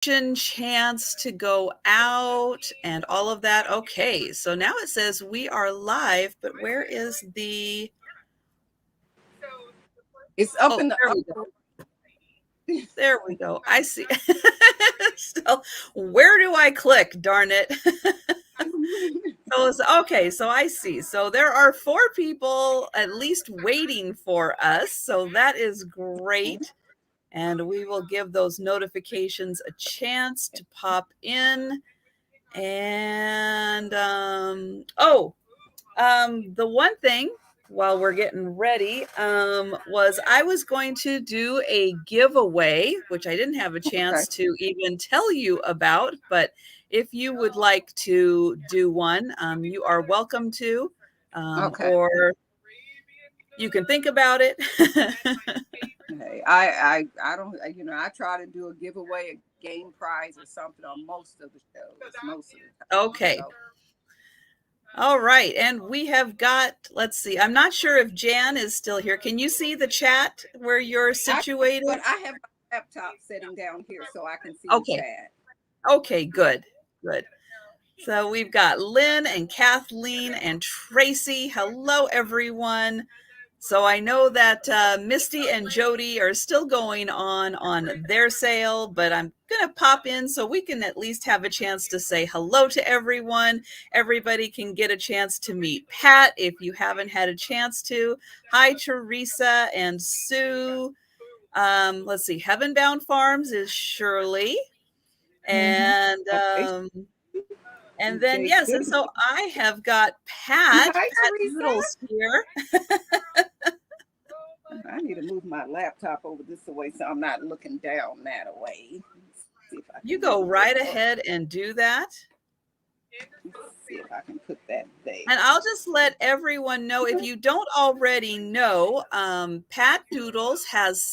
chance to go out and all of that. Okay, so now it says we are live, but where is the... It's up Oh, in the there we go. There we go. I see. So where do I click? Darn it. So it's okay. So I see. So there are 4 people at least waiting for us. So that is great. And we will give those notifications a chance to pop in. And the one thing while we're getting ready was I was going to do a giveaway, which I didn't have a chance to even tell you about, but if you would like to do one, you are welcome to, or you can think about it. Hey, I don't, I try to do a giveaway, a game prize or something on most of the shows, most of the time. Okay. So. All right. And we have got, let's see, I'm not sure if Jan is still here. Can you see the chat where you're situated? But I have my laptop sitting down here so I can see the chat. Okay, good, good. So we've got Lynn and Kathleen and Tracy. Hello, everyone. So I know that Misty and Jody are still going on their sale, but I'm going to pop in so we can at least have a chance to say hello to everyone. Everybody can get a chance to meet Pat if you haven't had a chance to. Hi, Teresa and Sue. Let's see, Heaven Bound Farms is Shirley. And and then, yes, and so I have got Patdoodles here. I need to move my laptop over this way so I'm not looking down that way. You go right ahead and do that. Let's see if I can put that there. And I'll just let everyone know, if you don't already know, Patdoodles has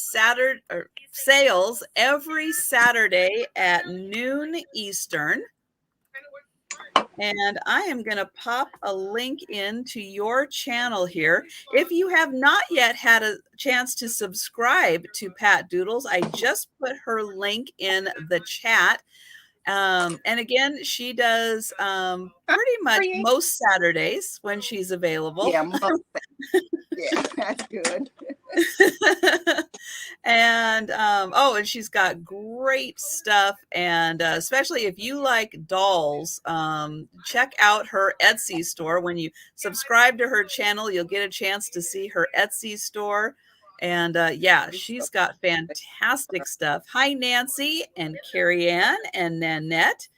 sales every Saturday at noon Eastern. And I am going to pop a link into your channel here. If you have not yet had a chance to subscribe to Patdoodles, I just put her link in the chat. And again, she does pretty much most Saturdays when she's available. Yeah, yeah, that's good. And and she's got great stuff, and especially if you like dolls, check out her Etsy store. When you subscribe to her channel, you'll get a chance to see her Etsy store. And yeah, she's got fantastic stuff. Hi, Nancy and Carrie Ann and Nanette.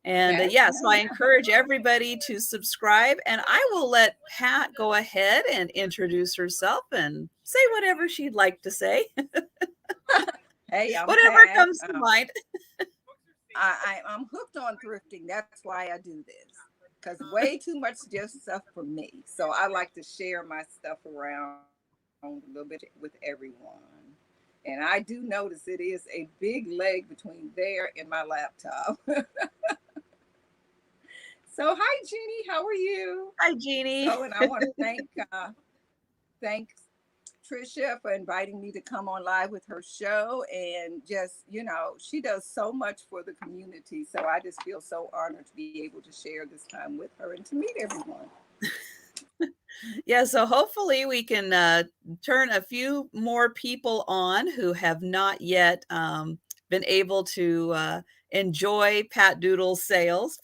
And yeah, so I encourage everybody to subscribe, and I will let Pat go ahead and introduce herself and say whatever she'd like to say. Hey, whatever comes to mind. I'm hooked on thrifting. That's why I do this, because way too much just stuff for me. So I like to share my stuff around a little bit with everyone. And I do notice it is a big leg between there and my laptop. So hi, Jeannie. How are you? Hi, Jeannie. Oh, and I want to thank Trisha for inviting me to come on live with her show. And just, she does so much for the community. So I just feel so honored to be able to share this time with her and to meet everyone. Yeah, so hopefully we can turn a few more people on who have not yet been able to enjoy Patdoodles sales,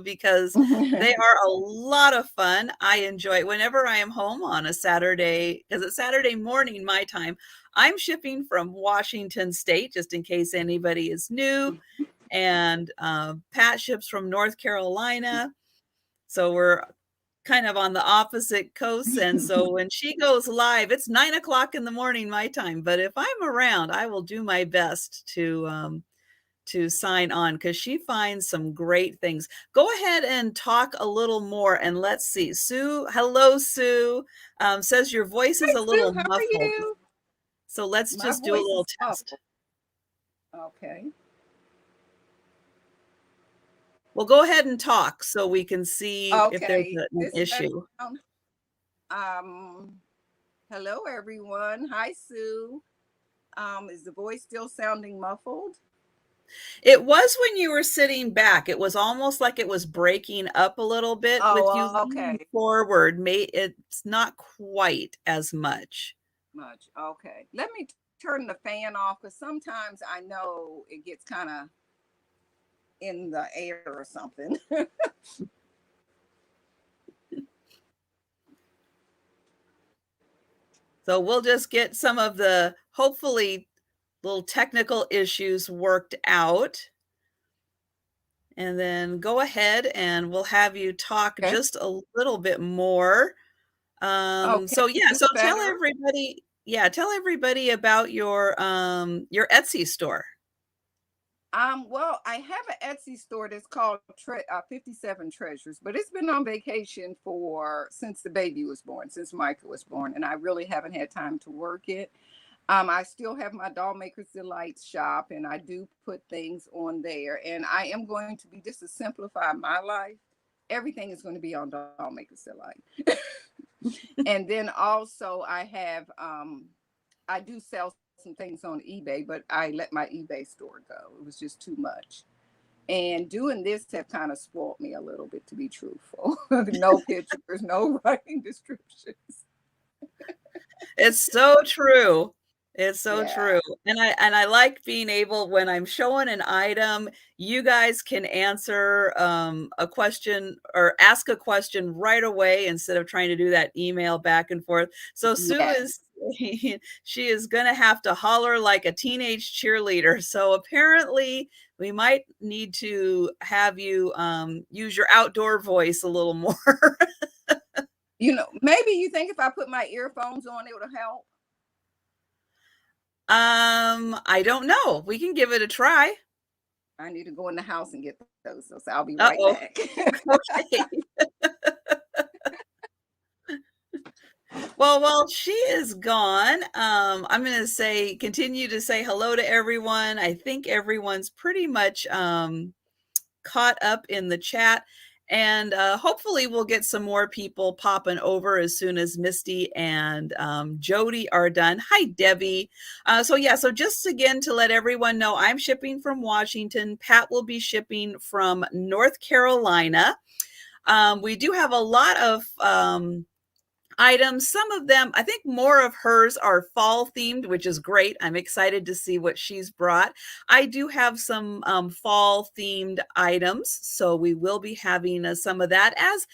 because they are a lot of fun. I enjoy it whenever I am home on a Saturday, because it's Saturday morning my time. I'm shipping from Washington State, just in case anybody is new, and Pat ships from North Carolina. So we're kind of on the opposite coast. And so when she goes live, it's 9 o'clock in the morning my time. But if I'm around, I will do my best to sign on, because she finds some great things. Go ahead and talk a little more, and let's see. Sue, hello, Sue. Says your voice is a little muffled. How are you? So let's just do a little test. Okay. Well, go ahead and talk so we can see if there's an issue. Hello, everyone. Hi, Sue. Is the voice still sounding muffled? It was when you were sitting back. It was almost like it was breaking up a little bit with you Oh, leaning okay. forward. It's not quite as much. Much. Okay. Let me turn the fan off because sometimes I know it gets kind of in the air or something. So we'll just get some of the, hopefully, little technical issues worked out. And then go ahead and we'll have you talk Okay. just a little bit more. Okay. So Is yeah, this so better? tell everybody about your Etsy store. Well, I have an Etsy store that's called 57 Treasures, but it's been on vacation for since the baby was born, since Micah was born, and I really haven't had time to work it. I still have my Doll Maker's Delight shop, and I do put things on there. And I am going to be just to simplify my life. Everything is going to be on Doll Maker's Delight. And then also I do sell some things on eBay, but I let my eBay store go. It was just too much. And doing this have kind of spoiled me a little bit, to be truthful. No pictures, no writing descriptions. It's so true. It's so Yeah. true. And I like being able, when I'm showing an item, you guys can answer a question or ask a question right away instead of trying to do that email back and forth. So Sue Yes. is she is gonna have to holler like a teenage cheerleader. So apparently we might need to have you use your outdoor voice a little more. Maybe you think if I put my earphones on, it would help. I don't know. We can give it a try. I need to go in the house and get those. So I'll be right Uh-oh. back. Okay. Well, while she is gone, I'm gonna say continue to say hello to everyone. I think everyone's pretty much caught up in the chat. And hopefully we'll get some more people popping over as soon as Misty and Jody are done. Hi, Debbie. So just again to let everyone know, I'm shipping from Washington. Pat will be shipping from North Carolina. We do have a lot of items. Some of them, I think more of hers are fall themed, which is great. I'm excited to see what she's brought. I do have some fall themed items, so we will be having some of that as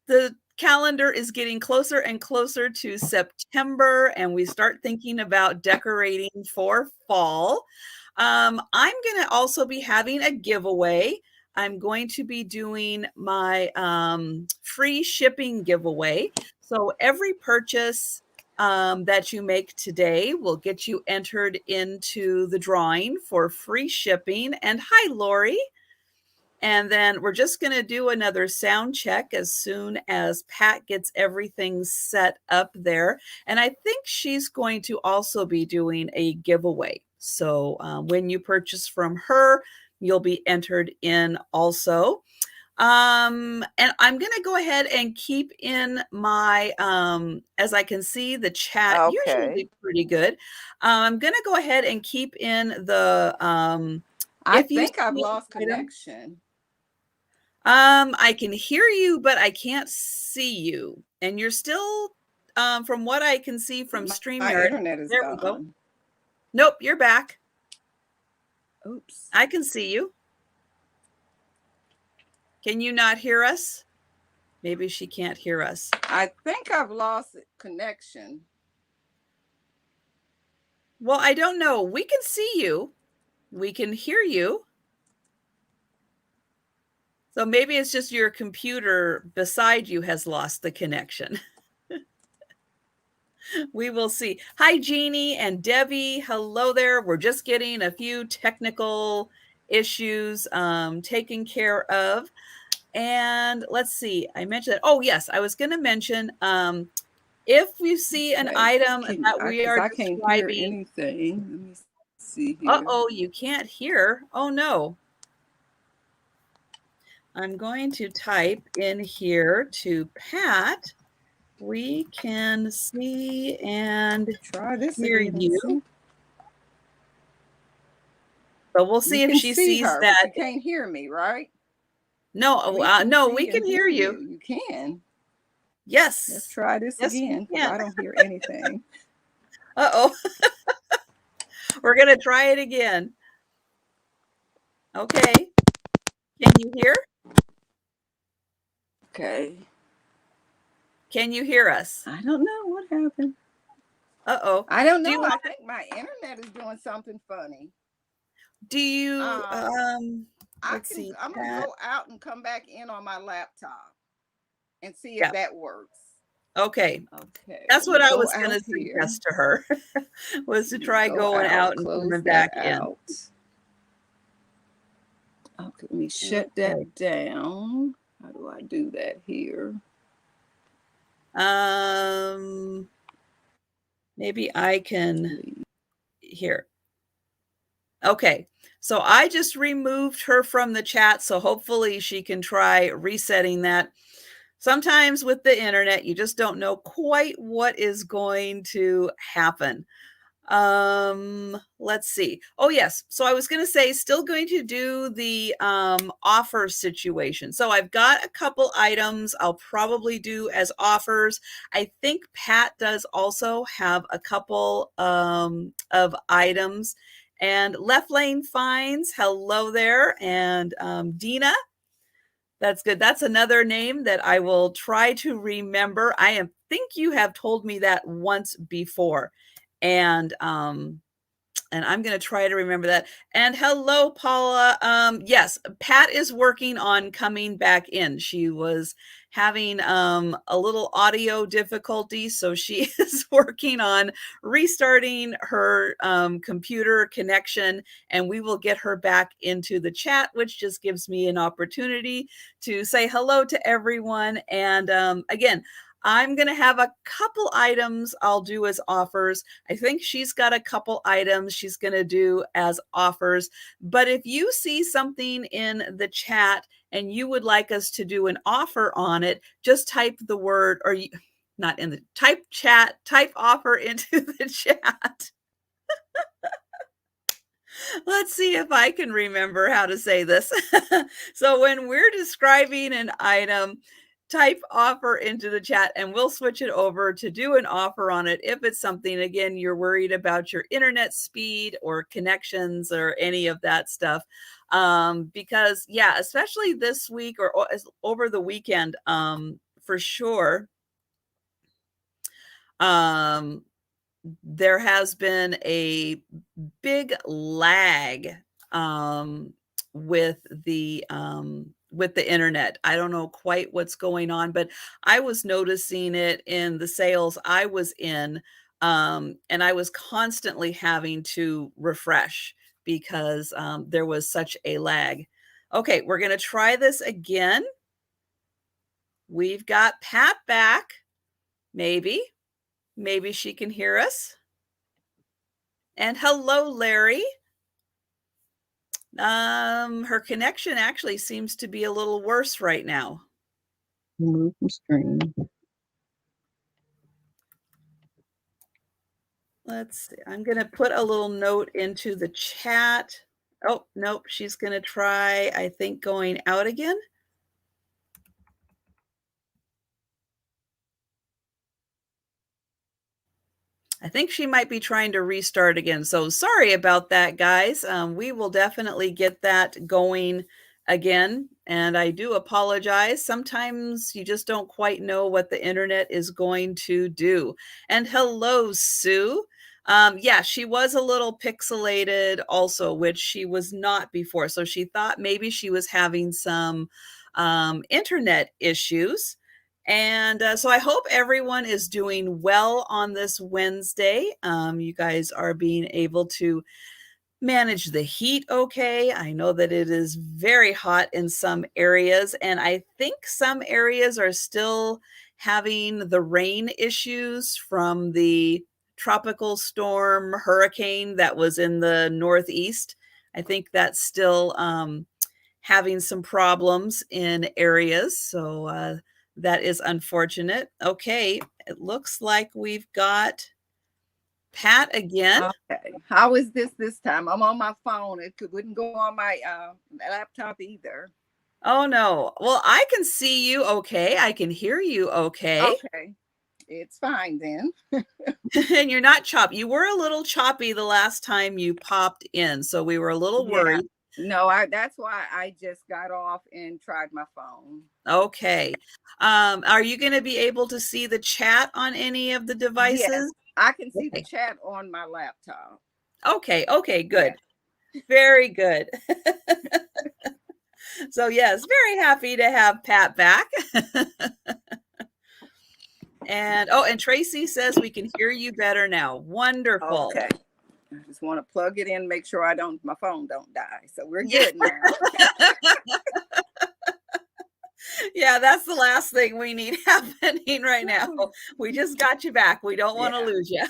the calendar is getting closer and closer to September and we start thinking about decorating for fall. I'm going to also be having a giveaway. I'm going to be doing my free shipping giveaway. So every purchase that you make today will get you entered into the drawing for free shipping. And hi, Lori. And then we're just going to do another sound check as soon as Pat gets everything set up there. And I think she's going to also be doing a giveaway. So when you purchase from her, you'll be entered in also. And I'm going to go ahead and keep in my, as I can see, the chat Okay. usually pretty good. I'm going to go ahead and keep in the, I if you think I've see lost an item. connection. I can hear you, but I can't see you. And you're still, from what I can see from My StreamYard, internet is there we go. gone. Nope, you're back. Oops. I can see you. Can you not hear us? Maybe she can't hear us. I think I've lost connection. Well, I don't know. We can see you. We can hear you. So maybe it's just your computer beside you has lost the connection. We will see. Hi, Jeannie and Debbie. Hello there. We're just getting a few technical issues taken care of. And let's see. I mentioned that. Oh, yes. I was going to mention if you see an Okay. item that we Because are I can't hear describing. anything. Let me see here. Uh-oh, you can't hear. Oh, no. I'm going to type in here to Pat. We can see and Try this hear again and you. see. So we'll You see if can she see sees her, but that. you can't hear me, right? No, We can no, we see and can hear hear you. you. You can. Let's Yes. try this Yes, we again because can. I don't hear anything. Uh-oh. We're gonna try it again. Okay. Can you hear? Okay. Can you hear us? I don't know what happened. Uh-oh. I don't Do know. you I want think my internet is doing something funny. do you Um, let's see, I'm gonna Pat. go out and come back in on my laptop and see if Yeah. that works. Okay. Okay, That's let me what I go was out gonna here. suggest to her, was to Let me try go going out, out and close coming that back in. out. Okay, let me shut Okay. that down. How do I do that here? Um, maybe I can here. Okay. So I just removed her from the chat, so hopefully she can try resetting that. Sometimes with the internet, you just don't know quite what is going to happen. Let's see. Oh, yes. So I was going to say, still going to do the offer situation. So I've got a couple items I'll probably do as offers. I think Pat does also have a couple of items. And Left Lane Finds, hello there. And Dina, that's good. That's another name that I will try to remember. Think you have told me that once before. And I'm going to try to remember that. And hello, Paula. Yes, Pat is working on coming back in. She was having a little audio difficulty, so she is working on restarting her computer connection, and we will get her back into the chat, which just gives me an opportunity to say hello to everyone. And again, I'm going to have a couple items I'll do as offers. I think she's got a couple items she's going to do as offers. But if you see something in the chat and you would like us to do an offer on it, just type the word, or you, not in the type offer into the chat. Let's see if I can remember how to say this. So when we're describing an item, type offer into the chat and we'll switch it over to do an offer on it. If it's something, again, you're worried about your internet speed or connections or any of that stuff. Because yeah, especially this week or over the weekend, for sure. There has been a big lag um, with the internet. I don't know quite what's going on, but I was noticing it in the sales I was in, and I was constantly having to refresh because there was such a lag. Okay, we're going to try this again. We've got Pat back. Maybe she can hear us. And hello, Larry. Her connection actually seems to be a little worse right now. Remove from screen. Let's see. I'm going to put a little note into the chat. Oh, nope. She's going to try, I think, going out again. I think she might be trying to restart again. So sorry about that, guys. We will definitely get that going again. And I do apologize. Sometimes you just don't quite know what the internet is going to do. And hello, Sue. Yeah, she was a little pixelated also, which she was not before. So she thought maybe she was having some internet issues. And so I hope everyone is doing well on this Wednesday. You guys are being able to manage the heat okay. I know that it is very hot in some areas, and I think some areas are still having the rain issues from the tropical storm hurricane that was in the Northeast. I think that's still having some problems in areas. So that is unfortunate. Okay, it looks like we've got Pat again. Okay. How is this time? I'm on my phone. Wouldn't go on my laptop either. Oh, no. Well, I can see you okay. I can hear you okay. Okay. It's fine then. And you're not choppy. You were a little choppy the last time you popped in, so we were a little Yeah. worried. No, that's why I just got off and tried my phone. Okay. Are you gonna be able to see the chat on any of the Yes, devices? I can see the Okay. chat on my laptop. Okay, okay, Yeah. good. Very good. So, yes, very happy to have Pat back. And and Tracy says we can hear you better now. Wonderful. Okay. I just want to plug it in, make sure my phone don't die. So we're Yeah. good now. Yeah, that's the last thing we need happening right now. We just got you back. We don't want to Yeah. lose you.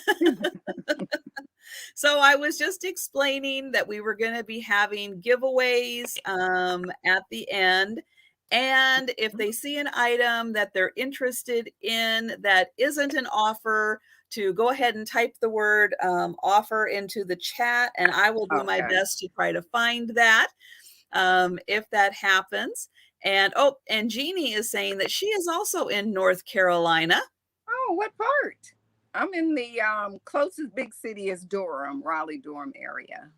So I was just explaining that we were going to be having giveaways at the end. And if they see an item that they're interested in that isn't an offer, to go ahead and type the word offer into the chat, and I will do my Okay. best to try to find that if that happens. And Jeannie is saying that she is also in North Carolina. Oh, what part? I'm in the closest big city is Durham, Raleigh-Durham area.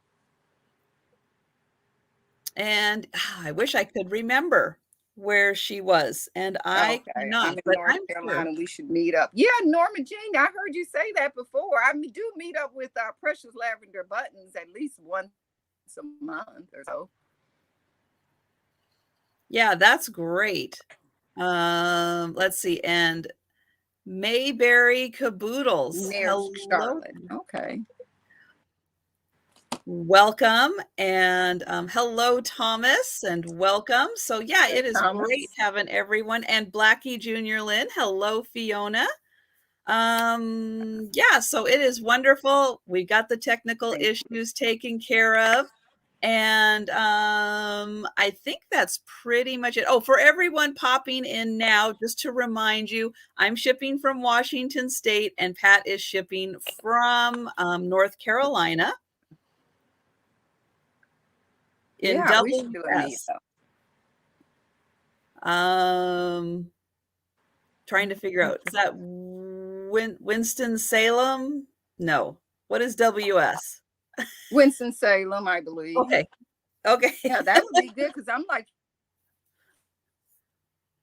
And I wish I could remember where she was, and I Okay, I'm cannot, in but North I'm sure. Carolina. We should meet up. Yeah, Norma Jean, I heard you say that before. Do meet up with our precious lavender buttons at least once a month or so. Yeah, that's great. Let's see, and Mayberry Caboodles. Near Hello. Charlotte. Okay. Welcome, and hello, Thomas, and welcome. So yeah, Hey, it is great Thomas. having everyone. And Blackie Junior Lynn. Hello, Fiona. Yeah, so it is wonderful. We got the technical Thank you. issues taken care of. And I think that's pretty much it. Oh, for everyone popping in now, just to remind you, I'm shipping from Washington State, and Pat is shipping from North Carolina in Yeah, we should do a WS. meetup. Um, Trying to figure out, is that Winston-Salem? No. What is WS? Winston-Salem, I believe. Okay. Okay. Yeah, that would be good because I'm like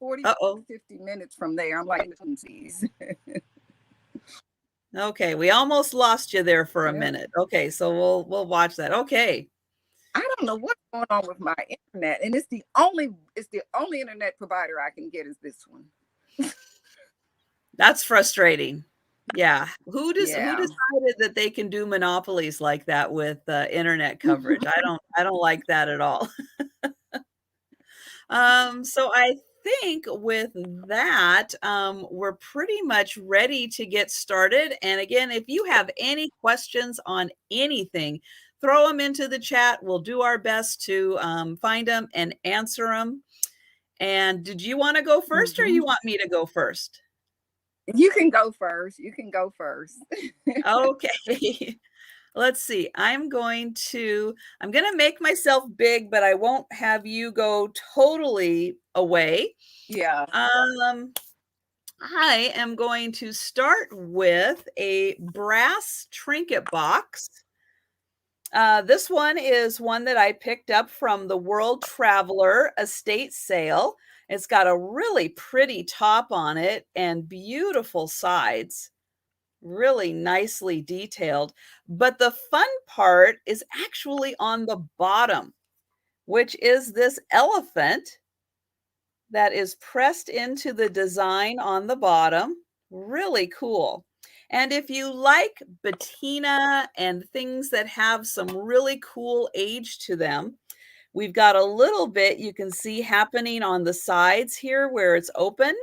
40, Uh-oh. 50 minutes from there. I'm like in the seas. Okay, we almost lost you there for a Yeah. minute. Okay, so we'll watch that. Okay. I don't know what's going on with my internet, and it's the only internet provider I can get is this one. That's frustrating. Yeah. Who Yeah. decided that they can do monopolies like that with internet coverage? I don't like that at all. So I think with that, we're pretty much ready to get started. And again, if you have any questions on anything, throw them into the chat. We'll do our best to find them and answer them. And did you want to go first, or you want me to go first? You can go first. You can go first. Okay. Let's see. I'm going to make myself big, but I won't have you go totally away. Yeah. I am going to start with a brass trinket box. This one is one that I picked up from the World Traveler estate sale. It's got a really pretty top on it and beautiful sides, really nicely detailed. But the fun part is actually on the bottom, which is this elephant that is pressed into the design on the bottom. Really cool. And if you like patina and things that have some really cool age to them, we've got a little bit you can see happening on the sides here where it's open,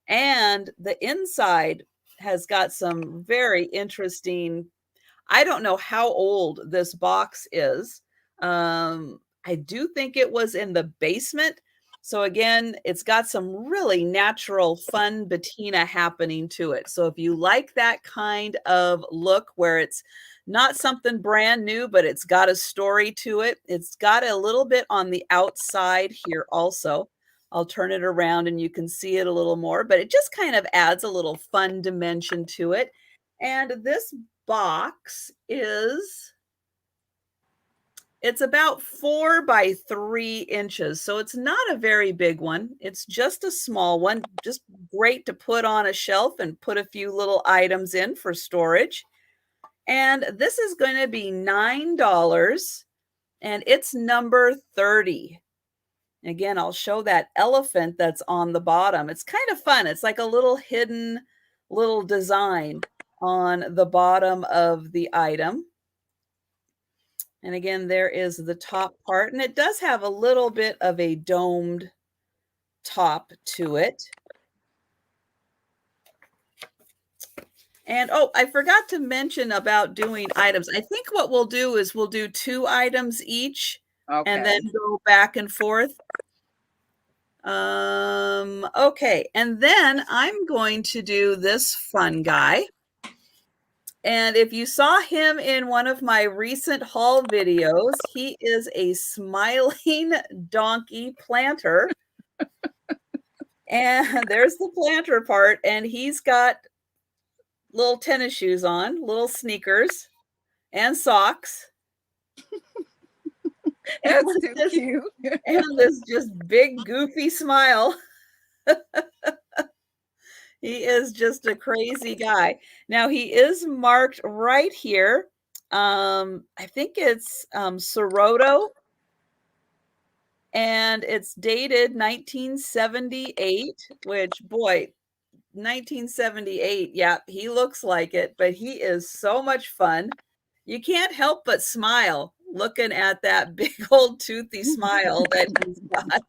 and the inside has got some very interesting. I don't know how old this box is. I do think it was in the basement, So again, it's got some really natural, fun patina happening to it. So if you like that kind of look where it's not something brand new, but it's got a story to it. It's got a little bit on the outside here also. I'll turn it around and you can see it a little more, but it just kind of adds a little fun dimension to it. And this box is it's about 4 by 3 inches, so it's not a very big one. It's just a small one, just great to put on a shelf and put a few little items in for storage. And this is gonna be $9, and it's number 30. Again, I'll show that elephant that's on the bottom. It's kind of fun. It's like a little hidden little design on the bottom of the item. And again, there is the top part, and it does have a little bit of a domed top to it. And oh, I forgot to mention about doing items. I think what we'll do is we'll do 2 items each and then Okay. go back and forth. Okay, and then I'm going to do this fun guy. And if you saw him in one of my recent haul videos, he is a smiling donkey planter. And there's the planter part, and he's got little tennis shoes on, little sneakers, and socks. That's And too this, cute. and this just big goofy smile. He is just a crazy guy. Now he is marked right here. I think it's Soroto, and it's dated 1978, which boy, 1978, yeah, he looks like it, but he is so much fun. You can't help but smile looking at that big old toothy smile that he's got.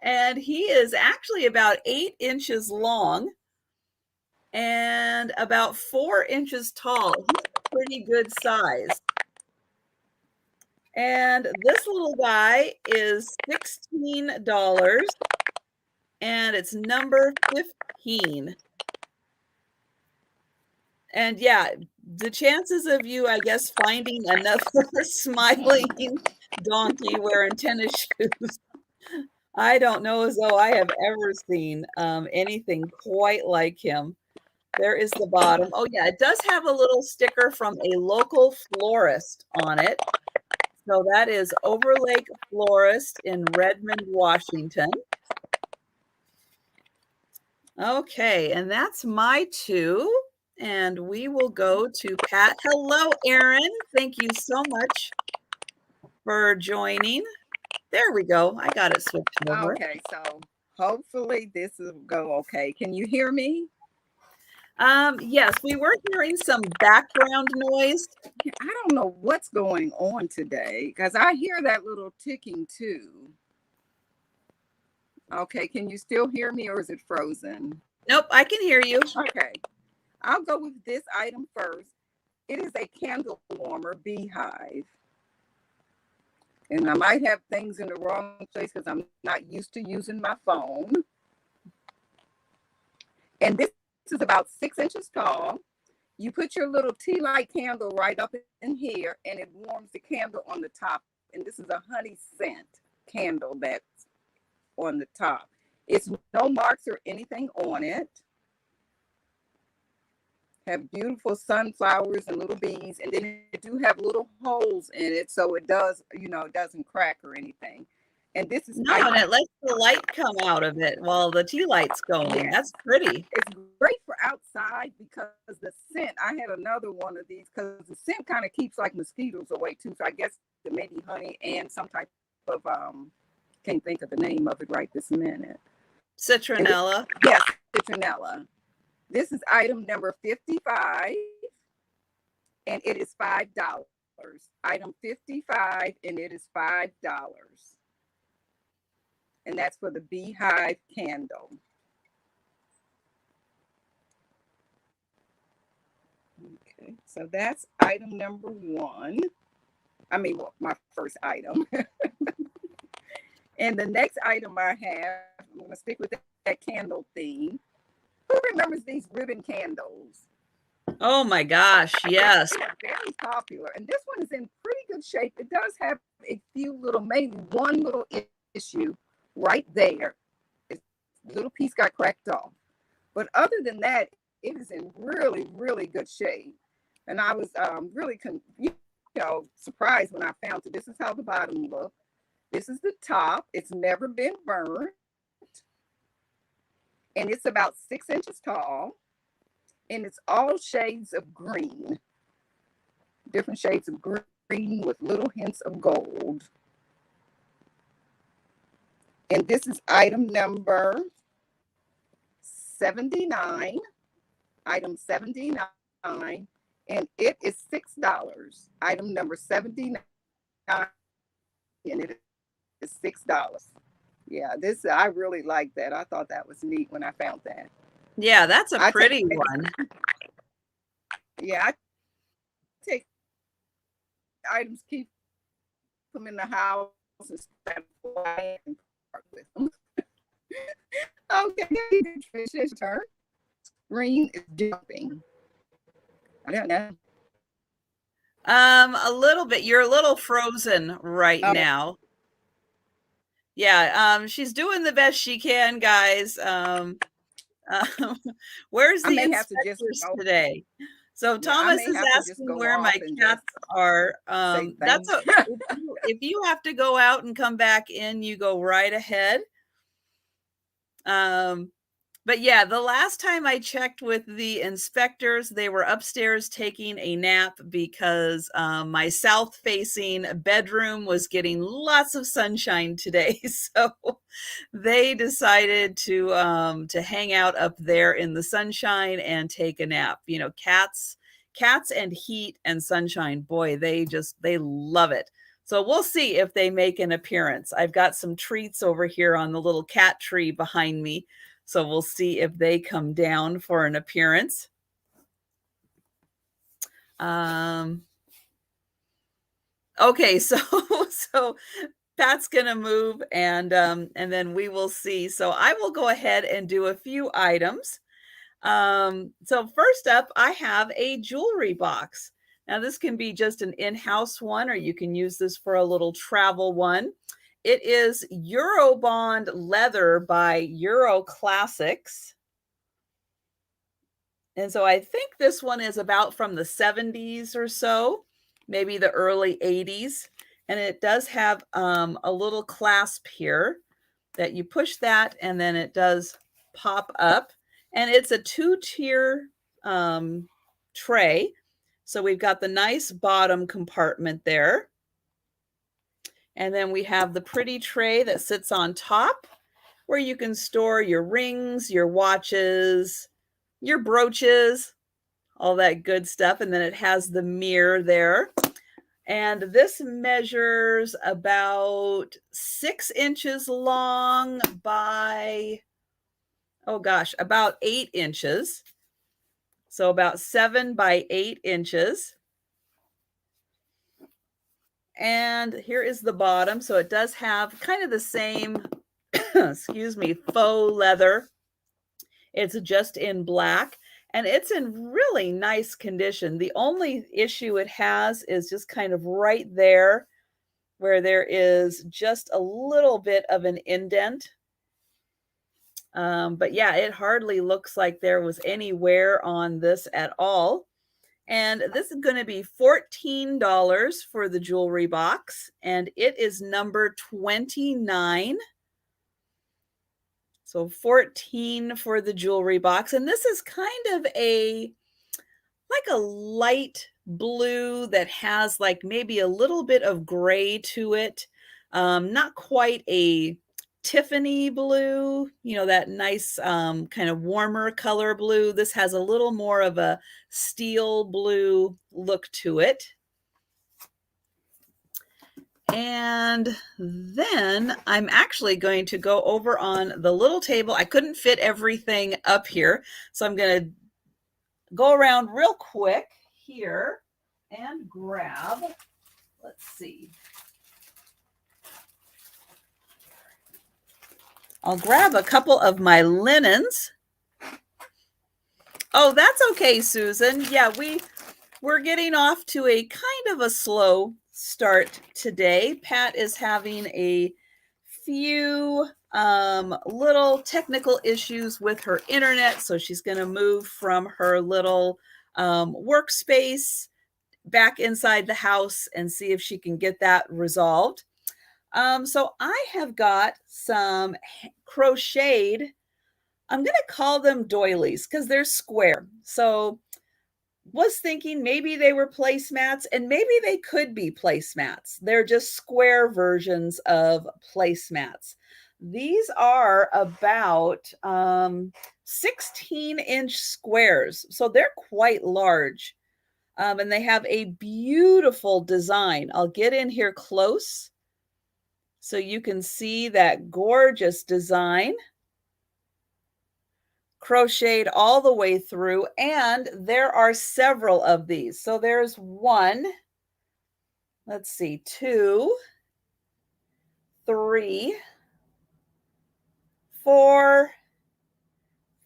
And he is actually about 8 inches long and about 4 inches tall. He's a pretty good size. And this little guy is $16 and it's number 15. And yeah, the chances of you, I guess, finding another smiling donkey wearing tennis shoes, I don't know as though I have ever seen anything quite like him. There is the bottom. Oh yeah, it does have a little sticker from a local florist on it. So that is Overlake Florist in Redmond, Washington. Okay, and that's my 2. And we will go to Pat. Hello, Erin. Thank you so much for joining. There we go. I got it switched over. Okay, so hopefully this will go okay. Can you hear me? Yes, we were hearing some background noise. I don't know what's going on today because I hear that little ticking too. Okay, can you still hear me or is it frozen? Nope, I can hear you. Okay, I'll go with this item first. It is a candle warmer beehive. And I might have things in the wrong place because I'm not used to using my phone. And this is about 6 inches tall. You put your little tea light candle right up in here and it warms the candle on the top. And this is a honey scent candle that's on the top. It's no marks or anything on it. Have beautiful sunflowers and little bees, and then it do have little holes in it, so it does, it doesn't crack or anything. And this is No, and it lets the light come out of it while the tea light's going. That's pretty. It's great for outside because the scent. I had another one of these because the scent kind of keeps like mosquitoes away too. So I guess it may be honey and some type of can't think of the name of it right this minute. Citronella. Yes, citronella. This is item number 55, and it is $5. Item 55, and it is $5. And that's for the beehive candle. Okay, so that's item number 1. I mean, well, my first item. And the next item I have, I'm going to stick with that candle theme. Who remembers these ribbon candles? Oh my gosh, yes. They're very popular. And this one is in pretty good shape. It does have a few little, maybe one little issue right there. The little piece got cracked off. But other than that, it is in really, really good shape. And I was really surprised when I found it. This is how the bottom looks. This is the top. It's never been burned. And it's about 6 inches tall. And it's all shades of green. Different shades of green with little hints of gold. And this is item number 79. Item 79. And it is $6. Item number 79. And it is $6. Yeah, I really like that. I thought that was neat when I found that. Yeah, that's a pretty one. Yeah, I take items, keep them in the house instead of buying and part with them. Okay, Trisha's turn. Screen is jumping. I don't know. A little bit. You're a little frozen right now. Yeah, she's doing the best she can, guys. Where's the inspectors today? So Thomas is asking where my cats are. That's if you have to go out and come back in, you go right ahead. But yeah, the last time I checked with the inspectors, they were upstairs taking a nap because my south-facing bedroom was getting lots of sunshine today. So they decided to hang out up there in the sunshine and take a nap. You know, cats and heat and sunshine, boy, they love it. So we'll see if they make an appearance. I've got some treats over here on the little cat tree behind me. So we'll see if they come down for an appearance. Okay, so Pat's gonna move and then we will see. So I will go ahead and do a few items. So first up, I have a jewelry box. Now this can be just an in-house one, or you can use this for a little travel one. It is Eurobond leather by Euro Classics. And so I think this one is about from the 70s or so, maybe the early 80s. And it does have a little clasp here that you push that and then it does pop up. And it's a 2-tier tray. So we've got the nice bottom compartment there. And then we have the pretty tray that sits on top where you can store your rings, your watches, your brooches, all that good stuff. And then it has the mirror there. And this measures about 6 inches long by, oh gosh, about 8 inches. So about 7 by 8 inches. And here is the bottom. So it does have kind of the same, excuse me, faux leather. It's just in black and it's in really nice condition. The only issue it has is just kind of right there where there is just a little bit of an indent. But yeah, it hardly looks like there was any wear on this at all. And this is going to be $14 for the jewelry box. And it is number 29. So 14 for the jewelry box. And this is kind of like a light blue that has like maybe a little bit of gray to it. Not quite a Tiffany blue, you know, that nice kind of warmer color blue. This has a little more of a steel blue look to it. And then I'm actually going to go over on the little table. I couldn't fit everything up here, so I'm going to go around real quick here and grab, let's see. I'll grab a couple of my linens. Oh, that's okay, Susan. Yeah, we're getting off to a kind of a slow start today. Pat is having a few little technical issues with her internet, so she's going to move from her little workspace back inside the house and see if she can get that resolved. So I have got some crocheted, I'm going to call them doilies because they're square. So was thinking maybe they were placemats, and maybe they could be placemats. They're just square versions of placemats. These are about 16-inch squares, so they're quite large. And they have a beautiful design. I'll get in here close so you can see that gorgeous design. Crocheted all the way through, and there are several of these. So there's one, let's see, 2, 3, 4,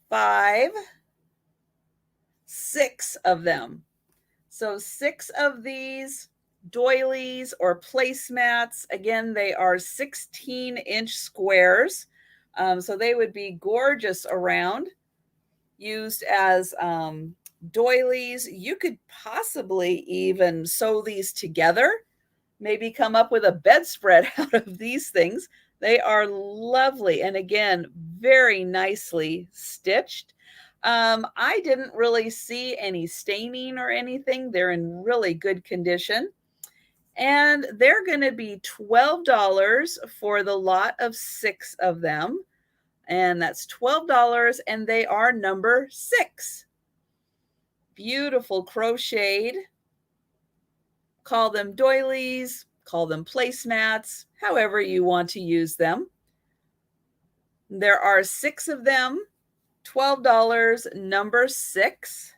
5, 6 of them. So 6 of these doilies or placemats. Again, they are 16-inch squares. So they would be gorgeous around, used as doilies. You could possibly even sew these together, maybe come up with a bedspread out of these things. They are lovely, and again, very nicely stitched. I didn't really see any staining or anything. They're in really good condition. And they're going to be $12 for the lot of 6 of them. And that's $12, and they are number 6. Beautiful crocheted. Call them doilies, call them placemats, however you want to use them. There are 6 of them, $12, number 6.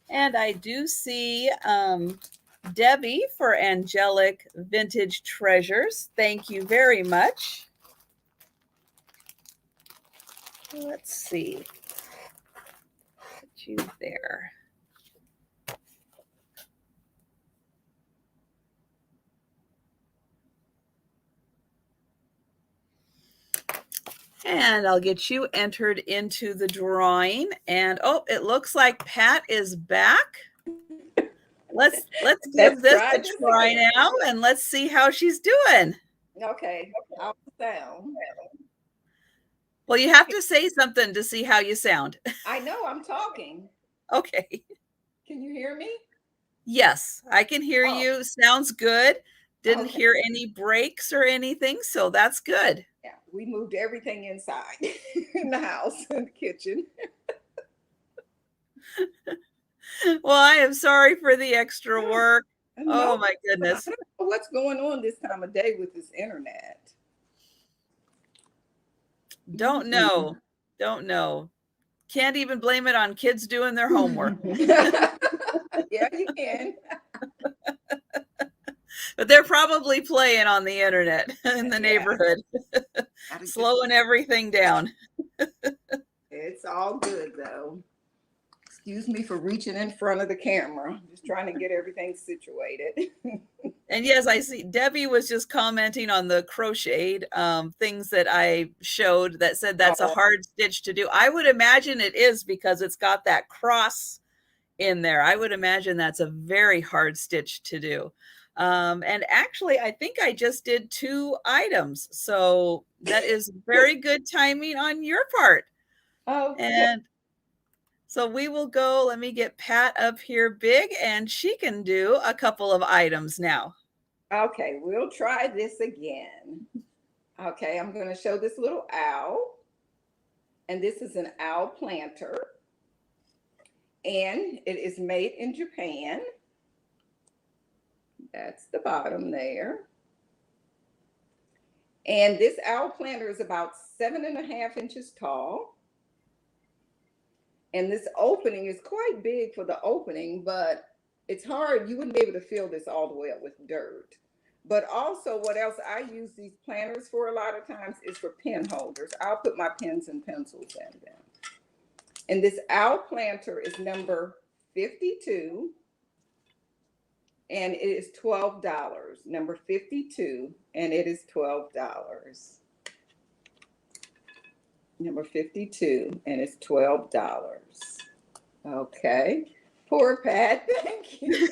And I do see Debbie for Angelic Vintage Treasures. Thank you very much. Let's see. Put you there. And I'll get you entered into the drawing. And oh, it looks like Pat is back. Let's give this a try now, and let's see how she's doing. Okay, how's the sound? Well, you have to say something to see how you sound. I know I'm talking. Okay. Can you hear me? Yes, I can hear you. Sounds good. Didn't Okay. hear any breaks or anything, so that's good. Yeah, we moved everything inside in the house, in the kitchen. Well, I am sorry for the extra work. Oh No, my I goodness. don't know what's going on this time of day with this internet. Don't know. Don't know. Can't even blame it on kids doing their homework. Yeah, you can. But they're probably playing on the internet in the neighborhood, slowing everything down. It's all good though. Excuse me for reaching in front of the camera. Just trying to get everything situated. And yes, I see Debbie was just commenting on the crocheted things that I showed that said that's a hard stitch to do. I would imagine it is because it's got that cross in there. I would imagine that's a very hard stitch to do. And actually, I think I just did 2 items. So that is very good timing on your part. Oh, And so we will go, let me get Pat up here big, and she can do a couple of items now. okay. We'll try this again. Okay, I'm going to show this little owl. And this is an owl planter. And it is made in Japan. That's the bottom there. And this owl planter is about 7.5 inches tall. And this opening is quite big for the opening, but it's hard. You wouldn't be able to fill this all the way up with dirt. But also, what else I use these planters for a lot of times is for pen holders. I'll put my pens and pencils in them. And this owl planter is number 52, and it is $12. Number 52, and it is $12. Number 52, and it's $12. Okay. Poor Pat. Thank you.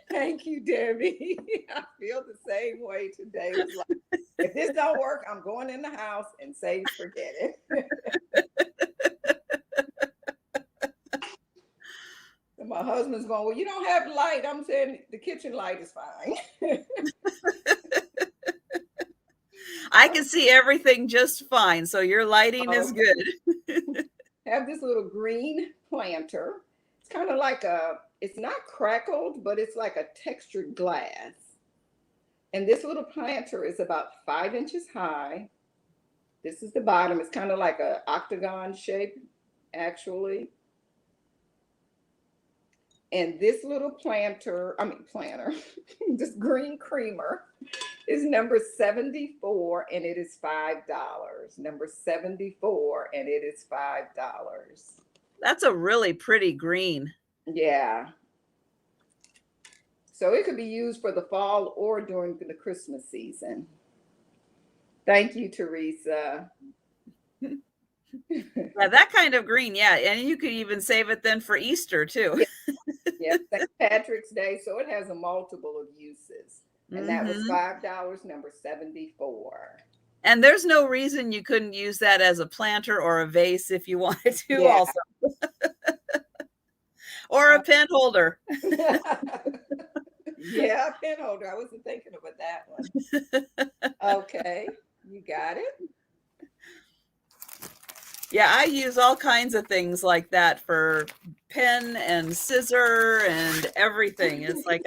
Thank you, Debbie. I feel the same way today. It was like, if this don't work, I'm going in the house and say, forget it. And my husband's going, well, you don't have light. I'm saying the kitchen light is fine. I can see everything just fine. So your lighting is good. Have this little green planter. It's kind of like it's not crackled, but it's like a textured glass. And this little planter is about 5 inches high. This is the bottom. It's kind of like an octagon shape, actually. And this little planter, this green creamer is number 74, and it is $5. Number 74, and it is $5. That's a really pretty green. Yeah. So it could be used for the fall or during the Christmas season. Thank you, Teresa. Yeah, that kind of green, yeah. And you could even save it then for Easter too. Yeah, St. Patrick's Day. So it has a multiple of uses. And that was $5, number 74. And there's no reason you couldn't use that as a planter or a vase if you wanted to also. Or a pen holder. Yeah, pen holder. I wasn't thinking about that one. Okay, you got it. Yeah, I use all kinds of things like that for pen and scissor and everything. It's like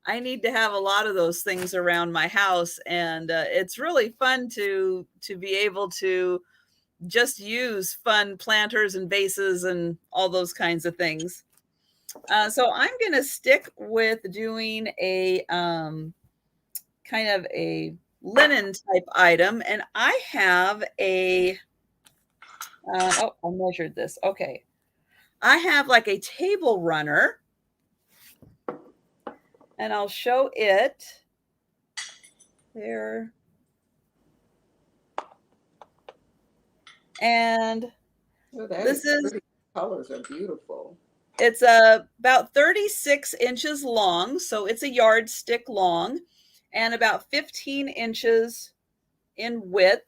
I need to have a lot of those things around my house, and it's really fun to be able to just use fun planters and vases and all those kinds of things. So I'm going to stick with doing a kind of a linen type item, and I have a I measured this. Okay. I have like a table runner, and I'll show it there. And this is, colors are beautiful. It's about 36 inches long, so it's a yardstick long, and about 15 inches in width.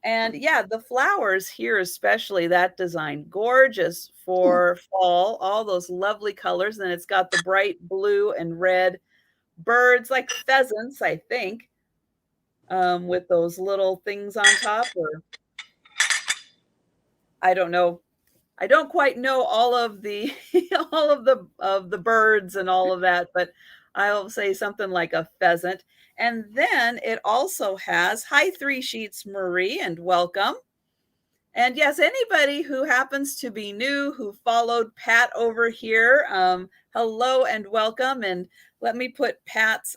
And yeah, the flowers here, especially that design, gorgeous for fall, all those lovely colors. And it's got the bright blue and red birds, like pheasants, I think, with those little things on top. Or I don't know. I don't quite know all of the all of the birds and all of that, but I'll say something like a pheasant. And then it also has, hi, 3 Sheets Marie, and welcome. And yes, anybody who happens to be new, who followed Pat over here, hello and welcome. And let me put Pat's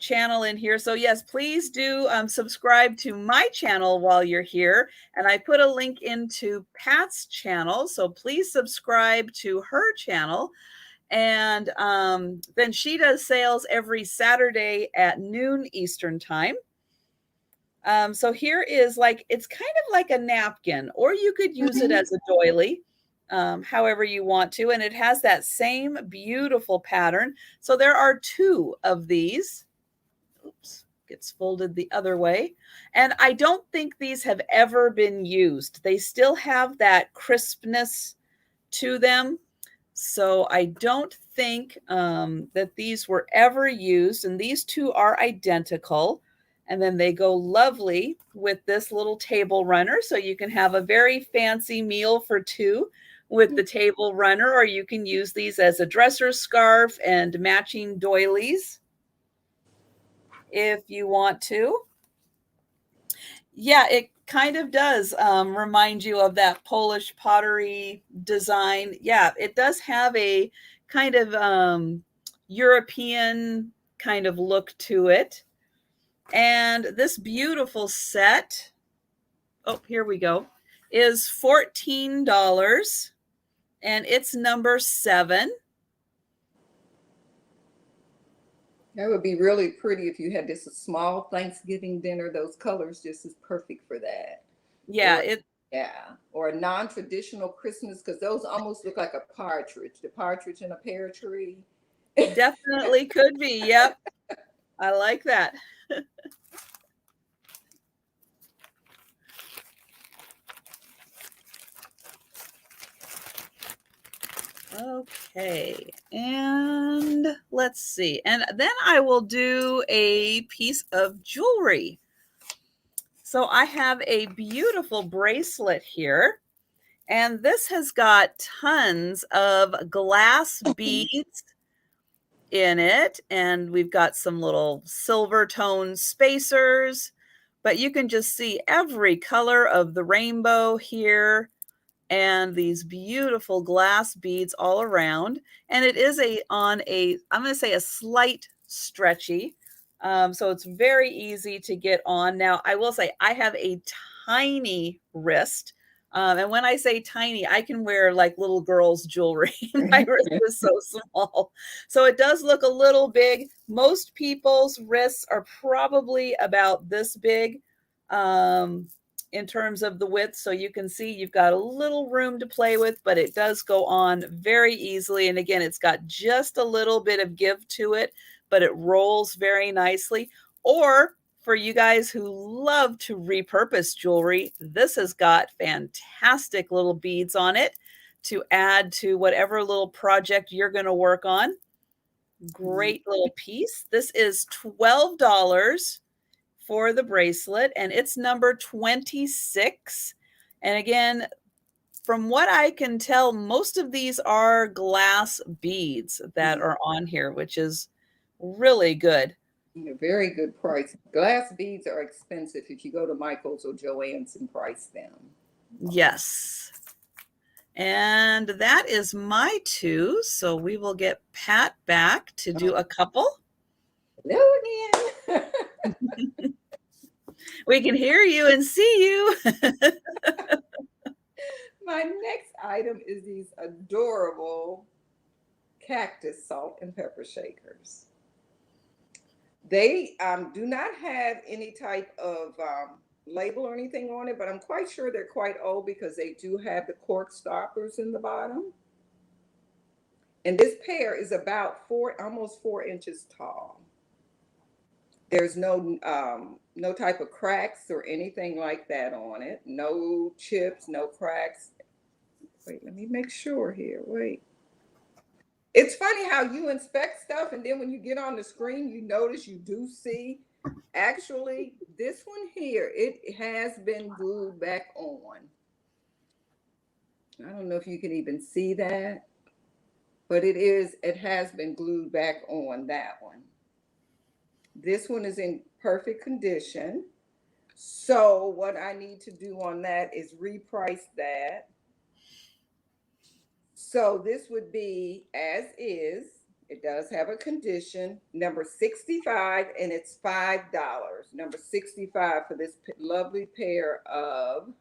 channel in here. So yes, please do subscribe to my channel while you're here. And I put a link into Pat's channel. So please subscribe to her channel. And then she does sales every Saturday at noon Eastern time. So here is like, it's kind of like a napkin, or you could use it as a doily, however you want to. And it has that same beautiful pattern. So there are 2 of these. Oops, gets folded the other way. And I don't think these have ever been used. They still have that crispness to them. So I don't think that these were ever used. And these 2 are identical. And then they go lovely with this little table runner. So you can have a very fancy meal for 2 with the table runner, or you can use these as a dresser scarf and matching doilies if you want to. Yeah, kind of does remind you of that Polish pottery design. Yeah, it does have a kind of European kind of look to it. And this beautiful set, oh, here we go, is $14 and it's number 7. That would be really pretty if you had this a small Thanksgiving dinner. Those colors just is perfect for that. Yeah, Or it yeah, or a non-traditional Christmas because those almost look like a partridge, the partridge in a pear tree. definitely could be. Yep. I like that. Okay, and let's see. And then I will do a piece of jewelry. So I have a beautiful bracelet here, and this has got tons of glass beads in it, and we've got some little silver tone spacers, but you can just see every color of the rainbow here and these beautiful glass beads all around. And it is I'm going to say a slight stretchy. So it's very easy to get on. Now, I will say I have a tiny wrist. And when I say tiny, I can wear like little girls' jewelry. My wrist is so small. So it does look a little big. Most people's wrists are probably about this big. In terms of the width. So you can see you've got a little room to play with, but it does go on very easily. And again, it's got just a little bit of give to it, but it rolls very nicely. Or for you guys who love to repurpose jewelry, this has got fantastic little beads on it to add to whatever little project you're going to work on. Great little piece. This is $12 for the bracelet, and it's number 26. And again, from what I can tell, most of these are glass beads that are on here, which is really good. Very good price. Glass beads are expensive if you go to Michael's or Joann's and price them. Yes. And that is my 2. So we will get Pat back to do a couple. Hello again. We can hear you and see you. My next item is these adorable Cactus salt and pepper shakers. They do not have any type of label or anything on it, but I'm quite sure they're quite old because they do have the cork stoppers in the bottom. And this pair is about almost 4 inches tall. There's no type of cracks or anything like that on it. No chips, no cracks. Wait, let me make sure here. Wait. It's funny how you inspect stuff and then when you get on the screen, you notice you do see. Actually, this one here, it has been glued back on. I don't know if you can even see that, but it has been glued back on, that one. This one is in perfect condition. So what I need to do on that is reprice that. So this would be as is. It does have a condition, number 65, and it's $5. Number 65 for this lovely pair of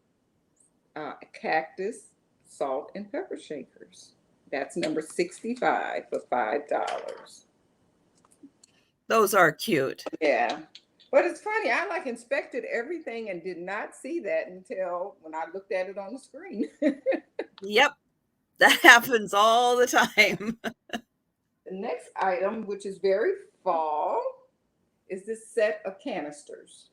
Cactus salt and pepper shakers. That's number 65 for $5. Those are cute. Yeah. But it's funny, I like inspected everything and did not see that until when I looked at it on the screen. Yep. That happens all the time. The next item, which is very fall, is this set of canisters.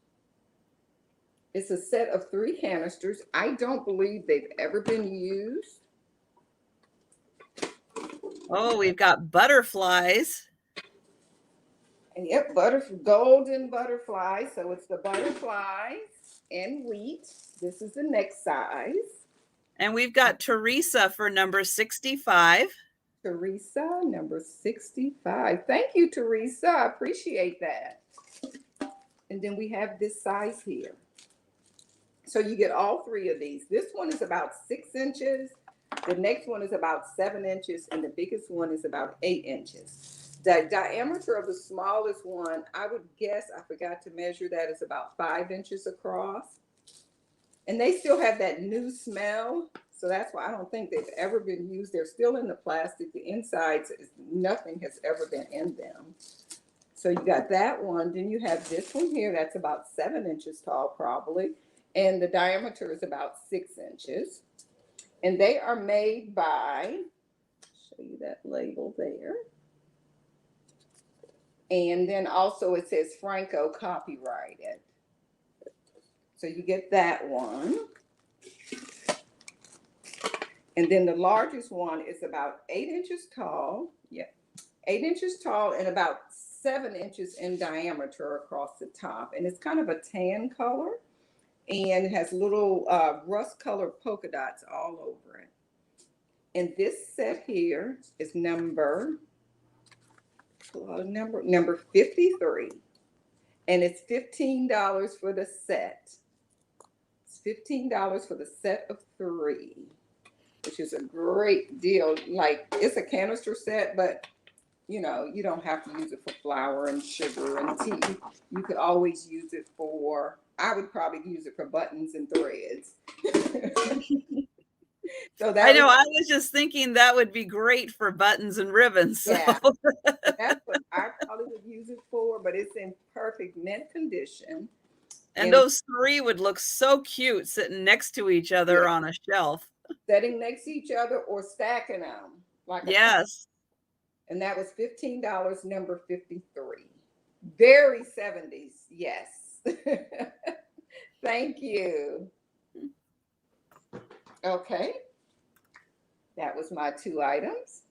It's a set of 3 canisters. I don't believe they've ever been used. Oh, we've got butterflies. And yep, golden butterfly. So it's the butterflies and wheat. This is the next size. And we've got Teresa for number 65. Teresa, number 65. Thank you, Teresa. I appreciate that. And then we have this size here. So you get all three of these. This one is about 6 inches. The next one is about 7 inches, and the biggest one is about 8 inches. The diameter of the smallest one, I would guess, I forgot to measure that, is about 5 inches across. And they still have that new smell. So that's why I don't think they've ever been used. They're still in the plastic. The insides, nothing has ever been in them. So you got that one. Then you have this one here that's about 7 inches tall, probably. And the diameter is about 6 inches. And they are made by, show you that label there. And then also it says Franco copyrighted. So you get that one. And then the largest one is about 8 inches tall. Yeah, 8 inches tall and about 7 inches in diameter across the top. And it's kind of a tan color. And it has little rust-colored polka dots all over it. And this set here is number 53. And it's $15 for the set. It's $15 for the set of 3, which is a great deal. Like, it's a canister set, but you know, you don't have to use it for flour and sugar and tea. You could always use it for, I would probably use it for buttons and threads. So that I know, I was just thinking that would be great for buttons and ribbons. So. Yeah, that's what I probably would use it for, but it's in perfect mint condition. And those 3 would look so cute sitting next to each other on a shelf. Setting next to each other or stacking them. Like yes. And that was $15, number 53. Very 70s, yes. Thank you. Okay. That was my 2 items.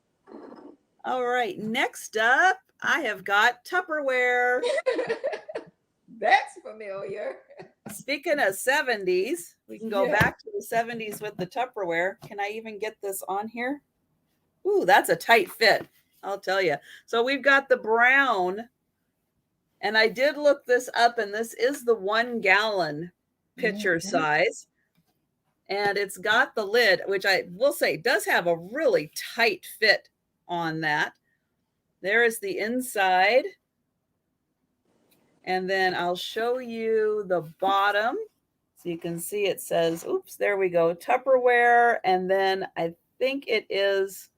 All right. Next up, I have got Tupperware. That's familiar. Speaking of 70s, we can go back to the 70s with the Tupperware. Can I even get this on here? Ooh, that's a tight fit, I'll tell you. So we've got the brown, and I did look this up, and this is the 1 gallon pitcher size. And it's got the lid, which I will say does have a really tight fit on that. There is the inside. And then I'll show you the bottom. So you can see it says, oops, there we go, Tupperware. And then I think it is,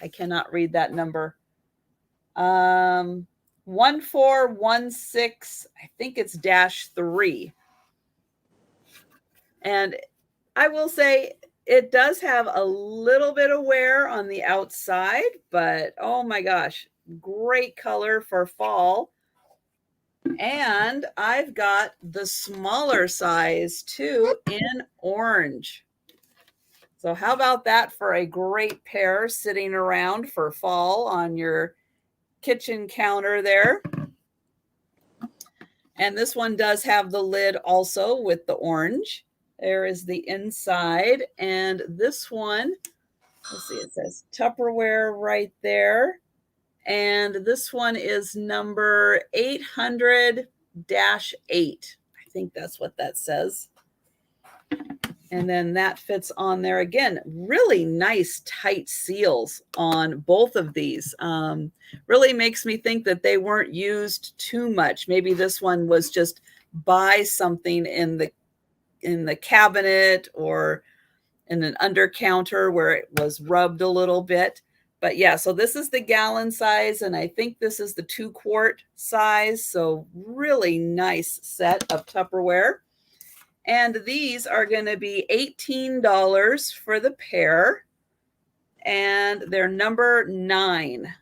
I cannot read that number. 1416, I think it's -3. And I will say it does have a little bit of wear on the outside, but oh my gosh, great color for fall. And I've got the smaller size too in orange. So how about that for a great pair sitting around for fall on your kitchen counter there. And this one does have the lid also with the orange. There is the inside. And this one, let's see, it says Tupperware right there. And this one is number 800-8. I think that's what that says. And then that fits on there again. Really nice tight seals on both of these. Really makes me think that they weren't used too much. Maybe this one was just buy something in the cabinet or in an under counter where it was rubbed a little bit. But yeah, so this is the gallon size, and I think this is the 2-quart size. So really nice set of Tupperware. And these are going to be $18 for the pair. And they're number 9.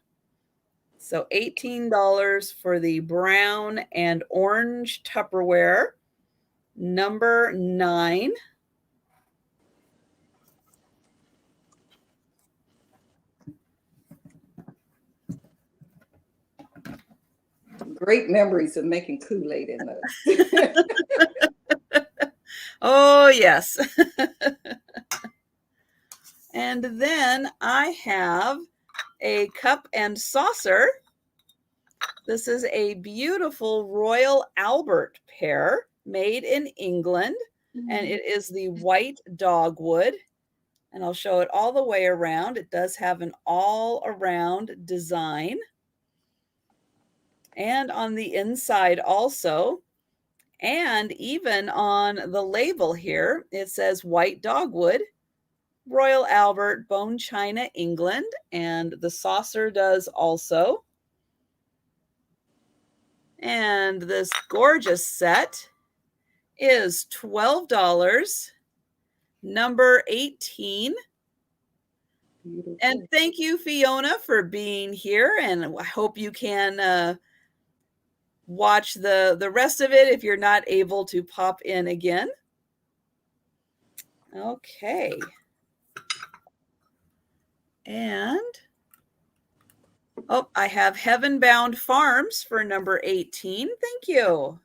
So $18 for the brown and orange Tupperware. Number 9. Great memories of making Kool-Aid in those. Oh, yes. And then I have a cup and saucer. This is a beautiful Royal Albert pair made in England. and it is the white dogwood. And I'll show it all the way around. It does have an all around design. And on the inside also, and even on the label here, it says white dogwood, Royal Albert, bone china, England, and the saucer does also. And this gorgeous set is $12, number 18. Beautiful. And thank you, Fiona, for being here. And I hope you can watch the rest of it if you're not able to pop in again. Okay. And oh, I have Heaven Bound Farms for number 18. Thank you.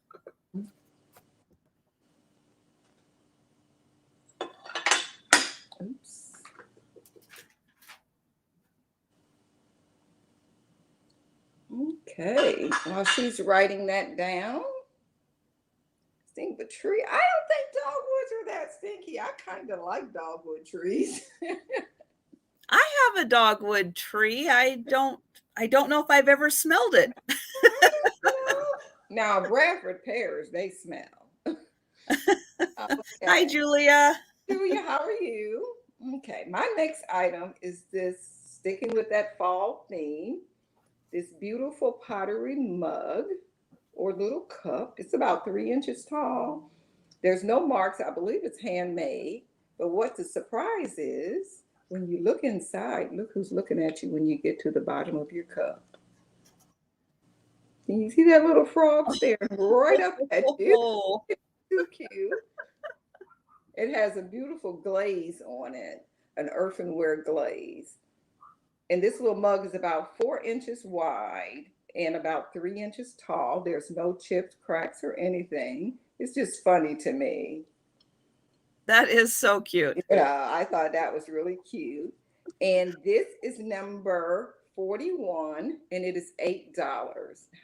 Oops. Okay, while she's writing that down, stink the tree. I don't think dogwoods are that stinky. I kind of like dogwood trees. I have a dogwood tree. I don't know if I've ever smelled it. Now, Bradford pears, they smell. Okay. Hi, Julia. Julia, how are you? Okay, my next item is this, sticking with that fall theme, this beautiful pottery mug or little cup. It's about 3 inches tall. There's no marks. I believe it's handmade. But what the surprise is, when you look inside, look who's looking at you when you get to the bottom of your cup. Can you see that little frog staring right up at you? Oh. It's too cute. It has a beautiful glaze on it, an earthenware glaze. And this little mug is about 4 inches wide and about 3 inches tall. There's no chips, cracks, or anything. It's just funny to me. That is so cute. Yeah, I thought that was really cute. And this is number 41, and it is $8.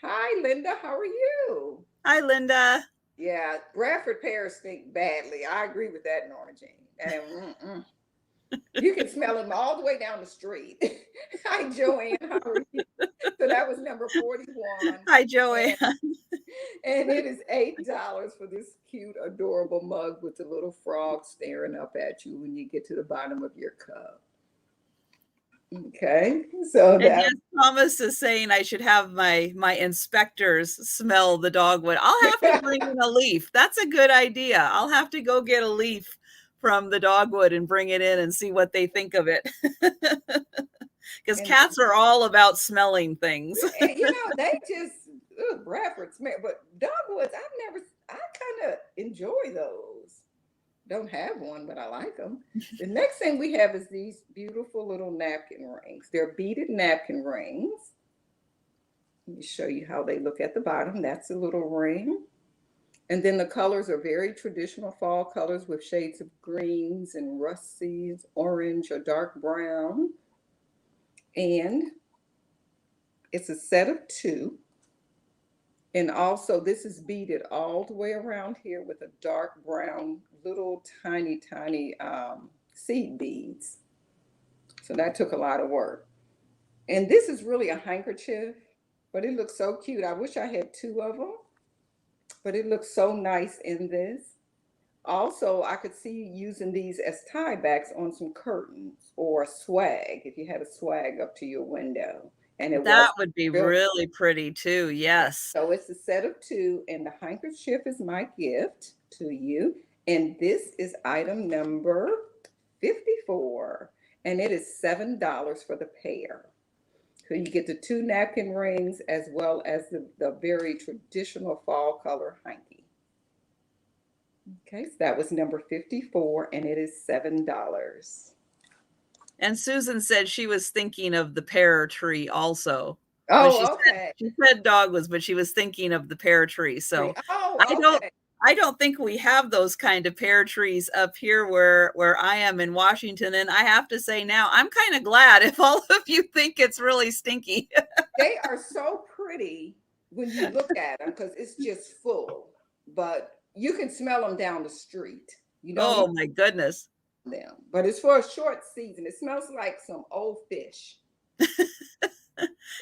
Hi, Linda. How are you? Hi, Linda. Yeah, Bradford pears stink badly. I agree with that, Norma Jean. And you can smell them all the way down the street. Hi, Joanne. How are you? So that was number 41. Hi, Joanne. And it is $8 for this cute, adorable mug with the little frog staring up at you when you get to the bottom of your cup. Okay, so And that. yes, Thomas is saying I should have my inspectors smell the dogwood. I'll have to bring in a leaf. That's a good idea. I'll have to go get a leaf from the dogwood and bring it in and see what they think of it. Because cats are all about smelling things. And, they just Bradford smell, but dogwoods, I kind of enjoy those. Don't have one, but I like them. The next thing we have is these beautiful little napkin rings. They're beaded napkin rings. Let me show you how they look at the bottom. That's a little ring. And then the colors are very traditional fall colors with shades of greens and rustics, orange or dark brown. And it's a set of 2. And also this is beaded all the way around here with a dark brown, little tiny seed beads. So that took a lot of work. And this is really a handkerchief, but it looks so cute. I wish I had 2 of them, but it looks so nice in this. Also, I could see using these as tie backs on some curtains or swag, if you had a swag up to your window. And that would be really pretty too. Yes. So it's a set of 2, and the handkerchief is my gift to you. And this is item number 54, and it is $7 for the pair. So you get the 2 napkin rings as well as the very traditional fall color hanky. Okay, so that was number 54, and it is $7. And Susan said she was thinking of the pear tree also. Oh, okay. She said dogwoods, but she was thinking of the pear tree. So I don't think we have those kind of pear trees up here where I am in Washington. And I have to say now, I'm kind of glad if all of you think it's really stinky. They are so pretty when you look at them because it's just full. But You can smell them down the street. You don't Oh even my goodness. know them, but it's for a short season. It smells like some old fish.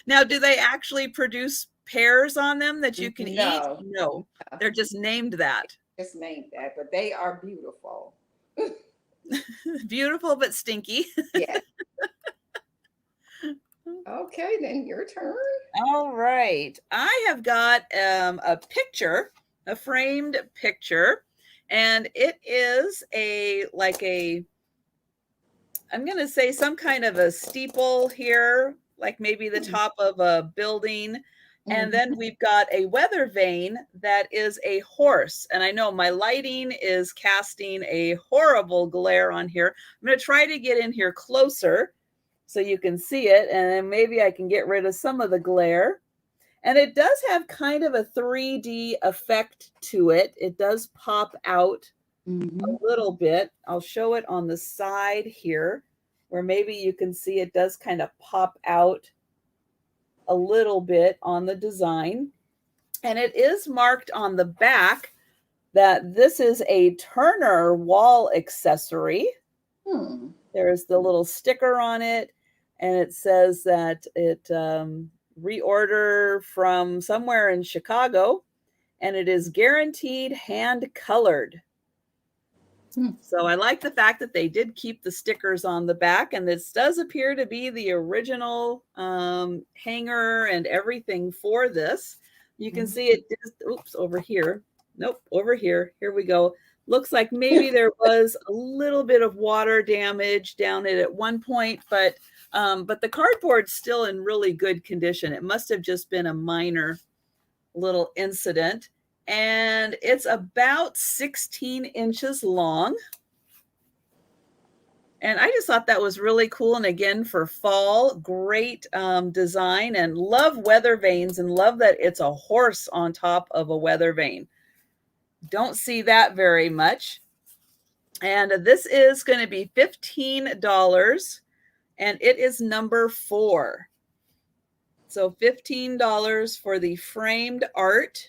Now, do they actually produce pears on them that you can eat? No, No, they're just named that. just named that, but they are beautiful. Beautiful but stinky. Yes. Okay, then your turn. All right. I have got a picture, a framed picture, and it is a like a I'm going to say some kind of a steeple here, like maybe the top of a building. And Mhm. then we've got a weather vane that is a horse. And I know my lighting is casting a horrible glare on here. I'm going to try to get in here closer so you can see it. And then maybe I can get rid of some of the glare. And it does have kind of a 3D effect to it. It does pop out a Mhm. little bit. I'll show it on the side here where maybe you can see it does kind of pop out a little bit on the design. And it is marked on the back that this is a Turner wall accessory. Hmm. There's the little sticker on it, and it says that it reorder from somewhere in Chicago, and it is guaranteed hand colored. Hmm. So I like the fact that they did keep the stickers on the back, and this does appear to be the original hanger and everything for this. You can see it is, oops, over here. Nope, over here. Here we go. Looks like maybe there was a little bit of water damage down it at one point, but the cardboard's still in really good condition. It must have just been a minor little incident. And it's about 16 inches long. And I just thought that was really cool. And again, for fall, great design, and love weather vanes, and love that it's a horse on top of a weather vane. Don't see that very much. And this is going to be $15, and it is number 4. So $15 for the framed art,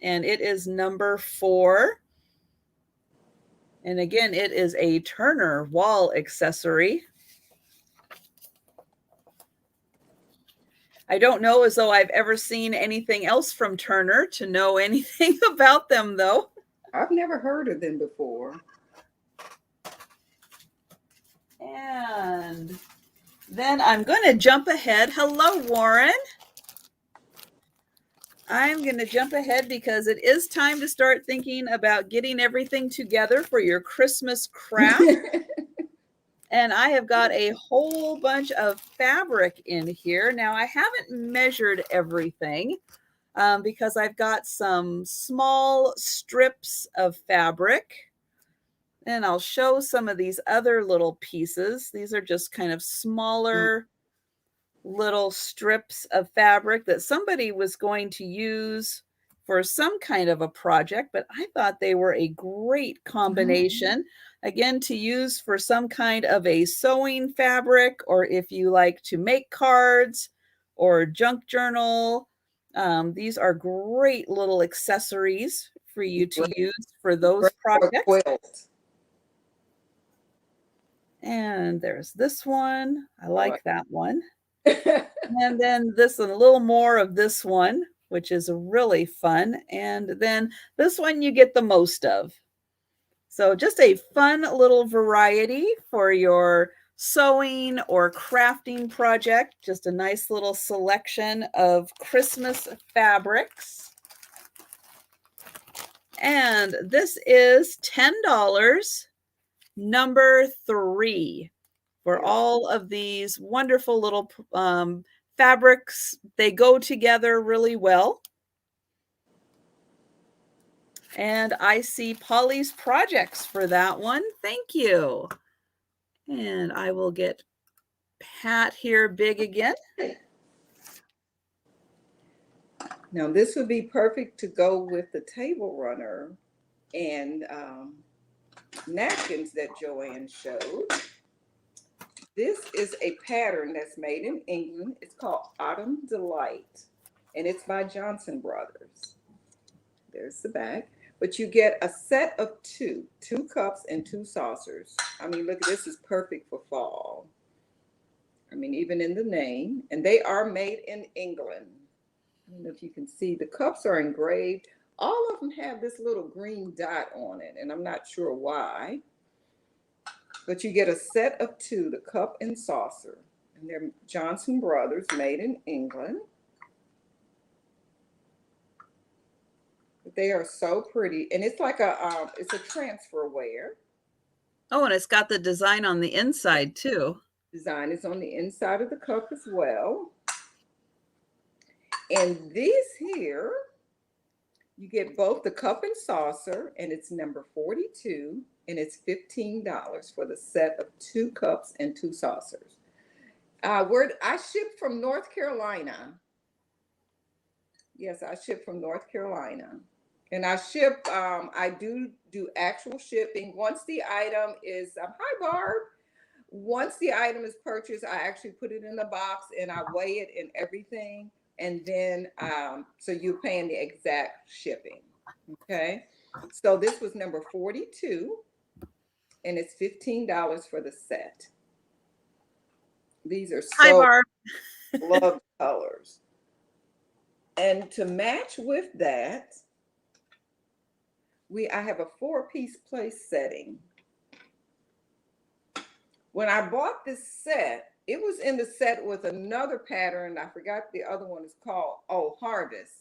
and it is number 4. And again, it is a Turner wall accessory. I don't know as though I've ever seen anything else from Turner to know anything about them, though. I've never heard of them before. And then I'm going to jump ahead. Hello, Warren. I'm going to jump ahead because it is time to start thinking about getting everything together for your Christmas craft. And I have got a whole bunch of fabric in here. Now, I haven't measured everything because I've got some small strips of fabric. And I'll show some of these other little pieces. These are just kind of smaller little strips of fabric that somebody was going to use for some kind of a project, but I thought they were a great combination. Again, to use for some kind of a sewing fabric, or if you like to make cards or junk journal. These are great little accessories for you to use for those projects. Quilt. And there's this one. I like that one. And then this and a little more of this one, which is really fun. And then this one you get the most of. So just a fun little variety for your sewing or crafting project. Just a nice little selection of Christmas fabrics. And this is $10, number 3. For all of these wonderful little fabrics. They go together really well. And I see Polly's projects for that one. Thank you. And I will get Pat here big again. Now this would be perfect to go with the table runner and napkins that Joanne showed. This is a pattern that's made in England. It's called Autumn Delight, and it's by Johnson Brothers. There's the back. But you get a set of two cups and two saucers. I mean, look, this is perfect for fall. I mean, even in the name. And they are made in England. I don't know if you can see, the cups are engraved. All of them have this little green dot on it, and I'm not sure why. But you get a set of two, the cup and saucer. And they're Johnson Brothers, made in England. But they are so pretty. And it's like it's a transferware. Oh, and it's got the design on the inside too. Design is on the inside of the cup as well. And these here, you get both the cup and saucer, and it's number 42, and it's $15 for the set of two cups and two saucers. I ship from North Carolina. Yes, I ship from North Carolina. And I do actual shipping. Once the item is, hi Barb. Once the item is purchased, I actually put it in the box and I weigh it and everything. And then, so you're paying the exact shipping. Okay. So this was number 42 and it's $15 for the set. These are Hi, so Barb. loved colors. And to match with that, I have a 4-piece place setting. When I bought this set, it was in the set with another pattern. I forgot the other one is called, Harvest.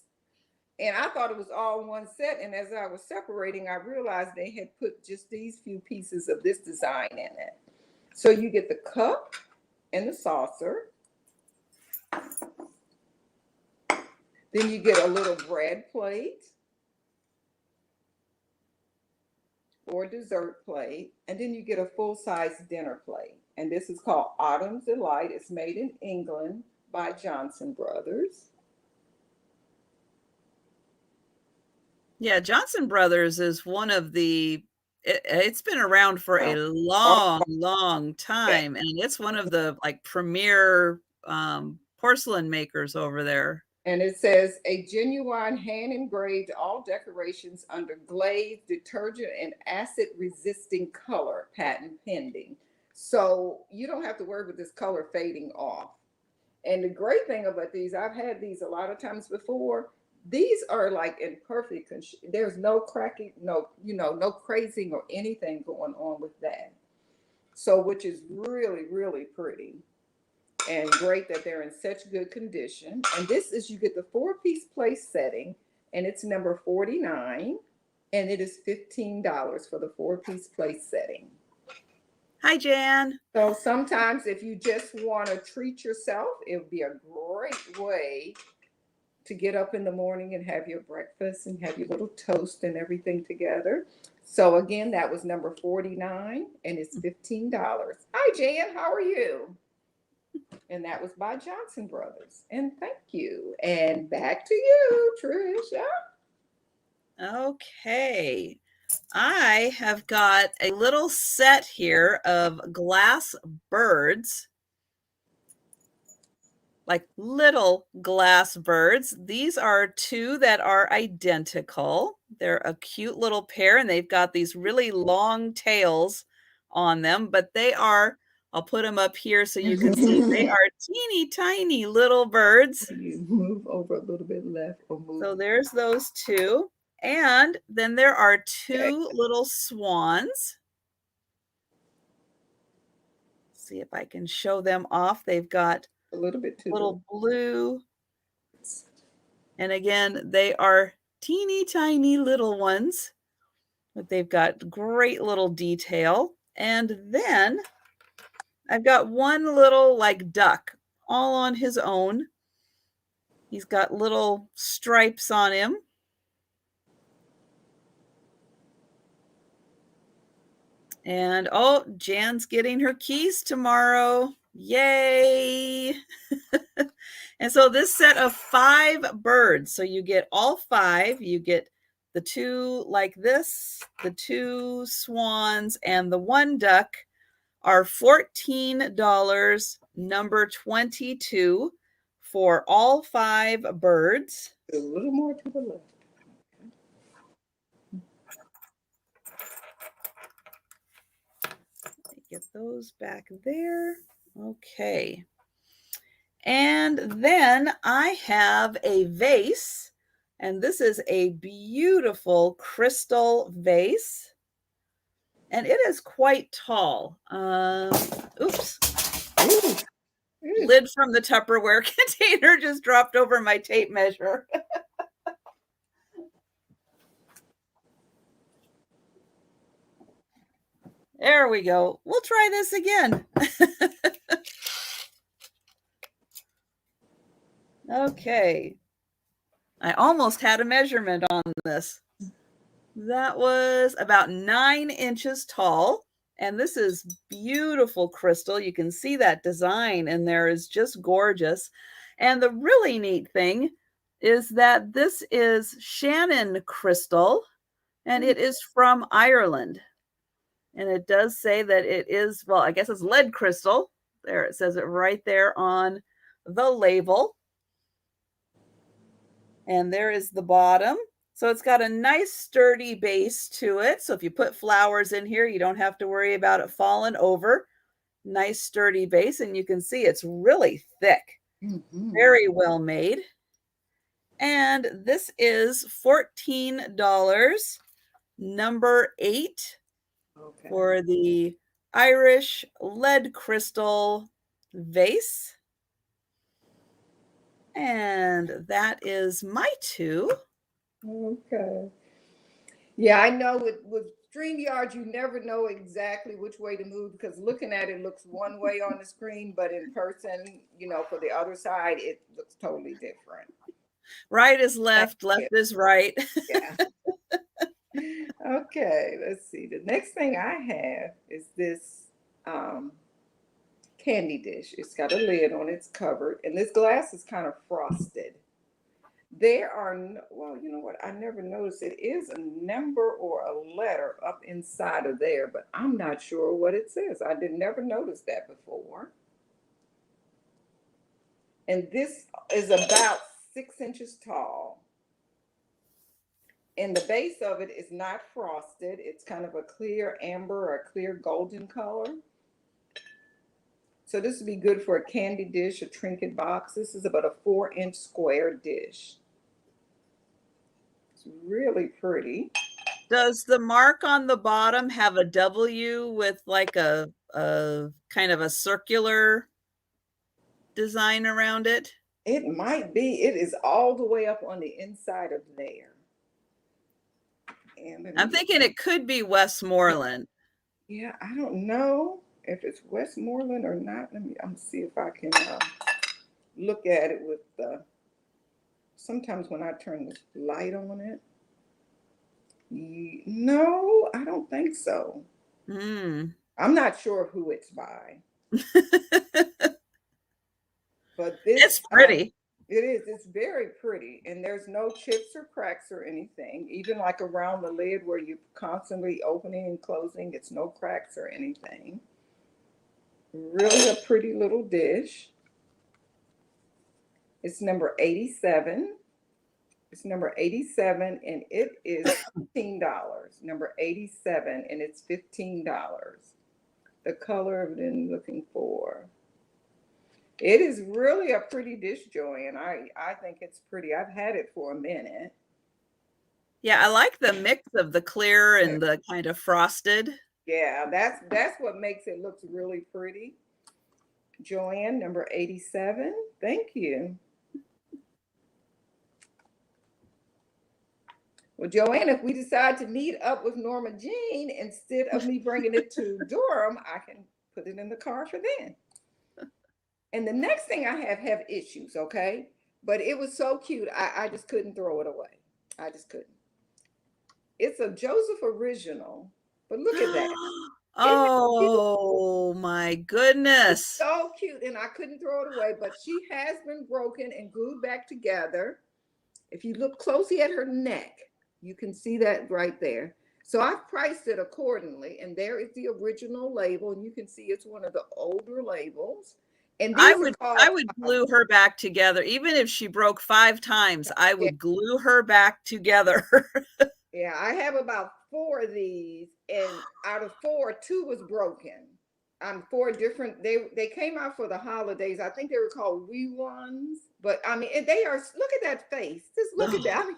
And I thought it was all one set. And as I was separating, I realized they had put just these few pieces of this design in it. So you get the cup and the saucer. Then you get a little bread plate or dessert plate. And then you get a full-size dinner plate. And this is called Autumn's Delight. It's made in England by Johnson Brothers. Yeah, Johnson Brothers is one of it's been around for a long time, and it's one of the like premier porcelain makers over there. And it says a genuine hand engraved all decorations under glaze, detergent, and acid resisting color, patent pending. So you don't have to worry with this color fading off. And the great thing about these, I've had these a lot of times before. These are like in perfect, there's no cracking, no crazing or anything going on with that. So, which is really, really pretty and great that they're in such good condition. And this is, you get the 4-piece place setting, and it's number 49, and it is $15 for the 4-piece place setting. Hi, Jan. So sometimes if you just want to treat yourself, it would be a great way to get up in the morning and have your breakfast and have your little toast and everything together. So again, that was number 49 and it's $15. Hi, Jan, how are you? And that was by Johnson Brothers. And thank you. And back to you, Trisha. Okay. I have got a little set here of glass birds, like little glass birds. These are two that are identical. They're a cute little pair, and they've got these really long tails on them, but they are, I'll put them up here so you can see, they are teeny tiny little birds. You move over a little bit left or move. So there's those two. And then there are two little swans. See if I can show them off. They've got a little bit too little blue. And again, they are teeny tiny little ones, but they've got great little detail. And then I've got one little like duck all on his own. He's got little stripes on him. And oh, Jan's getting her keys tomorrow. Yay! And so this set of 5 birds, so you get all 5, you get the 2 like this, the 2 swans, and the 1 duck are $14, number 22 for all 5 birds. A little more to the left. those back there. Okay. And then I have a vase, and this is a beautiful crystal vase, and it is quite tall. Oops. Ooh. Lid from the Tupperware container just dropped over my tape measure. There we go. We'll try this again. Okay. I almost had a measurement on this. That was about 9 inches tall. And this is beautiful crystal. You can see that design in there is just gorgeous. And the really neat thing is that this is Shannon crystal, and it is from Ireland. And it does say that it is, well, I guess it's lead crystal. There, it says it right there on the label. And there is the bottom. So it's got a nice sturdy base to it. So if you put flowers in here, you don't have to worry about it falling over. Nice sturdy base. And you can see it's really thick. Very well made. And this is $14, number 8, for the Irish lead crystal vase. And that is my 2. Okay. Yeah, I know with StreamYard, you never know exactly which way to move because looking at it looks one way on the screen, but in person, for the other side, it looks totally different. Right is left, left is right. Yeah. Okay, let's see. The next thing I have is this candy dish. It's got a lid on it, it's covered, and this glass is kind of frosted. There are, well, you know what? I never noticed it is a number or a letter up inside of there, but I'm not sure what it says. I did never notice that before. And this is about 6 inches tall. And the base of it is not frosted. It's kind of a clear amber or clear golden color. So this would be good for a candy dish, a trinket box. This is about a 4-inch square dish. It's really pretty. Does the mark on the bottom have a W with like a kind of a circular design around it? It might be. It is all the way up on the inside of there. And I'm thinking it could be Westmoreland. Yeah, I don't know if it's Westmoreland or not. I'm see if I can look at it with the. Sometimes when I turn the light on it. No, I don't think so. I'm not sure who it's by. But this, it's pretty. It is. It's very pretty. And there's no chips or cracks or anything. Even like around the lid where you're constantly opening and closing, it's no cracks or anything. Really a pretty little dish. It's number 87. It's number 87 and it is $15. Number 87 and it's $15. The color I've been looking for. It is really a pretty dish, Joanne. I think it's pretty. I've had it for a minute. Yeah, I like the mix of the clear and the kind of frosted. Yeah, that's what makes it look really pretty. Joanne, number 87. Thank you. Well, Joanne, if we decide to meet up with Norma Jean, instead of me bringing it to Durham, I can put it in the car for then. And the next thing I have issues, okay? But it was so cute, I just couldn't throw it away. I just couldn't. It's a Joseph original, but look at that. Oh my goodness. It's so cute, and I couldn't throw it away, but she has been broken and glued back together. If you look closely at her neck, you can see that right there. So I've priced it accordingly, and there is the original label, and you can see it's one of the older labels. And I would glue her back together. Even if she broke 5 times, I would glue her back together. Yeah, I have about 4 of these, and out of 4, 2 was broken. 4 different. They came out for the holidays. I think they were called wee ones. But I mean, and they are. Look at that face. Just look at that. I mean,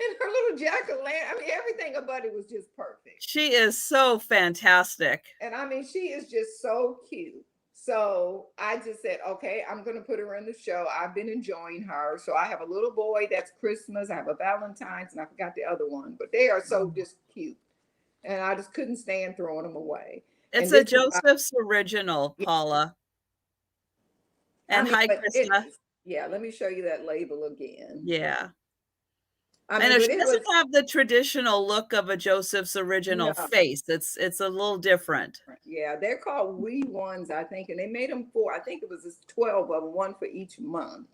and her little jack-o'-lantern. I mean, everything about it was just perfect. She is so fantastic. And I mean, she is just so cute. So I just said, okay, I'm going to put her in the show. I've been enjoying her. So I have a little boy that's Christmas. I have a Valentine's, and I forgot the other one. But they are so just cute. And I just couldn't stand throwing them away. It's And a this is, Joseph's original, Paula. I And mean, hi, but Krista. yeah, let me show you that label again. Yeah. I I mean, know but she it was, doesn't have the traditional look of a Joseph's original no, face. It's a little different. yeah, they're called wee ones, I think. And they made them for, I think it was 12 of them, one for each month.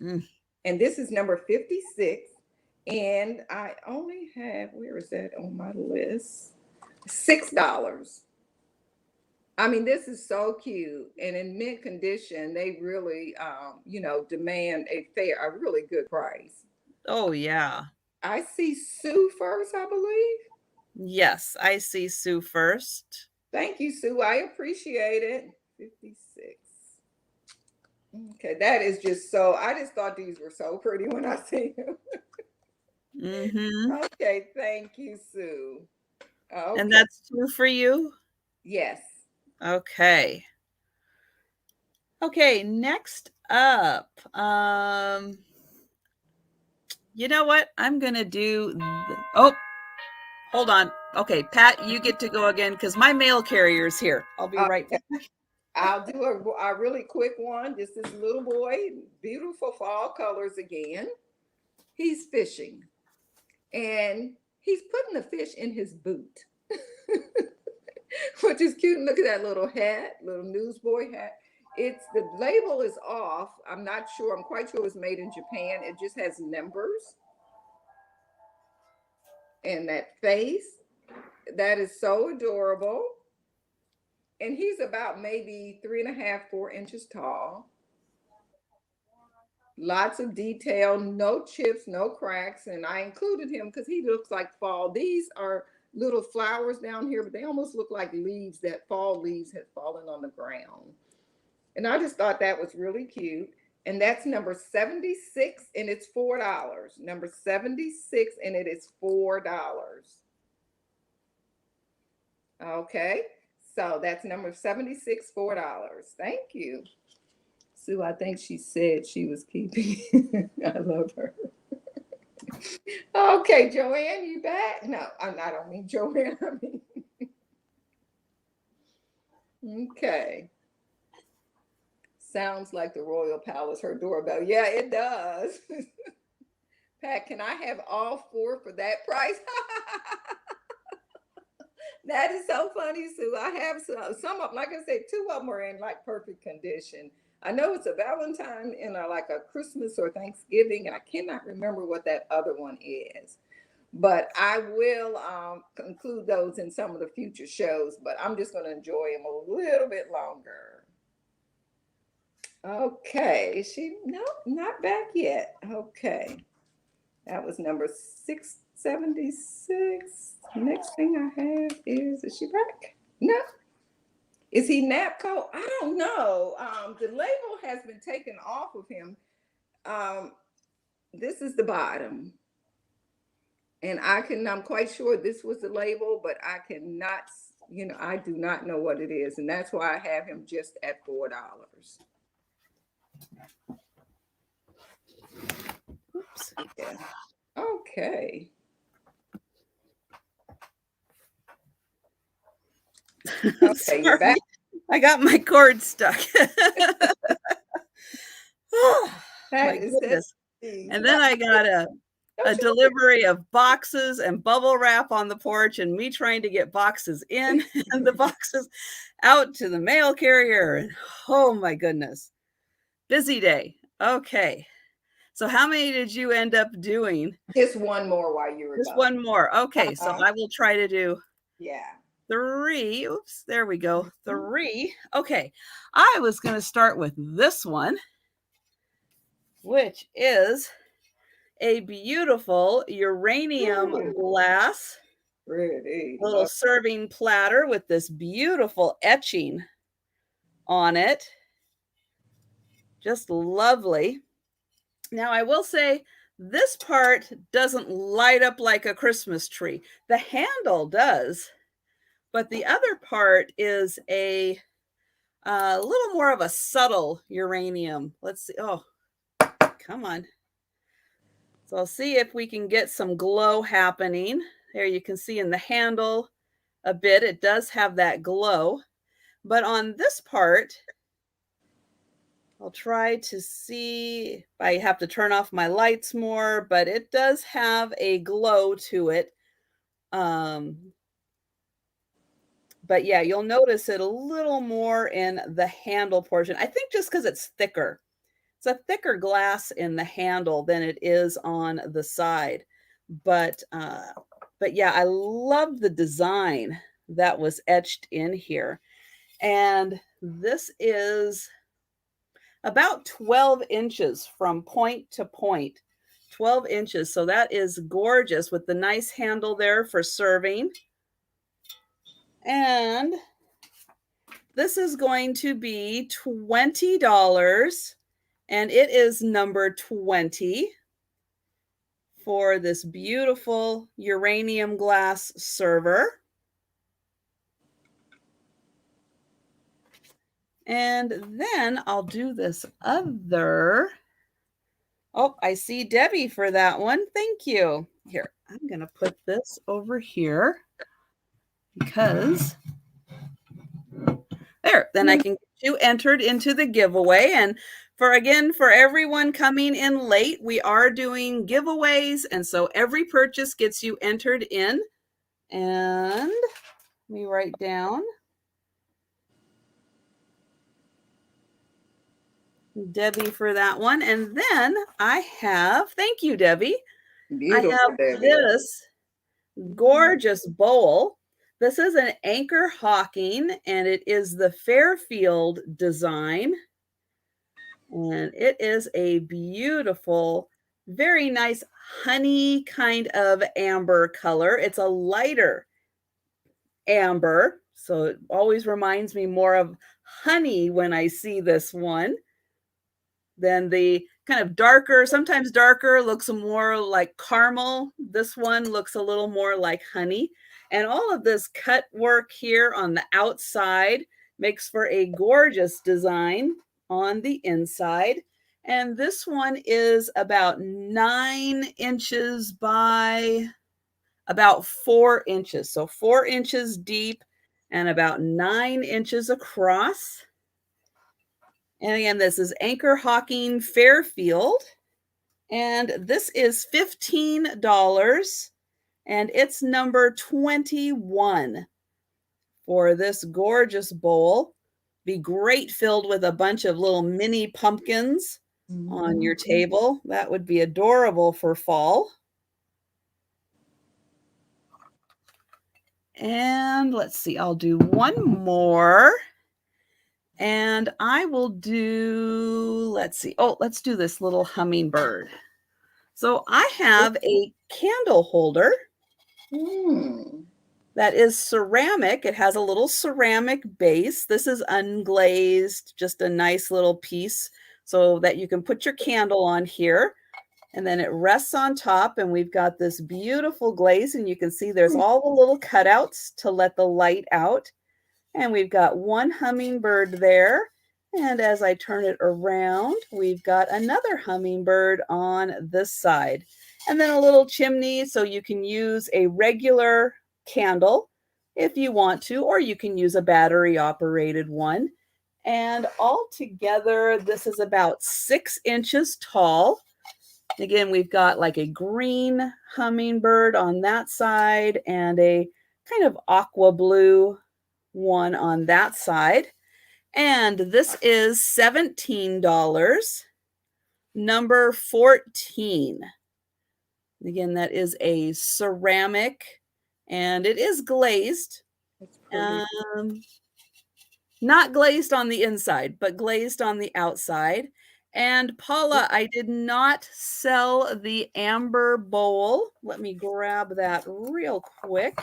Mm. And this is number 56. And I only have, where is that on my list? $6. I mean, this is so cute. And in mint condition, they really, demand a really good price. Oh, yeah. I see Sue first, I believe. Yes, I see Sue first. Thank you, Sue. I appreciate it. 56. Okay, that is just so, I just thought these were so pretty when I see them. Mm-hmm. Okay, thank you, Sue. Okay. And that's 2 for you? Yes. Okay. Okay, next up. You know what? I'm gonna do oh, hold on. Okay, Pat, you get to go again because my mail carrier is here. I'll be right back. I'll do a really quick one. This is little boy, beautiful fall colors again. He's fishing and he's putting the fish in his boot, which is cute. Look at that little hat, little newsboy hat. It's the label is off. I'm not sure. I'm quite sure it was made in Japan. It just has numbers. And that face, that is so adorable. And he's about maybe 3.5, 4 inches tall. Lots of detail, no chips, no cracks. And I included him because he looks like fall. These are little flowers down here, but they almost look like leaves, that fall leaves had fallen on the ground. And I just thought that was really cute. And that's number 76, and it's $4. Number 76, and it is $4. Okay, so that's number 76, $4. Thank you. Sue, I think she said she was keeping. I love her. Okay, Joanne, you back? No, I don't mean Joanne. I mean, okay. Sounds like the Royal Palace, her doorbell. Yeah, it does. Pat, can I have all 4 for that price? That is so funny, Sue. I have some of them, like I said, 2 of them are in like perfect condition. I know it's a Valentine and like a Christmas or Thanksgiving, and I cannot remember what that other one is. But I will include those in some of the future shows, but I'm just going to enjoy them a little bit longer. Okay, no, not back yet. Okay, that was number 676. Next thing I have is she back? No. Is he Napco? I don't know. The label has been taken off of him. This is the bottom. And I'm quite sure this was the label, but I cannot, I do not know what it is. And that's why I have him just at $4. Oops. Yeah. Okay. Okay, you're back. I got my cord stuck. Oh, my goodness. And then I got a delivery of boxes and bubble wrap on the porch, and me trying to get boxes in and the boxes out to the mail carrier. And oh my goodness. Busy day. Okay. So how many did you end up doing? Just one more while you were Just one more. Okay. So I will try to do 3. Oops, there we go. 3. Okay. I was going to start with this one, which is a beautiful uranium glass Pretty. little serving platter with this beautiful etching on it. Just lovely. Now, I will say this part doesn't light up like a Christmas tree. The handle does, but the other part is a little more of a subtle uranium. Let's see. Oh, come on. So I'll see if we can get some glow happening. There you can see in the handle a bit, it does have that glow. But on this part, I'll try to see if I have to turn off my lights more, but it does have a glow to it. But yeah, you'll notice it a little more in the handle portion. I think just because it's thicker. It's a thicker glass in the handle than it is on the side. But yeah, I love the design that was etched in here. And this is about 12 inches from point to point. 12 inches. So that is gorgeous with the nice handle there for serving. And this is going to be $20. And it is number 20 for this beautiful uranium glass server. And then I'll do this other. Oh, I see Debbie for that one. Thank you. Here, I'm going to put this over here because there, then I can get you entered into the giveaway. And for everyone coming in late, we are doing giveaways. And so every purchase gets you entered in. And let me write down Debbie for that one. And then I have, thank you, Debbie. Beautiful, I have Debbie. this gorgeous bowl. This is an Anchor Hawking, and it is the Fairfield design. And it is a beautiful, very nice honey kind of amber color. It's a lighter amber, so it always reminds me more of honey when I see this one than the kind of darker, sometimes darker, looks more like caramel. This one looks a little more like honey. And all of this cut work here on the outside makes for a gorgeous design on the inside. And this one is about 9 inches by about 4 inches. So 4 inches deep and about 9 inches across. And again, this is Anchor Hawking Fairfield. And this is $15. And it's number 21 for this gorgeous bowl. Be great filled with a bunch of little mini pumpkins on your table. That would be adorable for fall. And let's see, I'll do one more. And I will do, let's see. Oh, let's do this little hummingbird. So I have a candle holder that is ceramic. It has a little ceramic base. This is unglazed, just a nice little piece so that you can put your candle on here. And then it rests on top, and we've got this beautiful glaze, and you can see there's all the little cutouts to let the light out. And we've got one hummingbird there. And as I turn it around, we've got another hummingbird on this side. And then a little chimney, so you can use a regular candle if you want to, or you can use a battery-operated one. And all together, this is about 6 inches tall. Again, we've got like a green hummingbird on that side and a kind of aqua blue one on that side. And this is $17, number 14. Again, that is a ceramic, and it is glazed. Not glazed on the inside, but glazed on the outside. And Paula, I did not sell the amber bowl. Let me grab that real quick.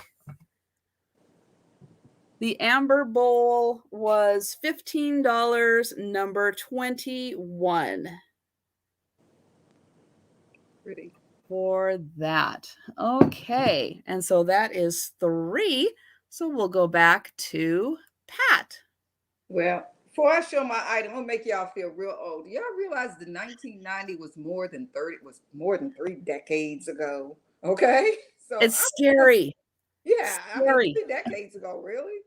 The amber bowl was $15, number 21. Pretty. For that. Okay, and so that is 3. So we'll go back to Pat. Well, before I show my item, I'm gonna make y'all feel real old. Y'all realize the 1990 was more than 30, was more than 3 decades ago. Okay, so It's scary. yeah, I mean Scary. 3 decades ago, really.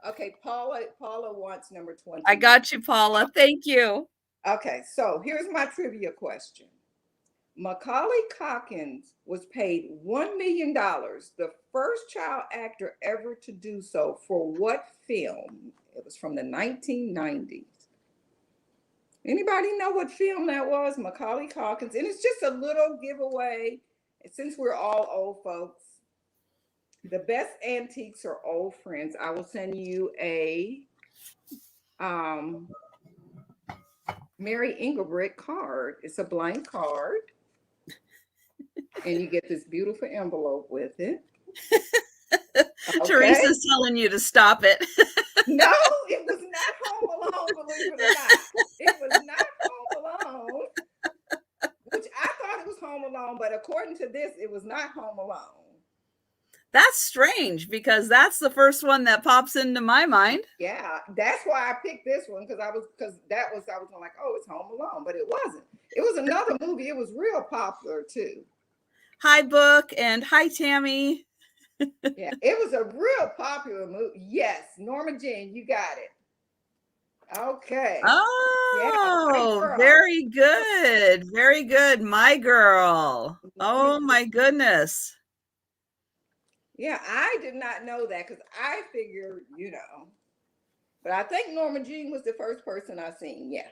Okay, Paula wants number I 21. got you, Paula. Thank you. Okay, so here's my trivia question. Macaulay Culkin was paid $1 million, the first child actor ever to do so, for what film? It was from the 1990s. Anybody know what film that was? Macaulay Culkin. And it's just a little giveaway. Since we're all old folks, the best antiques are old friends. I will send you a um, Mary Engelbrett card. It's a blank card. And you get this beautiful envelope with it. Okay. Teresa's telling you to stop it. No, it was not Home Alone, believe it or not. It was not Home Alone, which I thought it was Home Alone, but according to this, it was not Home Alone. That's strange because that's the first one that pops into my mind. Yeah, that's why I picked this one because I was like, oh, it's Home Alone, but it wasn't. It was another movie. It was real popular too. Hi, Book, and hi, Tammy. Yeah, it was a real popular movie. Yes, Norma Jean, you got it. Okay. Oh, Yeah, very good. Very good. My girl. Oh, my goodness. Yeah, I did not know that because I figured, but I think Norma Jean was the first person I seen. Yeah.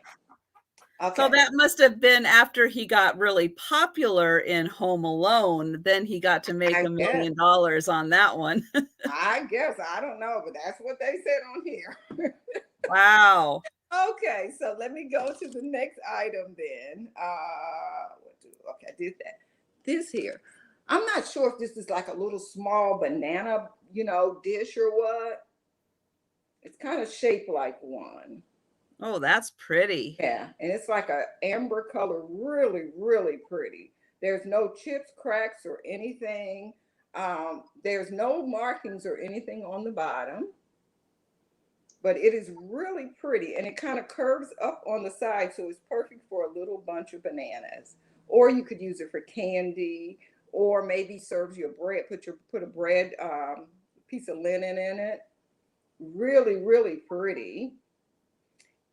So Okay. that must have been after he got really popular in Home Alone. Then he got to make I $1 guess. million on that one. I guess. I don't know, but that's what they said on here. Wow. Okay, so let me go to the next item then. Okay, I did that. This here. I'm not sure if this is like a little small banana, dish or what. It's kind of shaped like one. Oh, that's pretty. Yeah, and it's like a amber color, really, really pretty. There's no chips, cracks, or anything. There's no markings or anything on the bottom, but it is really pretty, and it kind of curves up on the side, so it's perfect for a little bunch of bananas. Or you could use it for candy, or maybe serves you a bread. Put a bread piece of linen in it. Really, really pretty.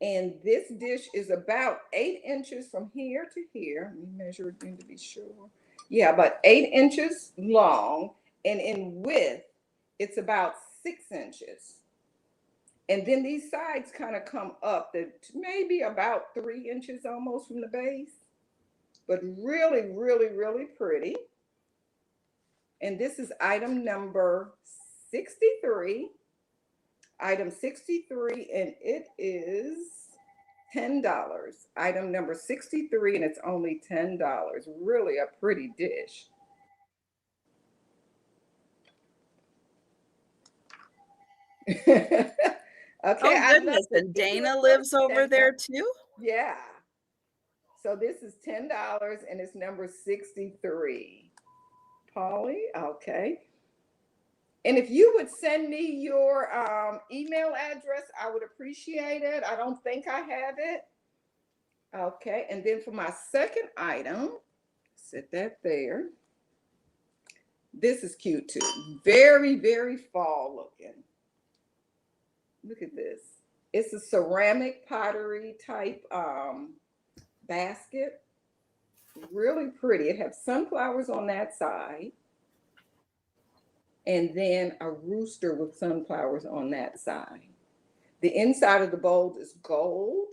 And this dish is about 8 inches from here to here. Let me measure it in to be sure. Yeah, about 8 inches long. And in width, it's about 6 inches. And then these sides kind of come up to maybe about 3 inches almost from the base. But really, really, really pretty. And this is item number 63. Item 63, and it is $10. Item number 63, and it's only $10. Really a pretty dish. Okay, Oh, I love goodness. to And give you Dana a little lives over $10. there too? Yeah. So this is $10 and it's number 63. Polly, okay. And if you would send me your email address, I would appreciate it. I don't think I have it. Okay, and then for my second item, set that there. This is cute too. Very, very fall looking. Look at this. It's a ceramic pottery type basket. Really pretty. It has sunflowers on that side. And then a rooster with sunflowers on that side. The inside of the bowl is gold.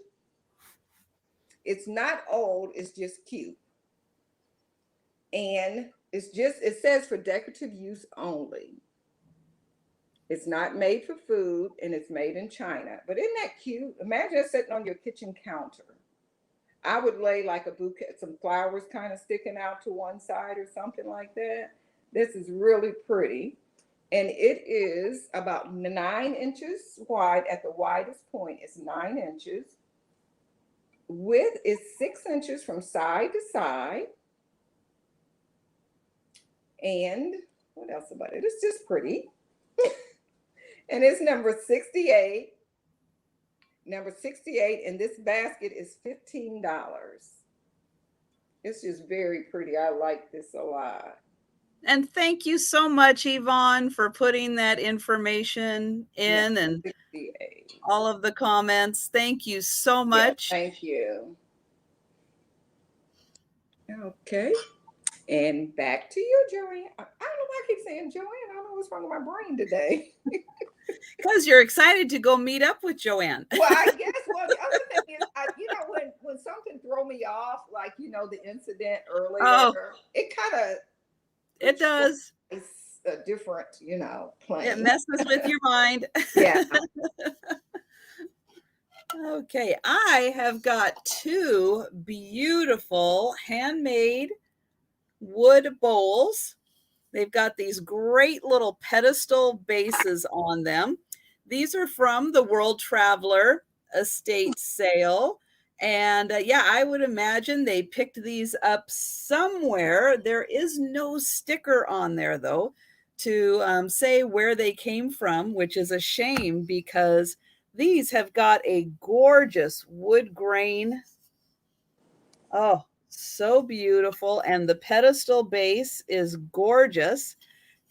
It's not old, it's just cute. And it says for decorative use only. It's not made for food and it's made in China. But isn't that cute? Imagine it sitting on your kitchen counter. I would lay like a bouquet, some flowers kind of sticking out to one side or something like that. This is really pretty. And it is about 9 inches wide. At the widest point, it's 9 inches. Width is 6 inches from side to side. And what else about it? It's just pretty. And it's number 68. Number 68, and this basket is $15. It's just very pretty. I like this a lot. And thank you so much, Yvonne, for putting that information in Number and 68. all of the comments. Thank you so Yeah, much. thank you. Okay. And back to you, Joanne. I don't know why I keep saying Joanne. I don't know what's wrong with my brain today. Because you're excited to go meet up with Joanne. Well, I guess. Well, the other thing is, when something throw me off, like the incident earlier, it kind of it does. It's a different, plane. It messes with your mind. Yeah. Okay, I have got two beautiful handmade wood bowls. They've got these great little pedestal bases on them. These are from the World Traveler Estate Sale. And yeah, I would imagine they picked these up somewhere. There is no sticker on there, though, to say where they came from, which is a shame because these have got a gorgeous wood grain. Oh, so beautiful. And the pedestal base is gorgeous.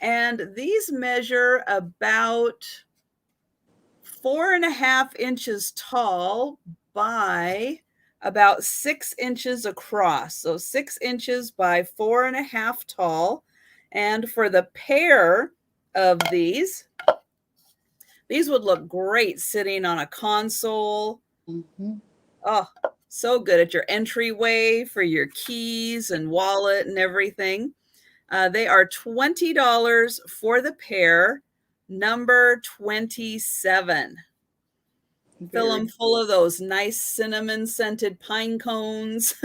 And these measure about 4.5 inches tall by about 6 inches across. So 6 inches by 4.5 tall. And for the pair of these would look great sitting on a console. Mm-hmm. Oh, so good at your entryway for your keys and wallet and everything. They are $20 for the pair, number 27. Fill them full of those nice cinnamon scented pine cones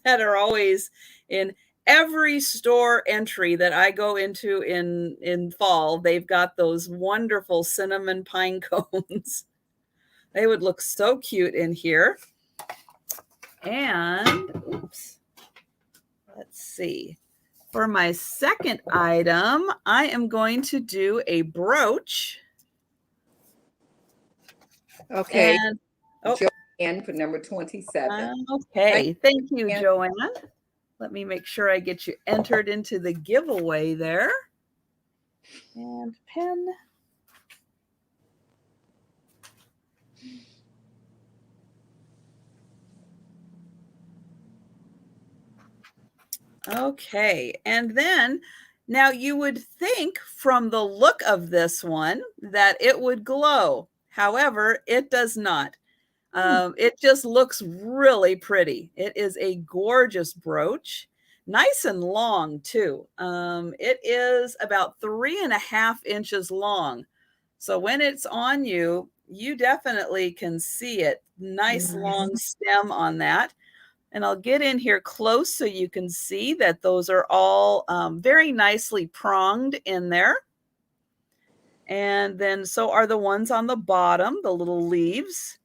that are always in every store entry that I go into in fall. They've got those wonderful cinnamon pine cones. They would look so cute in here. And oops, let's see. For my second item, I am going to do a brooch. Okay. And, Joanne for number 27. Okay. Thank you, Joanne. Let me make sure I get you entered into the giveaway there. And pen. Okay. And then now you would think from the look of this one that it would glow. However, it does not. It just looks really pretty. It is a gorgeous brooch, nice and long too. It is about 3.5 inches long. So when it's on you, you definitely can see it. Nice long stem on that. And I'll get in here close so you can see that those are all very nicely pronged in there. And then so are the ones on the bottom, the little leaves.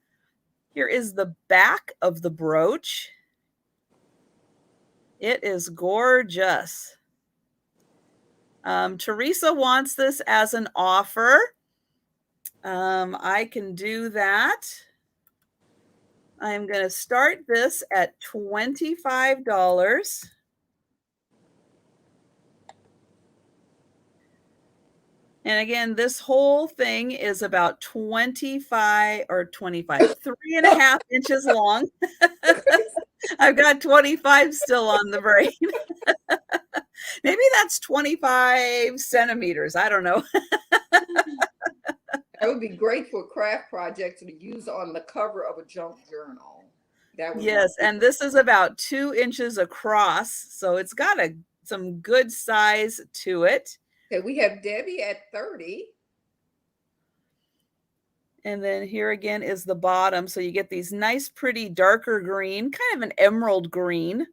Here is the back of the brooch. It is gorgeous. Teresa wants this as an offer. I can do that. I'm going to start this at $25. And again, this whole thing is about 3.5 inches long. I've got 25 still on the brain. Maybe that's 25 centimeters. I don't know. That would be great for a craft project to use on the cover of a junk journal. Yes, and this is about 2 inches across. So it's got some good size to it. Okay, we have Debbie at 30. And then here again is the bottom. So you get these nice, pretty darker green, kind of an emerald green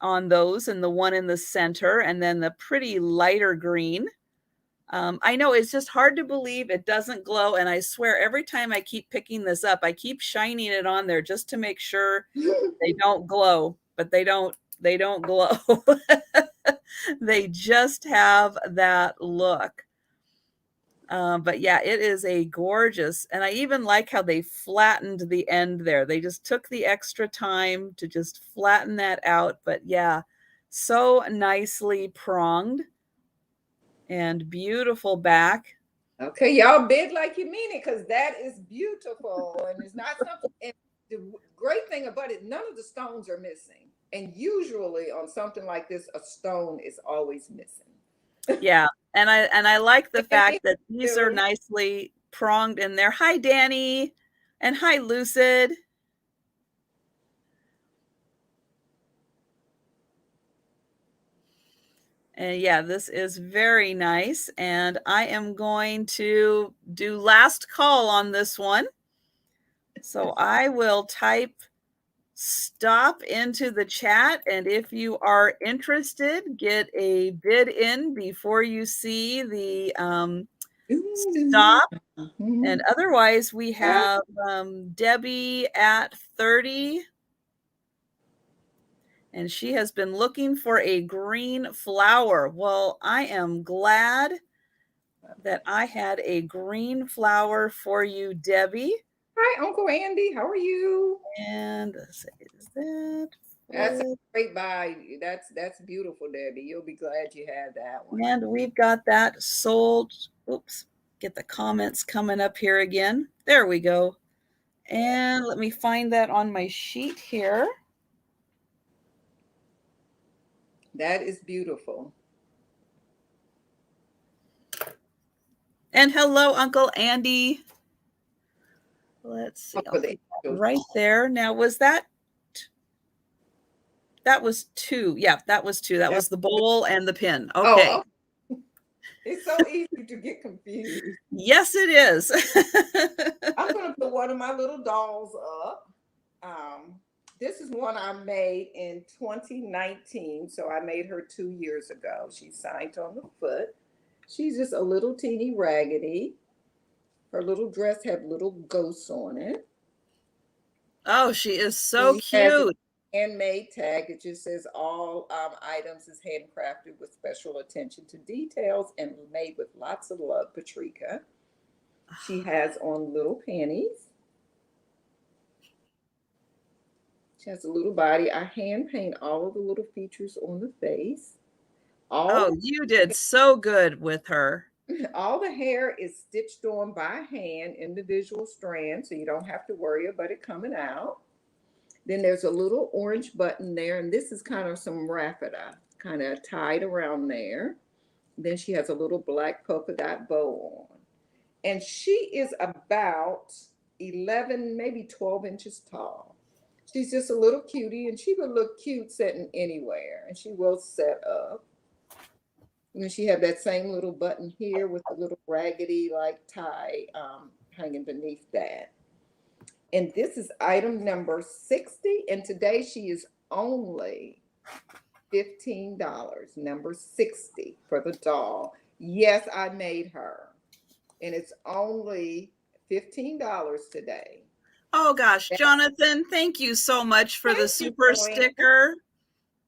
on those, and the one in the center, and then the pretty lighter green I know it's just hard to believe it doesn't glow, and I swear every time I keep picking this up, I keep shining it on there just to make sure they don't glow, but they don't glow. They just have that look. But yeah, it is a gorgeous, and I even like how they flattened the end there. They just took the extra time to just flatten that out. But yeah, so nicely pronged and beautiful back. Okay, y'all bid like you mean it, because that is beautiful, and it's not something. And the great thing about it, none of the stones are missing. And usually on something like this, a stone is always missing. Yeah, and I like the And me fact that these are too. nicely pronged in there. Hi, Danny, and hi, Lucid. And yeah, this is very nice. And I am going to do last call on this one. So I will type stop into the chat. And if you are interested, get a bid in before you see the stop. And otherwise, we have Debbie at 30. And she has been looking for a green flower. Well, I am glad that I had a green flower for you, Debbie. Hi, Uncle Andy. How are you? And let's see, is that That's a for, great buy. That's beautiful, Debbie. You'll be glad you had that one. and we've got that sold. Oops, get the comments coming up here again. There we go. And let me find that on my sheet here. That is beautiful. And hello, Uncle Andy. Let's see. I'll put that right there. Now, was that was two? Yeah, that was two. That was the bowl and the pin. Okay. Oh, it's so easy to get confused. Yes, it is. I'm going to put one of my little dolls up. This is one I made in 2019. So I made her 2 years ago. She's signed on the foot. She's just a little teeny raggedy. Her little dress had little ghosts on it. Oh, she is so cute. Handmade tag. It just says all items is handcrafted with special attention to details and made with lots of love, Patrika. She has on little panties. She has a little body. I hand paint all of the little features on the face. Oh, you did so good with her. All the hair is stitched on by hand, individual strands, so you don't have to worry about it coming out. Then there's a little orange button there, and this is kind of some raffia, kind of tied around there. Then she has a little black polka dot bow on. And she is about 11, maybe 12 inches tall. She's just a little cutie, and she would look cute sitting anywhere, and she will set up. And then she have that same little button here with a little raggedy like tie hanging beneath that. And this is item number 60. And today she is only $15, number 60 for the doll. Yes, I made her. And it's only $15 today. Oh gosh, Jonathan, thank you so much for the super sticker.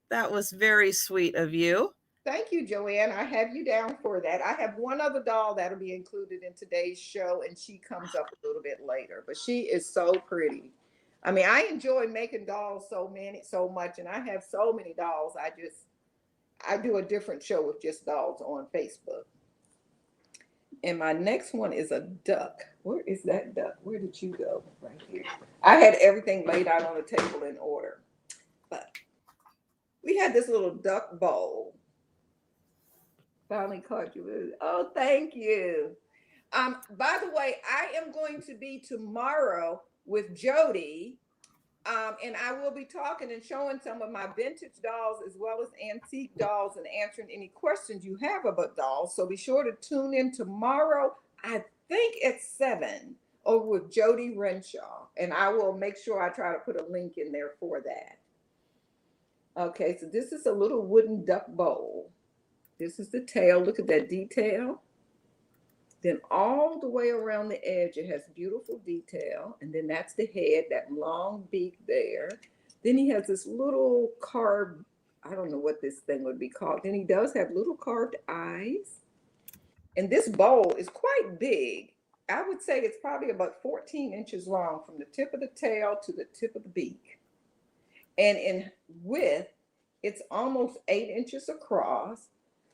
That was very sweet of you. Thank you, Joanne. I have you down for that. I have one other doll that'll be included in today's show, and she comes up a little bit later. But she is so pretty. I mean, I enjoy making dolls so much, and I have so many dolls. I do a different show with just dolls on Facebook. And my next one is a duck. Where is that duck? Where did you go? Right here. I had everything laid out on the table in order. But we had this little duck bowl. Finally caught you. Oh, thank you. By the way, I am going to be tomorrow with Jody. And I will be talking and showing some of my vintage dolls as well as antique dolls and answering any questions you have about dolls. So be sure to tune in tomorrow, I think at 7 over with Jody Renshaw. And I will make sure I try to put a link in there for that. Okay, so this is a little wooden duck bowl. This is the tail. Look at that detail. Then all the way around the edge, it has beautiful detail. And then that's the head, that long beak there. Then he has this little carved, I don't know what this thing would be called. Then he does have little carved eyes. And this bowl is quite big. I would say it's probably about 14 inches long from the tip of the tail to the tip of the beak. And in width, it's almost 8 inches across.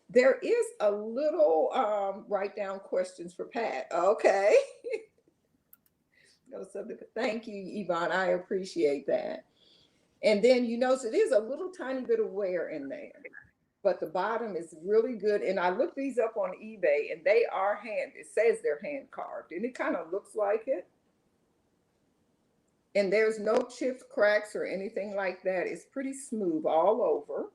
There is a little write down questions for Pat. Okay. No subject. Thank you, Yvonne. I appreciate that. And then you notice it is a little tiny bit of wear in there, but the bottom is really good. And I looked these up on eBay, and they are it says they're hand carved, and it kind of looks like it. And there's no chips, cracks, or anything like that. It's pretty smooth all over.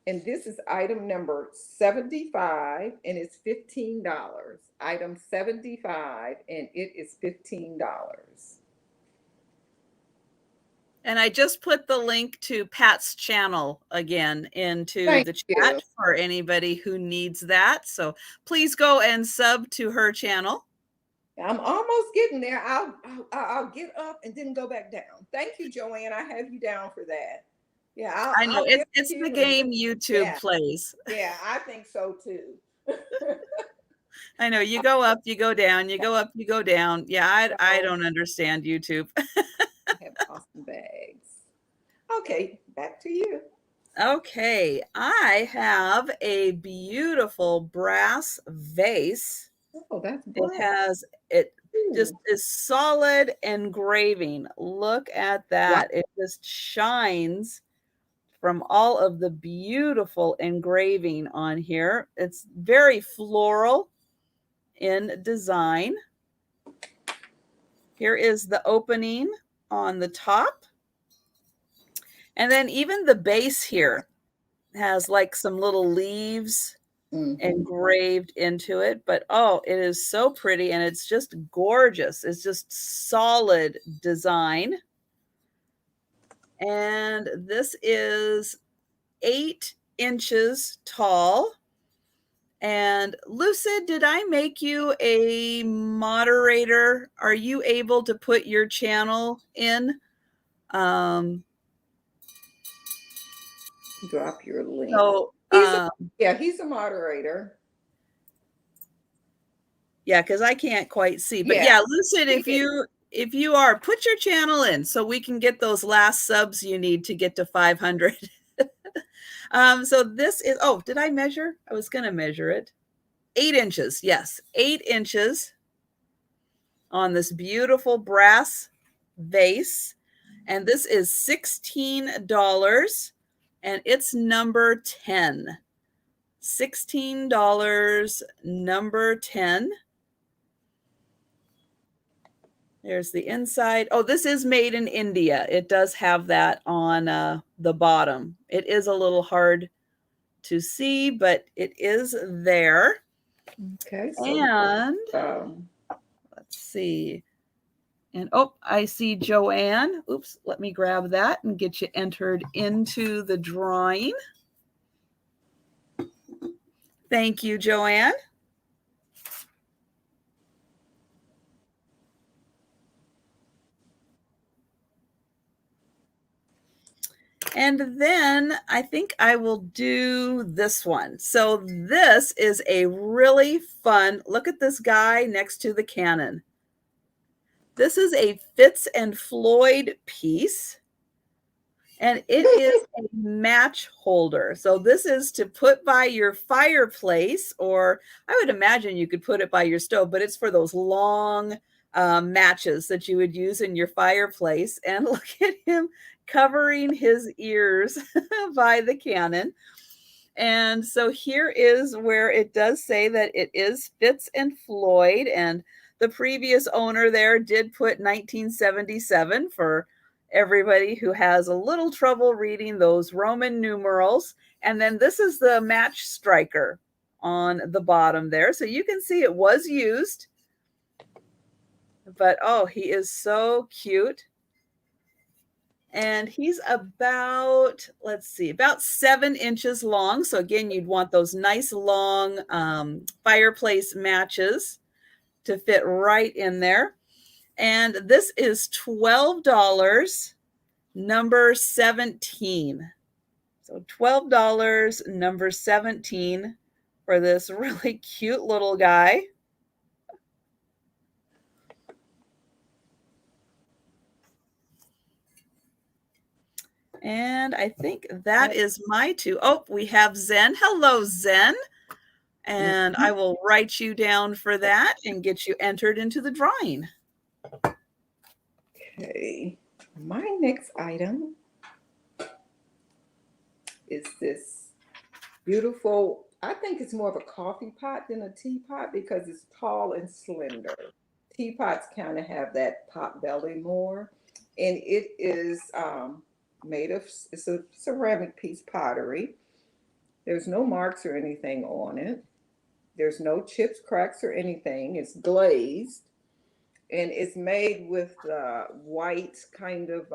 And this is item number 75, and it's $15. Item 75, and it is $15. And I just put the link to Pat's channel again into Thank the chat you. for anybody who needs that. So please go and sub to her channel. I'm almost getting there. I'll get up and then go back down. Thank you, Joanne. I have you down for that. Yeah, I know it's the game YouTube plays. Yeah, I think so too. I know you go up, you go down, you go up, you go down. Yeah, I don't understand YouTube. I have awesome bags. Okay, back to you. Okay, I have a beautiful brass vase. Oh, that's brass. It just is solid engraving. Look at that. Wow. It just shines from all of the beautiful engraving on here. It's very floral in design. Here is the opening on the top. And then even the base here has like some little leaves engraved into it. But oh, it is so pretty, and it's just gorgeous. It's just solid design. And this is 8 inches tall. And Lucid, did I make you a moderator? Are you able to put your channel in? Drop your link. So, he's a moderator. Yeah, because I can't quite see. But yeah, Lucid, if you are, put your channel in so we can get those last subs you need to get to 500. So this is, oh, did I measure? I was going to measure it. 8 inches. Yes, 8 inches on this beautiful brass vase. And this is $16, and it's number 10. $16, number 10. There's the inside. Oh, this is made in India. It does have that on the bottom. It is a little hard to see, but it is there. Okay. So, and let's see. And oh, I see Joanne. Oops, let me grab that and get you entered into the drawing. Thank you, Joanne. And then I think I will do this one. So this is a really fun, look at this guy next to the cannon. This is a Fitz and Floyd piece, and it is a match holder. So this is to put by your fireplace, or I would imagine you could put it by your stove, but it's for those long matches that you would use in your fireplace. And look at him covering his ears by the cannon. And so here is where it does say that it is Fitz and Floyd, and the previous owner there did put 1977 for everybody who has a little trouble reading those Roman numerals. And then this is the match striker on the bottom there. So you can see it was used. But oh, he is so cute. And he's about, let's see, about 7 inches long. So again, you'd want those nice long fireplace matches. to fit right in there. And this is $12, number 17. So $12, number 17 for this really cute little guy. And I think that is my two. Oh, we have Zen. Hello, Zen. And I will write you down for that and get you entered into the drawing. Okay. My next item is this beautiful, I think it's more of a coffee pot than a teapot because it's tall and slender. Teapots kind of have that pot belly more. And it is made of, it's a ceramic piece pottery. There's no marks or anything on it. There's no chips, cracks, or anything. It's glazed. And it's made with white kind of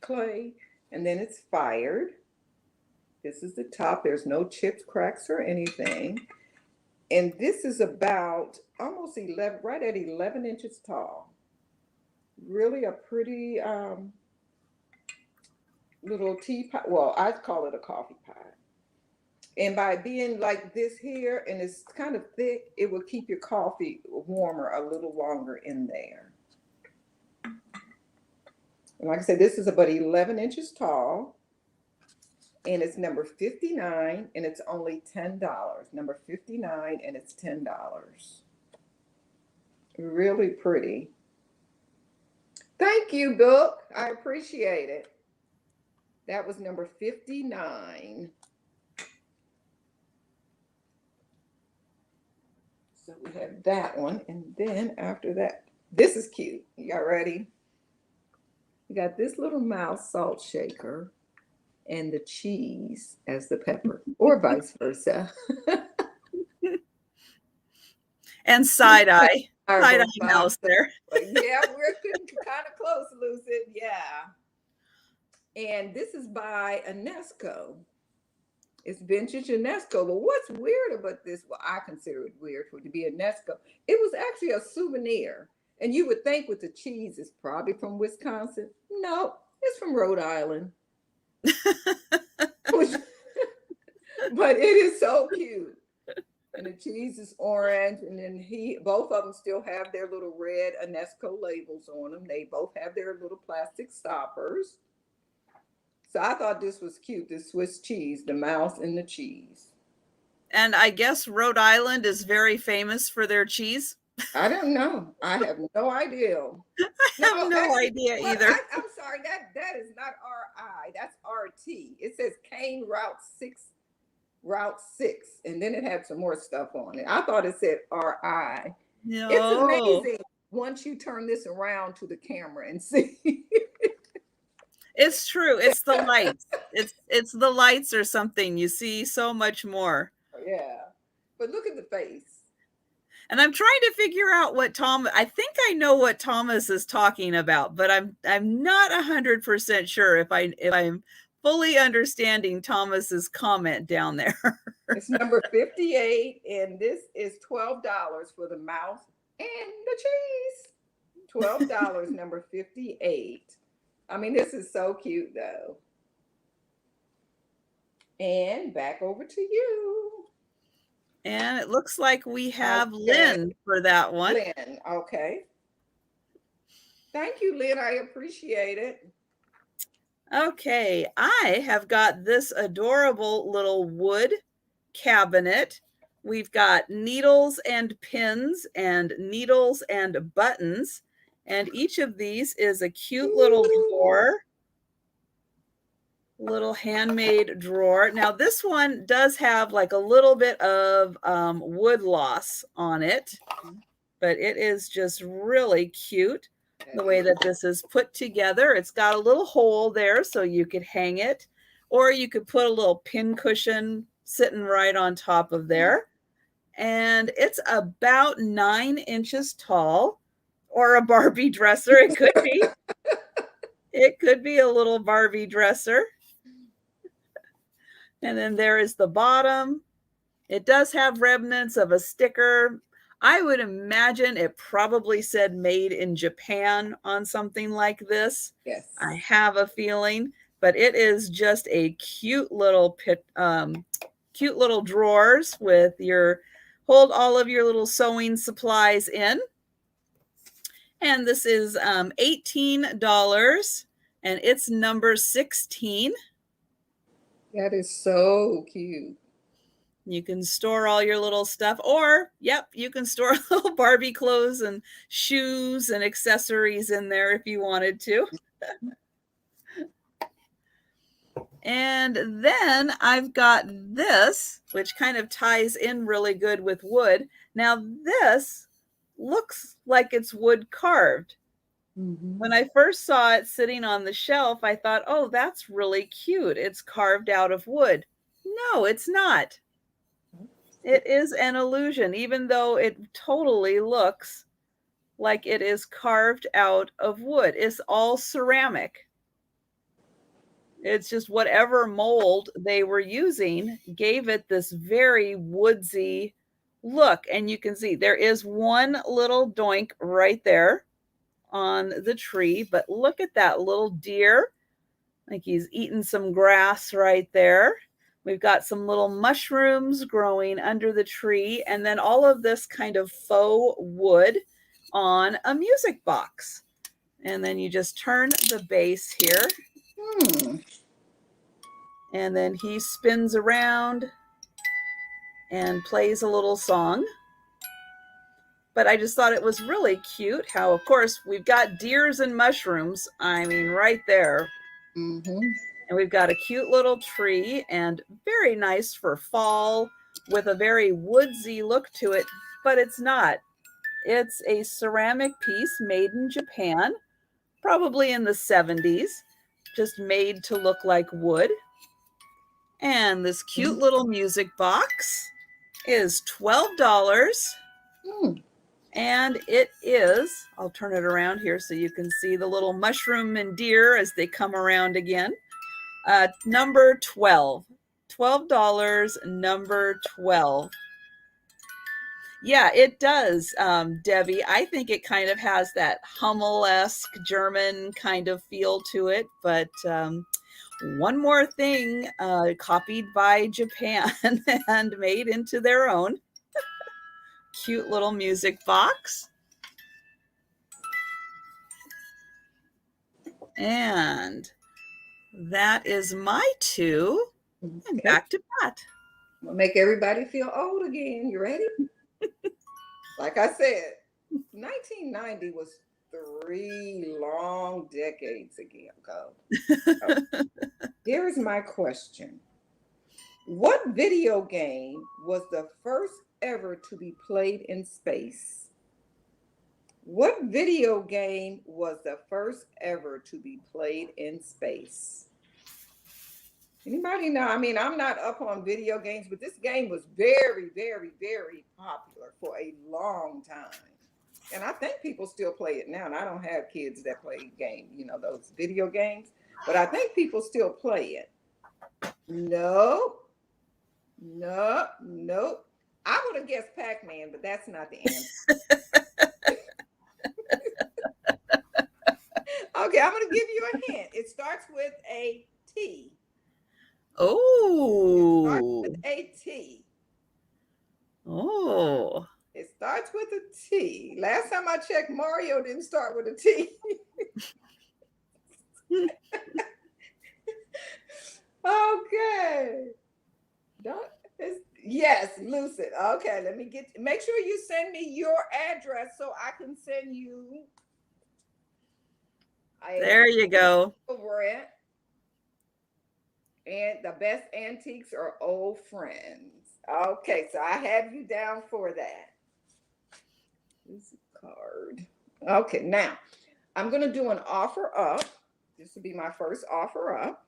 clay. And then it's fired. This is the top. There's no chips, cracks, or anything. And this is about almost 11, right at 11 inches tall. Really a pretty little teapot. Well, I call it a coffee pot. And by being like this here, and it's kind of thick, it will keep your coffee warmer a little longer in there. And like I said, this is about 11 inches tall. And it's number 59, and it's only $10. Number 59, and it's $10. Really pretty. Thank you, book. I appreciate it. That was number 59. So we have that one. And then after that, this is cute. Y'all ready? We got this little mouse salt shaker and the cheese as the pepper, or vice versa. And side-eye mouse there. Yeah, we're kind of close, Lucid. Yeah. And this is by Unesco. It's vintage Unesco. But what's weird about this, well, I consider it weird for it to be Unesco. It was actually a souvenir. And you would think with the cheese, it's probably from Wisconsin. No, it's from Rhode Island. But it is so cute. And the cheese is orange, and then both of them still have their little red Unesco labels on them. They both have their little plastic stoppers. So I thought this was cute, the Swiss cheese, the mouse and the cheese. And I guess Rhode Island is very famous for their cheese. I don't know. I have no idea. I have no idea either. I'm sorry, that is not RI, that's RT. It says Kane Route 6, and then it had some more stuff on it. I thought it said RI. No. It's amazing once you turn this around to the camera and see. It's true. It's the lights. It's the lights or something. You see so much more. Yeah. But look at the face. And I'm trying to figure out what I think I know what Thomas is talking about, but I'm not 100% sure if I'm fully understanding Thomas's comment down there. It's number 58, and this is $12 for the mouse and the cheese. $12, number 58. I mean, this is so cute, though. And back over to you. And it looks like we have Lynn for that one. Lynn, okay. Thank you, Lynn. I appreciate it. Okay, I have got this adorable little wood cabinet. We've got needles and pins and needles and buttons. And each of these is a cute little drawer. Little handmade drawer. Now this one does have like a little bit of wood loss on it, but it is just really cute the way that this is put together. It's got a little hole there so you could hang it, or you could put a little pin cushion sitting right on top of there. And it's about 9 inches tall, or a Barbie dresser. It could be. It could be a little Barbie dresser. And then there is the bottom. It does have remnants of a sticker. I would imagine it probably said made in Japan on something like this. I Yes. have a feeling, but it is just a cute little drawers with your hold all of your little sewing supplies in. And this is $18 and it's number 16. That is so cute. You can store all your little stuff, or, yep, you can store little Barbie clothes and shoes and accessories in there if you wanted to. And then I've got this, which kind of ties in really good with wood. Now, this looks like it's wood carved. Mm-hmm. When I first saw it sitting on the shelf, I thought, oh, that's really cute. It's carved out of wood. No, it's not. It is an illusion, even though it totally looks like it is carved out of wood. It's all ceramic. It's just whatever mold they were using gave it this very woodsy look. And you can see there is one little doink right there on the tree, but look at that little deer. Like he's eating some grass right there. We've got some little mushrooms growing under the tree, and then all of this kind of faux wood on a music box. And then you just turn the base here. And then he spins around and plays a little song. But I just thought it was really cute how, of course, we've got deers and mushrooms. I mean, right there. Mm-hmm. And we've got a cute little tree and very nice for fall with a very woodsy look to it, but it's not. It's a ceramic piece made in Japan, probably in the 70s, just made to look like wood. And this cute little music box is $12. Mm. And it is, I'll turn it around here so you can see the little mushroom and deer as they come around again. Number 12. $12, number 12. Yeah, it does, Debbie. I think it kind of has that Hummel-esque German kind of feel to it. But one more thing, copied by Japan and made into their own. Cute little music box. And that is my two. And Okay. back to Pat. We'll make everybody feel old again. You ready? Like I said, 1990 was 3 long decades ago. So, here's my question. What video game was the first ever to be played in space? What video game was the first ever to be played in space? Anybody know? I mean, I'm not up on video games, but this game was very, very, very popular for a long time. And I think people still play it now. And I don't have kids that play games, those video games, but I think people still play it. No, nope. I would have guessed Pac-Man, but that's not the answer. Okay, I'm going to give you a hint. It starts with a T. Oh. It starts with a T. Oh. It starts with a T. Last time I checked, Mario didn't start with a T. Okay. Yes, Lucid. Okay, make sure you send me your address so I can send you. There you go. Rent. And the best antiques are old friends. Okay, so I have you down for that. This card. Okay, now I'm going to do an offer up. This will be my first offer up.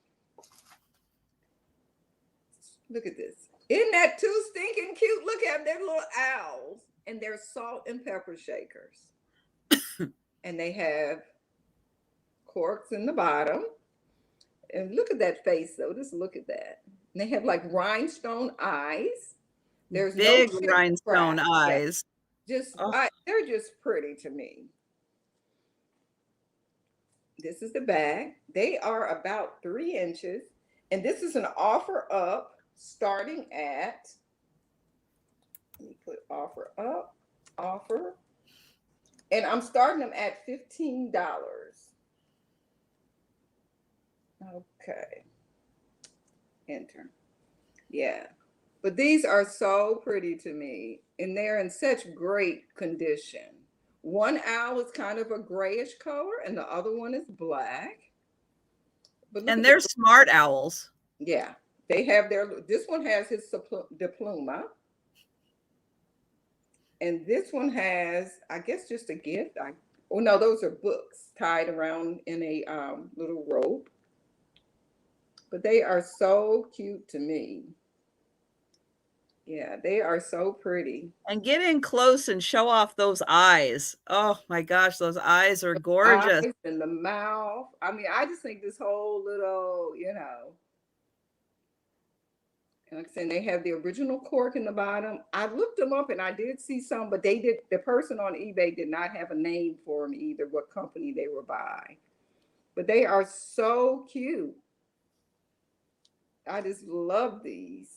Look at this. Isn't that too stinking cute? Look at them. They're little owls, and they're salt and pepper shakers. And they have corks in the bottom. And look at that face, though. Just look at that. And they have like rhinestone eyes. There's big no rhinestone eyes. Oh, they're just pretty to me. This is the bag. They are about 3 inches, and this is an offer up starting at, let me put offer up, offer, and I'm starting them at $15. Okay, enter. Yeah, but these are so pretty to me, and they're in such great condition. One owl is kind of a grayish color, and the other one is black. But look and at the, they're smart owls. yeah, they have their, this one has his diploma, and this one has, I guess, just a gift. Oh no, those are books tied around in a little rope. But they are so cute to me. Yeah, they are so pretty. And get in close and show off those eyes. Oh my gosh, those eyes are gorgeous. Eyes and the mouth. I mean, I just think this whole little, like I said, they have the original cork in the bottom. I looked them up and I did see some, but the person on eBay did not have a name for them either, what company they were by. But they are so cute. I just love these.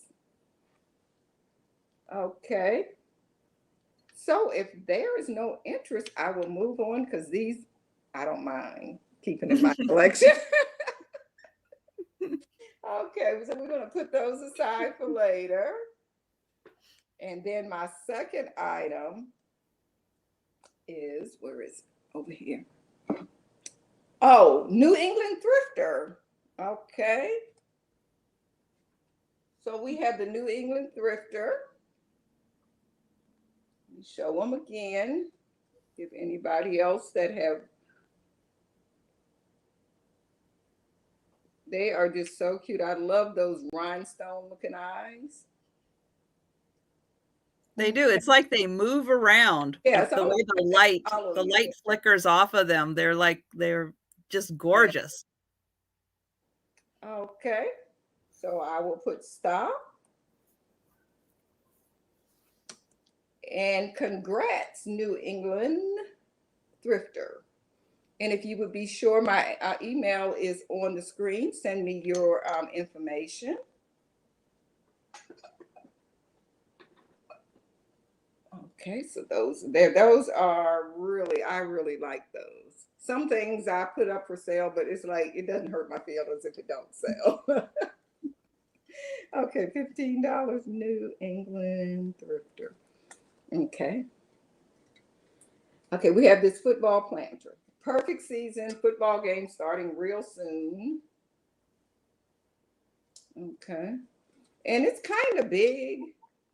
Okay. So if there is no interest, I will move on because these I don't mind keeping in my collection. Okay, so we're going to put those aside for later. And then my second item is, where is it? Over here. Oh, New England Thrifter. Okay. So we have the New England Thrifter. Let me show them again. If anybody else that have, they are just so cute. I love those rhinestone looking eyes. They do. It's like they move around. Yeah, The it's way almost like they follow the you. light flickers off of them. They're just Yeah. gorgeous. Okay. So I will put stop. And congrats, New England Thrifter. And if you would be sure, my email is on the screen. Send me your information. Okay, so those are really, I really like those. Some things I put up for sale, but it's like it doesn't hurt my feelings if it don't sell. Okay, $15, New England Thrifter. Okay. Okay, we have this football planter. Perfect season, football game starting real soon. Okay. And it's kind of big.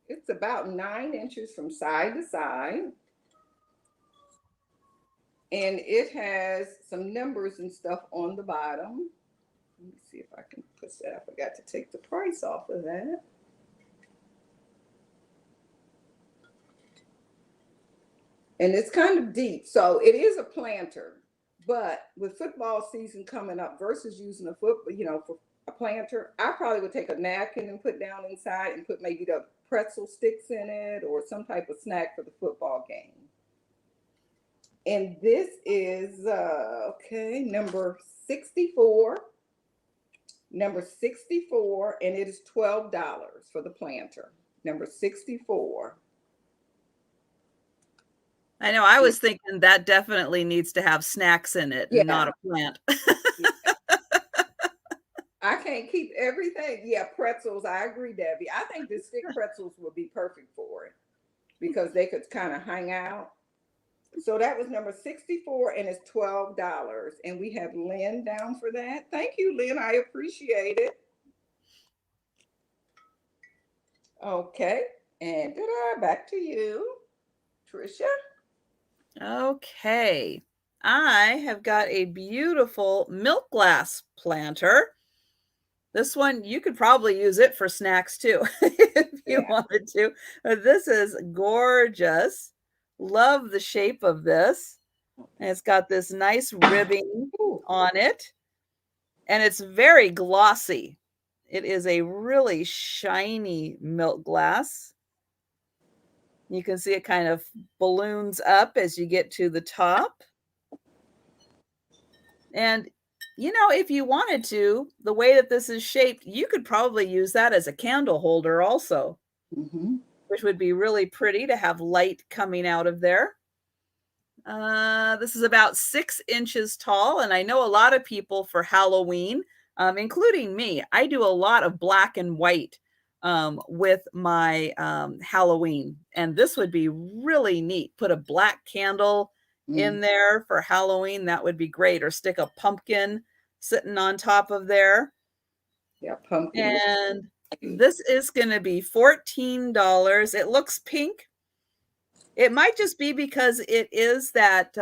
It's about 9 inches from side to side. And it has some numbers and stuff on the bottom. Let me see if I can put that. I forgot to take the price off of that. And it's kind of deep. So it is a planter. But with football season coming up versus using a for a planter, I probably would take a napkin and put down inside and put maybe the pretzel sticks in it or some type of snack for the football game. And this is okay, number 64. Number 64, and it is $12 for the planter. Number 64. I know. I was thinking that definitely needs to have snacks in it and not Yeah. a plant. Yeah. I can't keep everything. Yeah, pretzels. I agree, Debbie. I think the stick pretzels would be perfect for it because they could kind of hang out. So that was number 64, and it's $12. And we have Lynn down for that. Thank you, Lynn. I appreciate it. Okay. And back to you, Trisha. Okay. I have got a beautiful milk glass planter. This one, you could probably use it for snacks too, if you Yeah. wanted to. This is gorgeous. Love the shape of this. And it's got this nice ribbing Ooh. on it. And it's very glossy. It is a really shiny milk glass. You can see it kind of balloons up as you get to the top. And, you know, if you wanted to, the way that this is shaped, you could probably use that as a candle holder also, Mm-hmm. which would be really pretty to have light coming out of there. This is about 6 inches tall, and I know a lot of people for Halloween, including me, I do a lot of black and white with my Halloween, and this would be really neat. Put a black candle Mm. in there for Halloween, that would be great, or stick a pumpkin sitting on top of there. Yeah, pumpkin looks And cute. this is going to be $14. It looks pink. It might just be because it is that,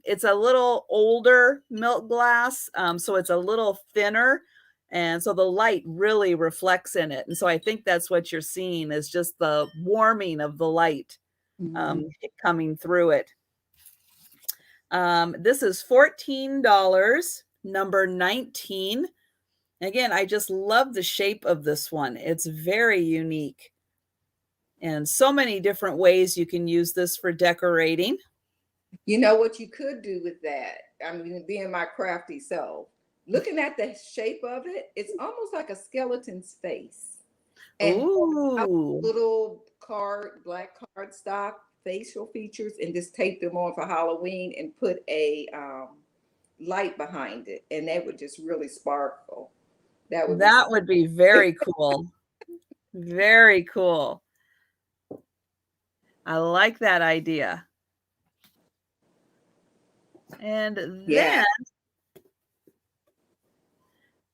it's a little older milk glass, so it's a little thinner, and so the light really reflects in it, and so I think that's what you're seeing is just the warming of the light, Mm-hmm. coming through it. This is $14, number 19. Again, I just love the shape of this one. It's very unique, and so many different ways you can use this for decorating. You know what you could do with that? I mean, being my crafty self, looking at the shape of it, it's almost like a skeleton's face. And out Ooh, little black card stock facial features and just tape them on for Halloween and put a light behind it. And that would just really sparkle. That would be that would be very cool. Very cool. I like that idea. And yeah. then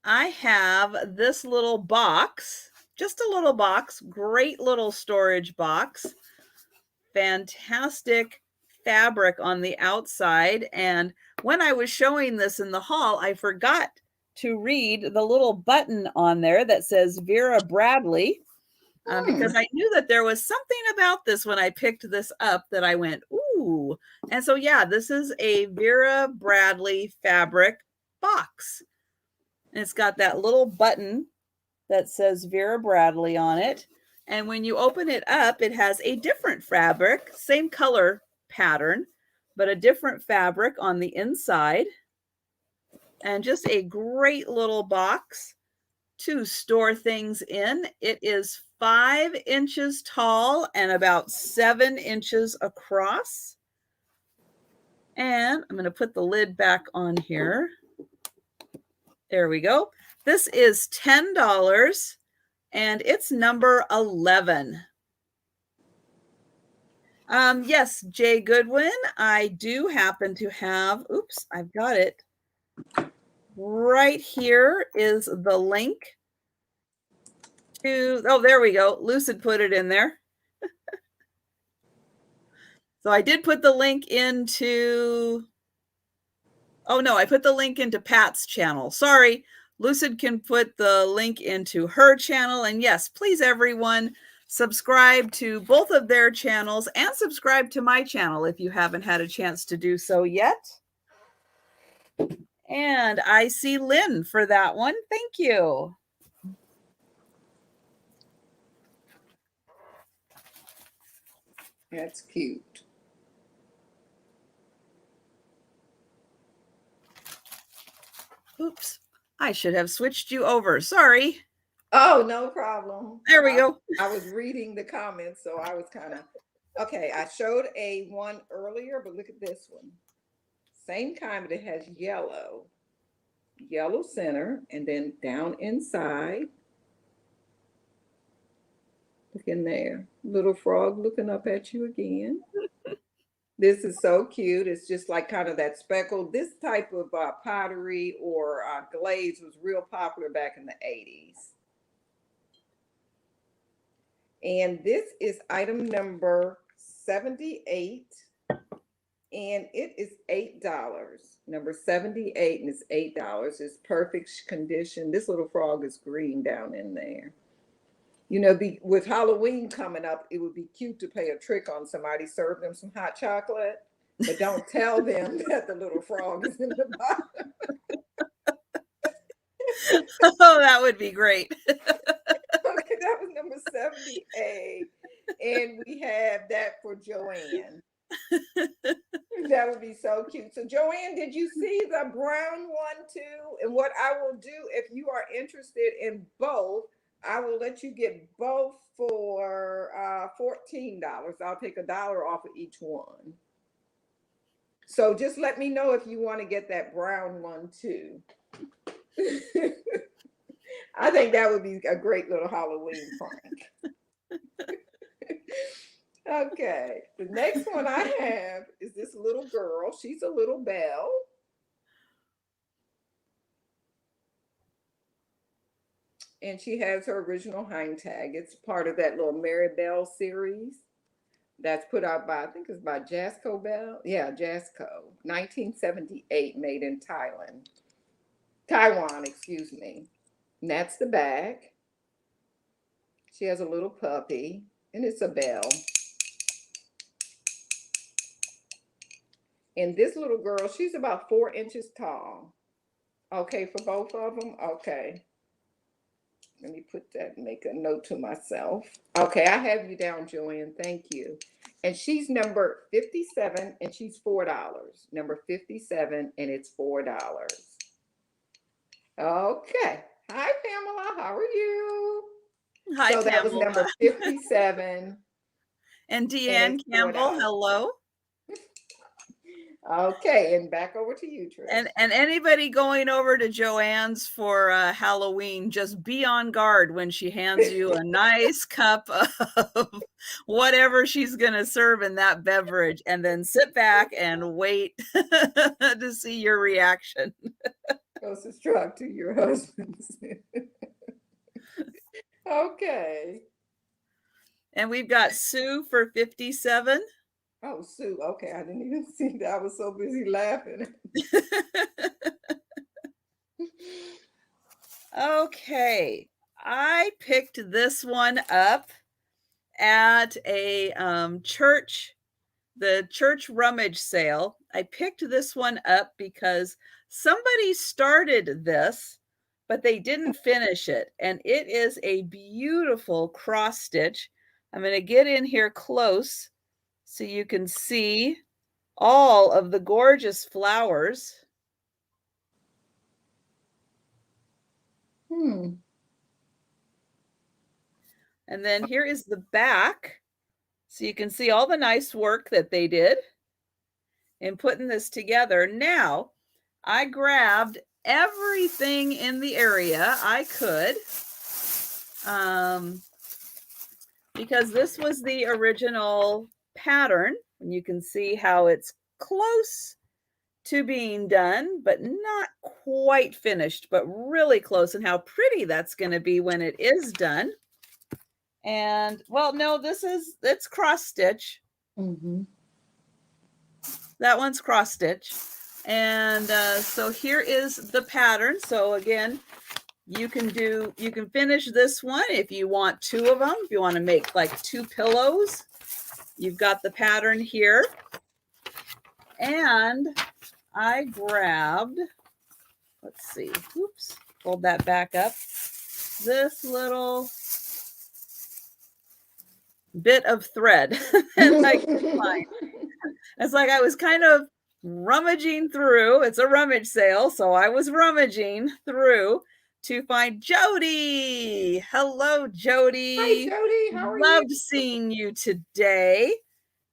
I have this little box, just a little box, great little storage box. Fantastic fabric on the outside. And when I was showing this in the haul, I forgot to read the little button on there that says Vera Bradley. Hmm. Because I knew that there was something about this when I picked this up that I went, ooh. And so, yeah, this is a Vera Bradley fabric box. And it's got that little button that says Vera Bradley on it. And when you open it up, it has a different fabric, same color pattern, but a different fabric on the inside. And just a great little box to store things in. It is 5 inches tall and about 7 inches across. And I'm going to put the lid back on here. There we go. This is $10 and it's number 11. Yes, Jay Goodwin, I do happen to have, oops, I've got it. Right here is the link to, oh, there we go. Lucid put it in there. So I did put the link into, oh no, I put the link into Pat's channel. Sorry, Lucid can put the link into her channel. And yes, please everyone, subscribe to both of their channels and subscribe to my channel if you haven't had a chance to do so yet. And I see Lynn for that one. Thank you. That's cute. Oops, I should have switched you over. Sorry. Oh, no problem. There we go. I was reading the comments, so I was kind of okay. I showed a one earlier, but look at this one. Same kind, but it has yellow center, and then down inside. Look in there. Little frog looking up at you again. This is so cute. It's just like kind of that speckled. This type of pottery or glaze was real popular back in the 80s. And this is item number 78. And it is $8. Number 78, and it's $8. It's perfect condition. This little frog is green down in there. You know, with Halloween coming up, it would be cute to play a trick on somebody, serve them some hot chocolate, but don't tell them that the little frog is in the bottom. Oh, that would be great. Okay, that was number 78. And we have that for Joanne. That would be so cute. So Joanne, did you see the brown one too? And what I will do, if you are interested in both, I will let you get both for $14. I'll take $1 off of each one. So just let me know if you want to get that brown one too. I think that would be a great little Halloween prank. Okay, the next one I have is this little girl. She's a little bell. And she has her original hind tag. It's part of that little Mary Bell series that's put out by, I think it's by Jasco Bell. Yeah, Jasco. 1978, made in Thailand. Taiwan, excuse me. And that's the back. She has a little puppy, and it's a bell. And this little girl, she's about 4 inches tall. Okay, for both of them? Okay. Let me put that, make a note to myself. Okay, I have you down, Joanne. Thank you. And she's number 57, and she's $4. Number 57, and it's $4. Okay. Hi, Pamela. How are you? Hi, so that was Pamela. number 57. And Deanne Campbell, hello. Okay, and back over to you, Trish. And anybody going over to Joanne's for Halloween, just be on guard when she hands you a nice cup of whatever she's going to serve in that beverage, and then sit back and wait to see your reaction. Closest struck to your husband's. Okay. And we've got Sue for 57. Oh, Sue. Okay, I didn't even see that. I was so busy laughing. Okay, I picked this one up at a church, the church rummage sale. I picked this one up because somebody started this, but they didn't finish it. And it is a beautiful cross stitch. I'm going to get in here close so you can see all of the gorgeous flowers. And then here is the back. So you can see all the nice work that they did in putting this together. Now, I grabbed everything in the area I could, because this was the original pattern. And you can see how it's close to being done, but not quite finished, but really close, and how pretty that's going to be when it is done. And well, no, it's cross stitch. That one's cross stitch. And so here is the pattern. So again, you can finish this one if you want 2 of them. If you want to make like 2 pillows, you've got the pattern here. And I grabbed, let's see, oops, fold that back up, this little bit of thread and I could find. It's like I was kind of rummaging through. It's a rummage sale, so I was rummaging through to find Jody. Hello, Jody. Hi, Jody. How are you? Loved seeing you today.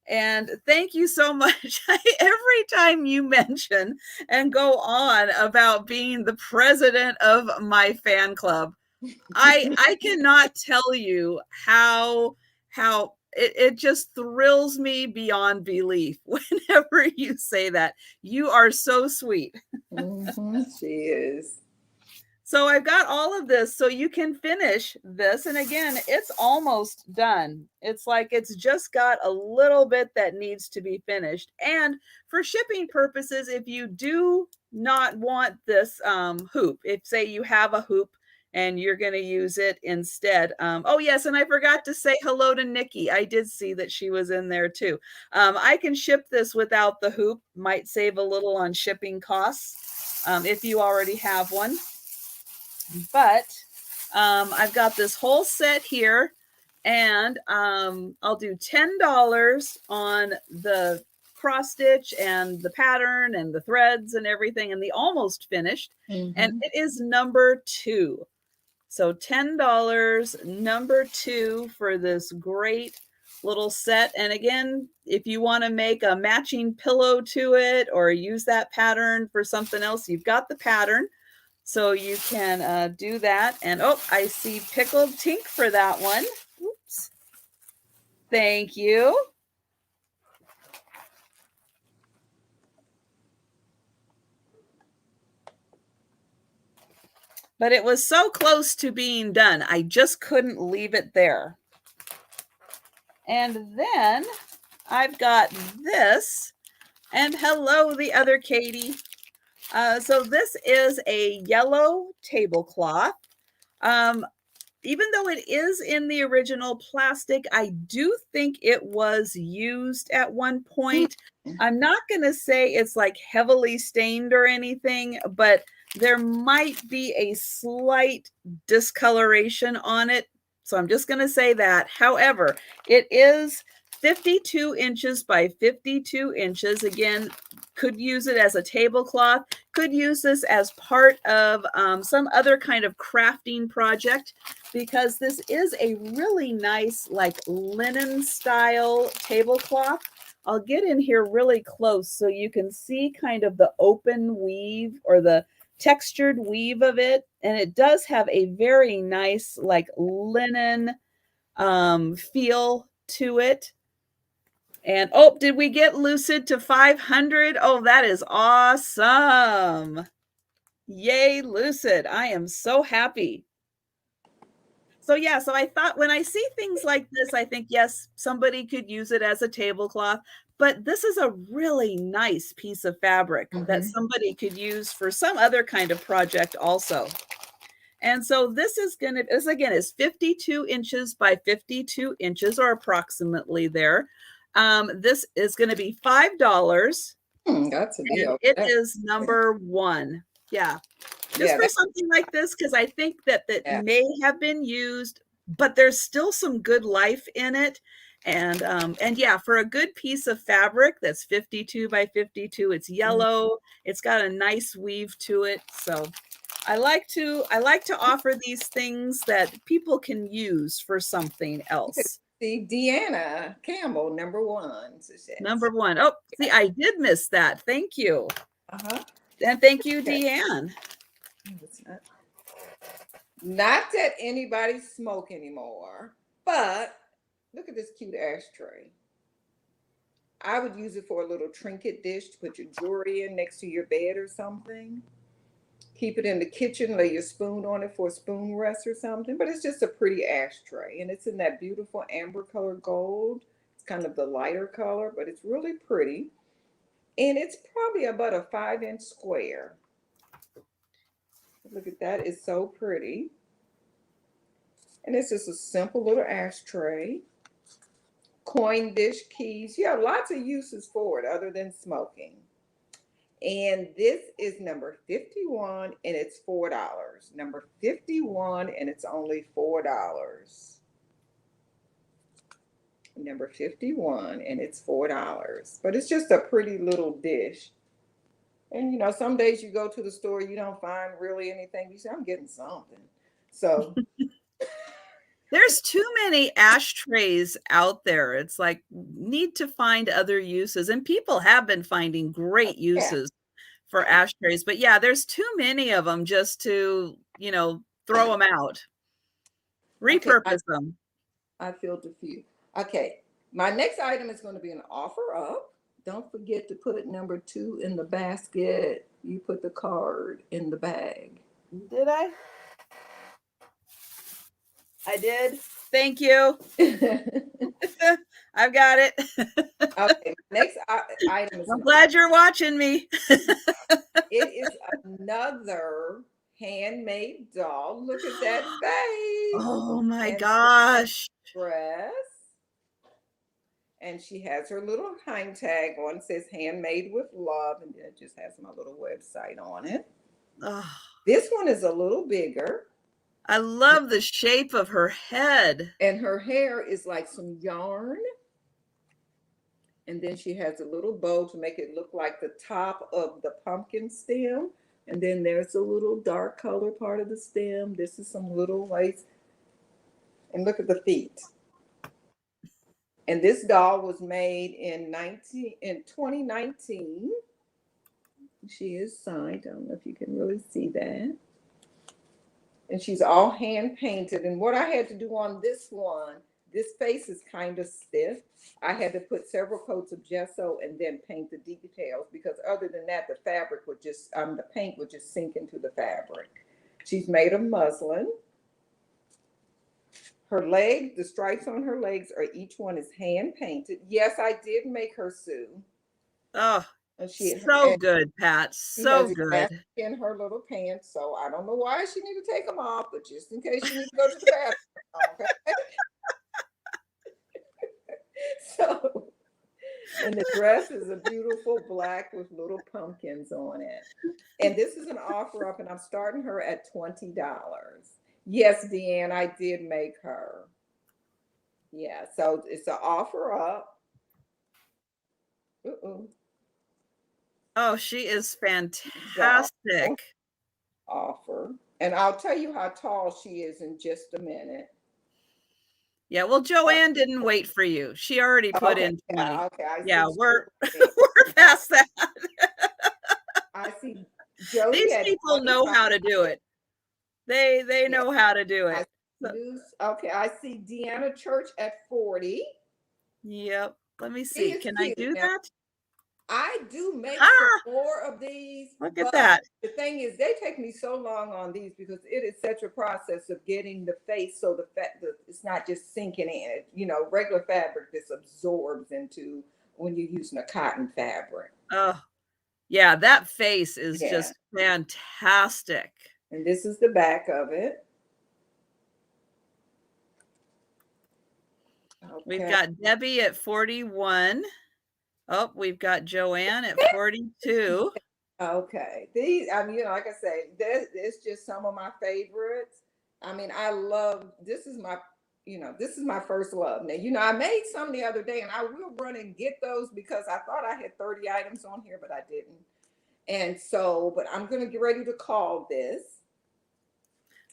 And thank you so much. Every time you mention and go on about being the president of my fan club, I cannot tell you how it just thrills me beyond belief whenever you say that. You are so sweet. She is. So I've got all of this so you can finish this. And again, it's almost done. It's like it's just got a little bit that needs to be finished. And for shipping purposes, if you do not want this hoop, if say you have a hoop and you're going to use it instead. Oh, yes. And I forgot to say hello to Nikki. I did see that she was in there too. I can ship this without the hoop. Might save a little on shipping costs if you already have one. But I've got this whole set here. And I'll do $10 on the cross stitch and the pattern and the threads and everything and the almost finished. And Mm-hmm. it is number 2. So $10, number 2 for this great little set. And again, if you want to make a matching pillow to it or use that pattern for something else, you've got the pattern. So you can do that. And oh, I see pickled tink for that one. Oops. Thank you. But it was so close to being done. I just couldn't leave it there. And then I've got this. And hello, the other Katie. So this is a yellow tablecloth. Even though it is in the original plastic, I do think it was used at one point. I'm not going to say it's like heavily stained or anything, but there might be a slight discoloration on it. So I'm just going to say that. However, it is 52 inches by 52 inches. Again, could use it as a tablecloth, could use this as part of some other kind of crafting project, because this is a really nice like linen style tablecloth. I'll get in here really close so you can see kind of the open weave or the textured weave of it. And it does have a very nice like linen feel to it. And oh, did we get Lucid to 500? Oh, that is awesome. Yay, Lucid. I am so happy. So yeah, so I thought when I see things like this, I think, yes, somebody could use it as a tablecloth, but this is a really nice piece of fabric that Mm-hmm. somebody could use for some other kind of project also. And so this is going to, this again is 52 inches by 52 inches or approximately there. This is going to be $5. That's a And deal. it is number 1. Yeah. Just Yeah, for something like this, because I think that yeah. may have been used, but there's still some good life in it. And yeah, for a good piece of fabric that's 52 by 52, it's yellow. It's got a nice weave to it. So I like to offer these things that people can use for something else. See, Deanna Campbell, number 1, Number says. 1. Oh, see, I did miss that. Thank you. Uh-huh. And thank you, Okay. Deanne. It's not that anybody smoke anymore, but look at this cute ashtray. I would use it for a little trinket dish to put your jewelry in next to your bed or something. Keep it in the kitchen, lay your spoon on it for a spoon rest or something. But it's just a pretty ashtray, and it's in that beautiful amber color gold. It's kind of the lighter color, but it's really pretty. And it's probably about a 5-inch square. Look at that, it's so pretty. And it's just a simple little ashtray. Coin dish keys. You have lots of uses for it other than smoking. And this is number 51 and it's $4. Number 51 and it's only $4. Number 51 and it's $4. But it's just a pretty little dish. And you know, some days you go to the store, you don't find really anything. You say, I'm getting something. So There's too many ashtrays out there. It's like need to find other uses, and people have been finding great yeah. uses for ashtrays. But yeah, there's too many of them just to, throw them out. Okay, Repurpose them. I filled a few. Okay, my next item is going to be an offer up. Don't forget to put number 2 in the basket. You put the card in the bag. Did I? I did. Thank you. Okay, I've got it. my next item is I'm glad you're watching me. it is another handmade doll. Look at that face. Oh my And gosh. dress. And she has her little hang tag on. It says handmade with love. And it just has my little website on it. Oh, This one is a little bigger. I love the shape of her head. And her hair is like some yarn. And then she has a little bow to make it look like the top of the pumpkin stem. And then there's a little dark color part of the stem. This is some little lace. And look at the feet. And this doll was made in 2019. She is signed. I don't know if you can really see that. And she's all hand painted. And what I had to do on this one, this face is kind of stiff. I had to put several coats of gesso and then paint the details, because other than that, the fabric would just, the paint would just sink into the fabric. She's made of muslin. Her leg, the stripes on her legs are, each one is hand painted. Yes, I did make her sew. Oh, And so good, Pat. She So has good. in her little pants, so I don't know why she need to take them off, but just in case she needs to go to the bathroom. Okay. So, and the dress is a beautiful black with little pumpkins on it. And this is an offer up, and I'm starting her at $20. Yes, Deanne, I did make her. Yeah, so it's an offer up. Oh, she is fantastic. Offer. And I'll tell you how tall she is in just a minute. Yeah, well, Joanne didn't wait for you. She already put in 20. Yeah, we're past that. I see Jody. These people know how to do it. They know how to do it. Okay, I see Deanna Church at 40. Yep. Let me see. Can I do that? I do make more of these. Look at that. The thing is, they take me so long on these because it is such a process of getting the face so it's not just sinking in. You know, regular fabric just absorbs into when you're using a cotton fabric. Oh, yeah, that face is just fantastic. And this is the back of it. Okay. We've got Debbie at 41. Oh, we've got Joanne at 42. Okay. These, I mean, like I say, it's just some of my favorites. I mean, I love, this is my first love. Now, I made some the other day, and I will run and get those because I thought I had 30 items on here, but I didn't. And so, but I'm going to get ready to call this.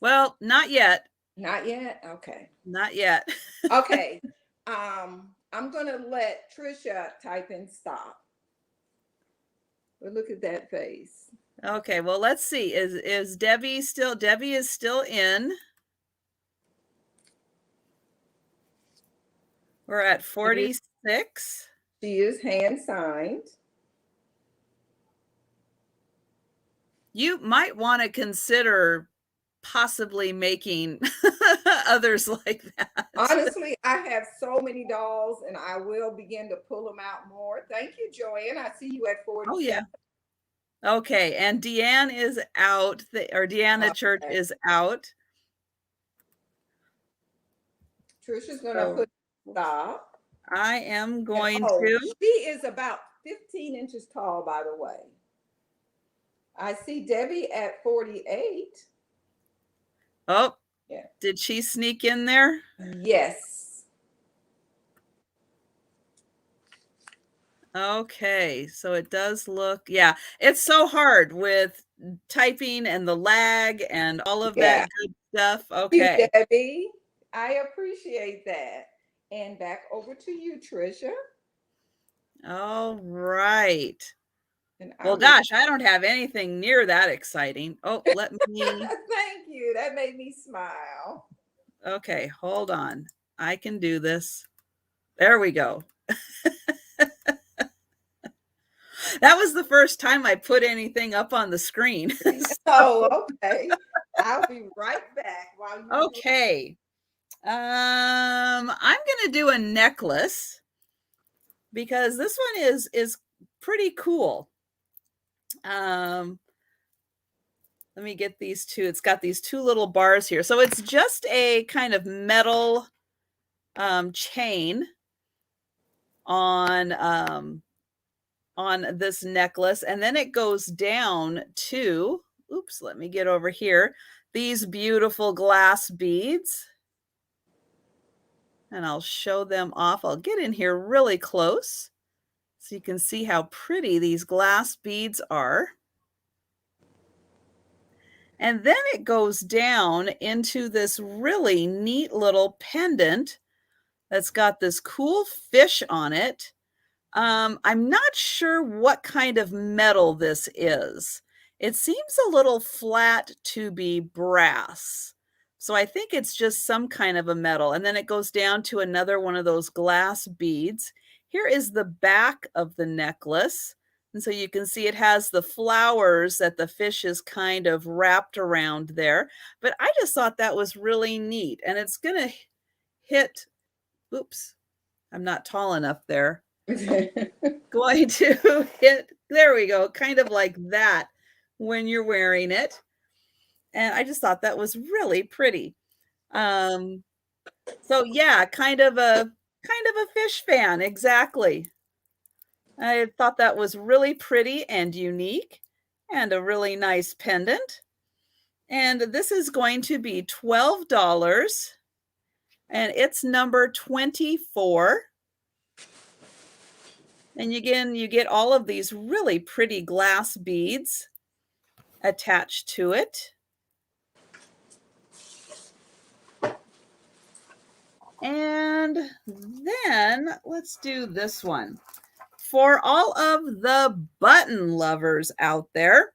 Well, not yet. Not yet? Okay. Not yet. Okay. I'm going to let Trisha type in stop. But look at that face. Okay, well, let's see. Is Debbie is still in. We're at 46. She is hand signed. You might want to consider possibly making others like that. Honestly, I have so many dolls, and I will begin to pull them out more. Thank you, Joanne. I see you at 40. Oh, yeah. Okay, and Deanne is out, or Deanna Church is out. Trisha's going to put stop. I am going to. She is about 15 inches tall, by the way. I see Debbie at 48. Oh, yeah. Did she sneak in there? Yes. Okay, so it does look, yeah, it's so hard with typing and the lag and all of that good stuff. Okay. Debbie, I appreciate that. And back over to you, Trisha. All right. Well, gosh, I don't have anything near that exciting. Oh, let me. Thank you. That made me smile. Okay, hold on. I can do this. There we go. That was the first time I put anything up on the screen. Oh, okay. I'll be right back while you. Okay. I'm going to do a necklace because this one is pretty cool. Let me get these two. It's got these two little bars here. So it's just a kind of metal chain on this necklace. And then it goes down to, oops, let me get over here. these beautiful glass beads. And I'll show them off. I'll get in here really close so you can see how pretty these glass beads are. And then it goes down into this really neat little pendant that's got this cool fish on it. I'm not sure what kind of metal this is. It seems a little flat to be brass. So I think it's just some kind of a metal. And then it goes down to another one of those glass beads. Here is the back of the necklace. And so you can see it has the flowers that the fish is kind of wrapped around there. But I just thought that was really neat. And it's going to hit, oops, I'm not tall enough there. Going to hit, there we go, kind of like that when you're wearing it. And I just thought that was really pretty. So yeah, kind of a fish fan, exactly. I thought that was really pretty and unique and a really nice pendant. And this is going to be $12 and it's number 24. And again, you get all of these really pretty glass beads attached to it. And then let's do this one. For all of the button lovers out there,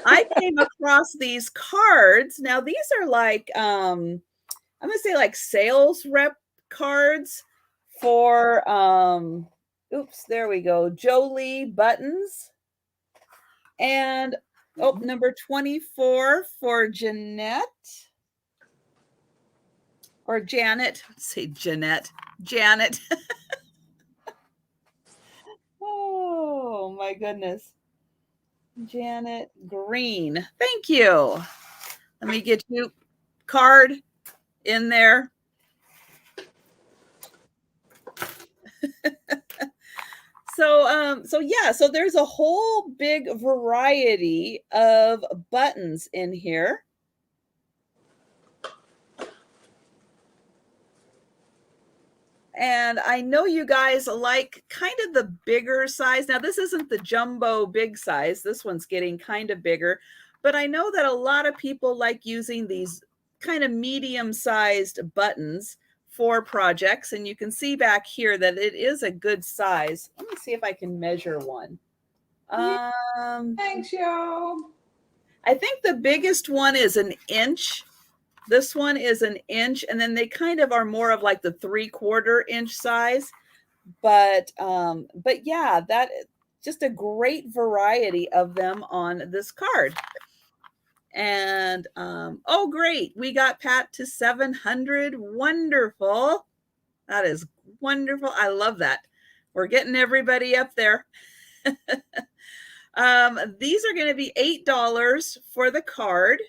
I came across these cards. Now, these are like, I'm going to say like sales rep cards for, oops, there we go, Jolie buttons. And, oh, number 24 for Jeanette. Or Janet. Let's say Jeanette. Janet. Oh, my goodness. Janet Green. Thank you. Let me get you card in there. So there's a whole big variety of buttons in here. And I know you guys like kind of the bigger size. Now, this isn't the jumbo big size. This one's getting kind of bigger. But I know that a lot of people like using these kind of medium-sized buttons for projects. And you can see back here that it is a good size. Let me see if I can measure one. Thanks, y'all. I think the biggest one is an inch. This one is an inch, and then they kind of are more of like the 3/4 inch size. But yeah, that just a great variety of them on this card. And oh, great, we got Pat to 700. Wonderful. That is wonderful. I love that. We're getting everybody up there. These are going to be $8 for the card.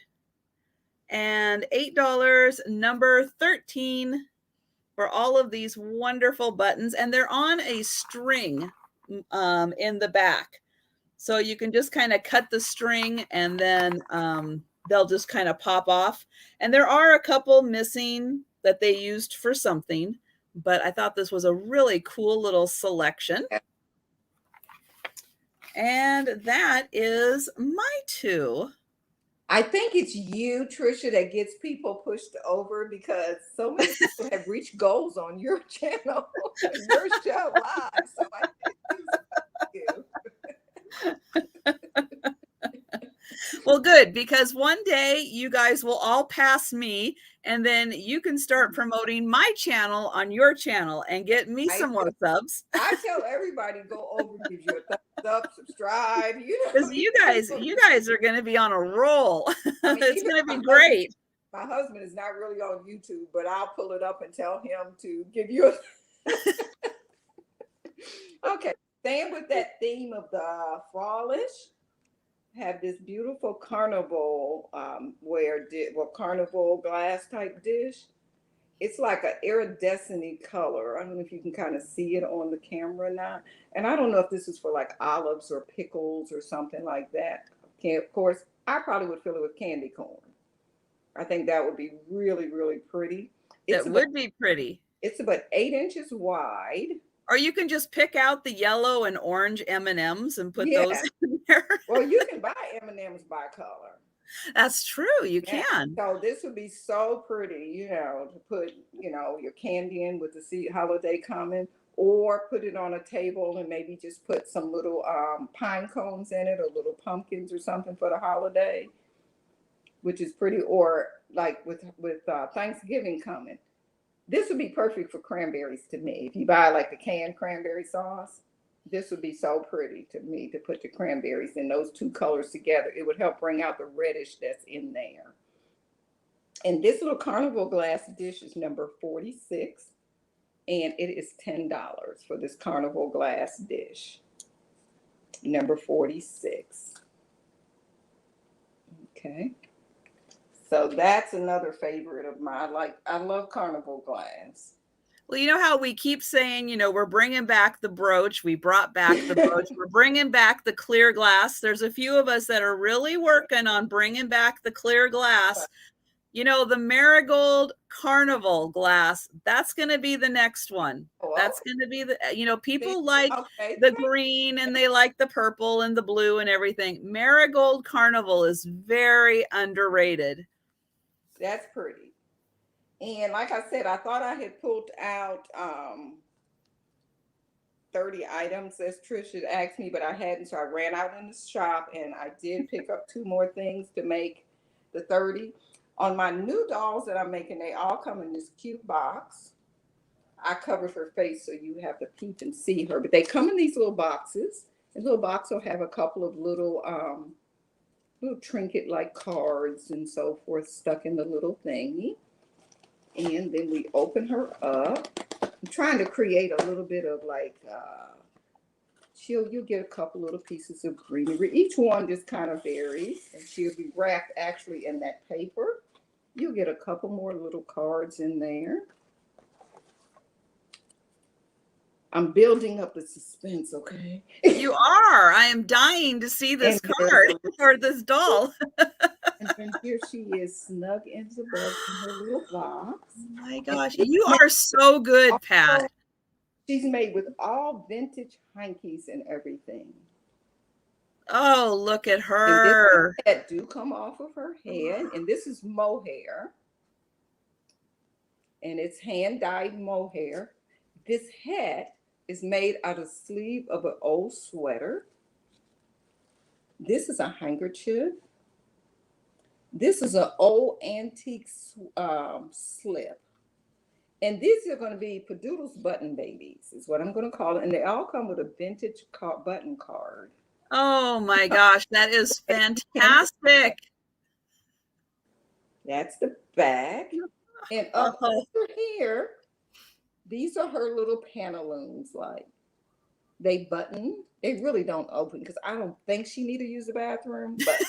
And $8, number 13 for all of these wonderful buttons. And they're on a string in the back. So you can just kind of cut the string and then they'll just kind of pop off. And there are a couple missing that they used for something, but I thought this was a really cool little selection. And that is my two. I think it's you, Trisha, that gets people pushed over because so many people have reached goals on your channel, your show live. So I think it's you. Well, good, because one day you guys will all pass me and then you can start promoting my channel on your channel and get me some more subs. I tell everybody go over, give you a thumbs up, subscribe. Because you guys are going to be on a roll. I mean, it's going to be great. My husband is not really on YouTube, but I'll pull it up and tell him to give you a. Okay, staying with that theme of the fallish, have this beautiful carnival carnival glass type dish. It's like an iridescent color. I don't know if you can kind of see it on the camera now. And I don't know if this is for like olives or pickles or something like that. Okay, of course, I probably would fill it with candy corn. I think that would be really, really pretty. It's That about would be pretty. it's about 8 inches wide. Or you can just pick out the yellow and orange M&Ms and put those Yeah. in there. Well, you can buy M&Ms by color. That's true, you Yeah. can. So this would be so pretty, to put, your candy in with the holiday coming, or put it on a table and maybe just put some little pine cones in it or little pumpkins or something for the holiday, which is pretty. Or like with Thanksgiving coming, this would be perfect for cranberries to me. If you buy like the canned cranberry sauce, this would be so pretty to me to put the cranberries in those two colors together. It would help bring out the reddish that's in there. And this little carnival glass dish is number 46. And it is $10 for this carnival glass dish. Number 46. Okay. So that's another favorite of mine. I love carnival glass. Well, you know how we keep saying, we're bringing back the brooch. We brought back the brooch. We're bringing back the clear glass. There's a few of us that are really working on bringing back the clear glass. The marigold carnival glass, that's going to be the next one. That's going to be people like the green and they like the purple and the blue and everything. Marigold carnival is very underrated. That's pretty. And like I said, I thought I had pulled out 30 items as Trish had asked me, but I hadn't. So I ran out in the shop and I did pick up 2 more things to make the 30. On my new dolls that I'm making, they all come in this cute box. I covered her face so you have to peep and see her. But they come in these little boxes. The little box will have a couple of little trinket-like cards and so forth stuck in the little thingy. And then we open her up. I'm trying to create a little bit of you'll get a couple little pieces of greenery. Each one just kind of varies, and she'll be wrapped actually in that paper. You'll get a couple more little cards in there. I'm building up the suspense, okay? You are. I am dying to see this card or this doll. And then here she is, snug in the bug in her little box. Oh my gosh, you are so good, Pat. She's made with all vintage hankies and everything. Oh, look at her. That do come off of her head, and this is mohair. And it's hand-dyed mohair. This hat is made out of sleeve of an old sweater. This is a handkerchief. This is an old antique slip. And these are going to be Patdoodles button babies, is what I'm going to call it. And they all come with a vintage button card. Oh my gosh, that is fantastic. That's the back. And up here, these are her little pantaloons. Like, they button. They really don't open because I don't think she need to use the bathroom, but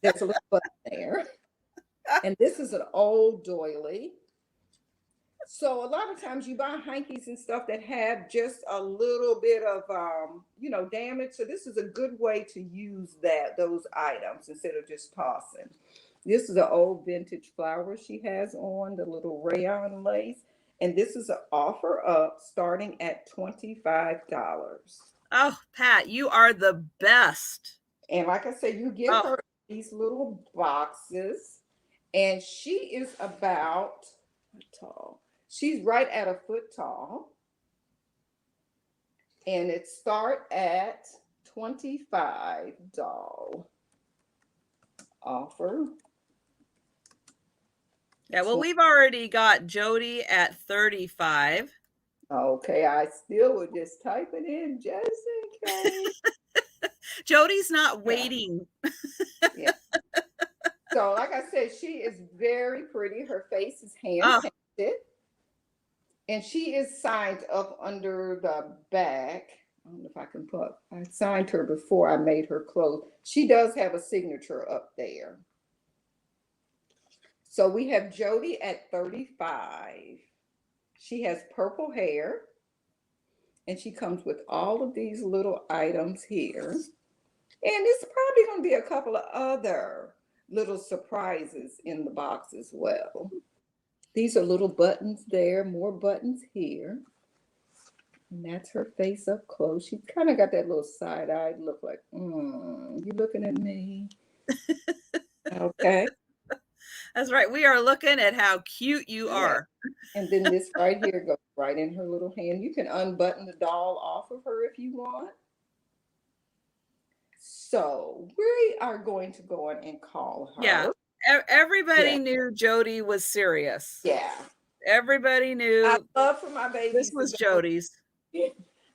there's a little button there. And this is an old doily. So a lot of times you buy hankies and stuff that have just a little bit of, damage. So this is a good way to use those items instead of just tossing. This is an old vintage flower she has on, the little rayon lace. And this is an offer up starting at $25. Oh, Pat, you are the best. And like I said, you get her these little boxes. And she is about tall. She's right at a foot tall. And it starts at $25 offer. Yeah, well, we've already got Jody at 35. Okay, I still would just type it in just in case. Jody's not waiting. Yeah. So, like I said, she is very pretty. Her face is hand painted. And she is signed up under the back. I don't know if I can I signed her before I made her clothes. She does have a signature up there. So we have Jody at 35. She has purple hair. And she comes with all of these little items here. And it's probably going to be a couple of other little surprises in the box as well. These are little buttons there, more buttons here. And that's her face up close. She's kind of got that little side-eyed look like, you looking at me? Okay. That's right. We are looking at how cute you Yeah. are. And then this right here goes right in her little hand. You can unbutton the doll off of her if you want. So we are going to go on and call Yeah. her. Everybody Yeah. knew Jody was serious. Yeah. Everybody I knew love for my this babies to was go. Jody's.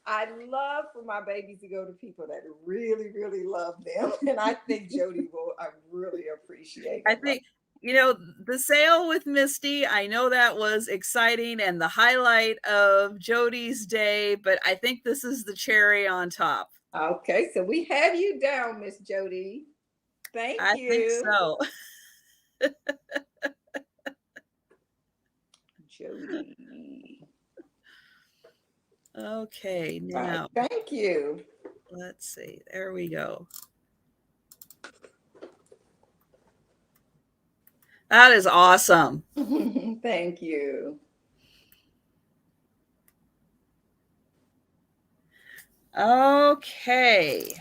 I love for my babies to go to people that really, really love them. And I think Jody will I really appreciate I it. think, you know, the sale with Misty, I know that was exciting and the highlight of Jody's day, but I think this is the cherry on top. Okay, so we have you down, Miss Jody. Thank I think you. so. Jody. Okay, Right. now Thank you. let's see. There we go. That is awesome. Thank you. Okay.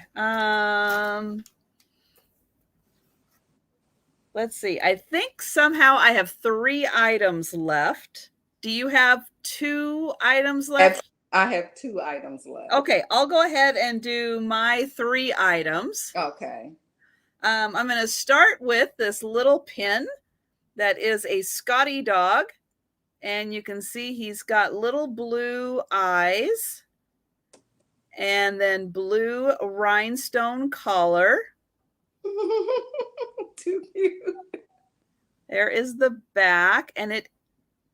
Let's see. I think somehow I have 3 items left. Do you have 2 items left? I have 2 items left. Okay, I'll go ahead and do my 3 items. Okay. I'm going to start with this little pin that is a Scotty dog. And you can see he's got little blue eyes and then blue rhinestone collar. Too cute. There is the back, and it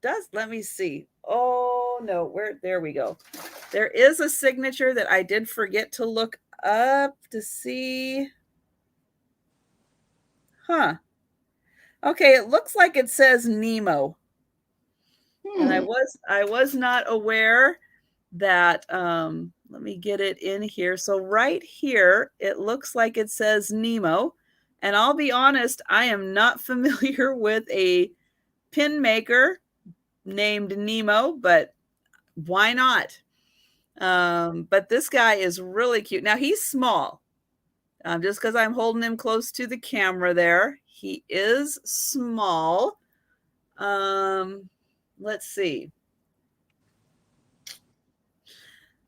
does, let me see. Oh no, there we go. There is a signature that I did forget to look up to see. Huh. Okay, it looks like it says Nemo. And I was not aware that let me get it in here. So right here, it looks like it says Nemo. And I'll be honest, I am not familiar with a pin maker named Nemo, but why not? But this guy is really cute. Now he's small. Just because I'm holding him close to the camera there, he is small. Let's see.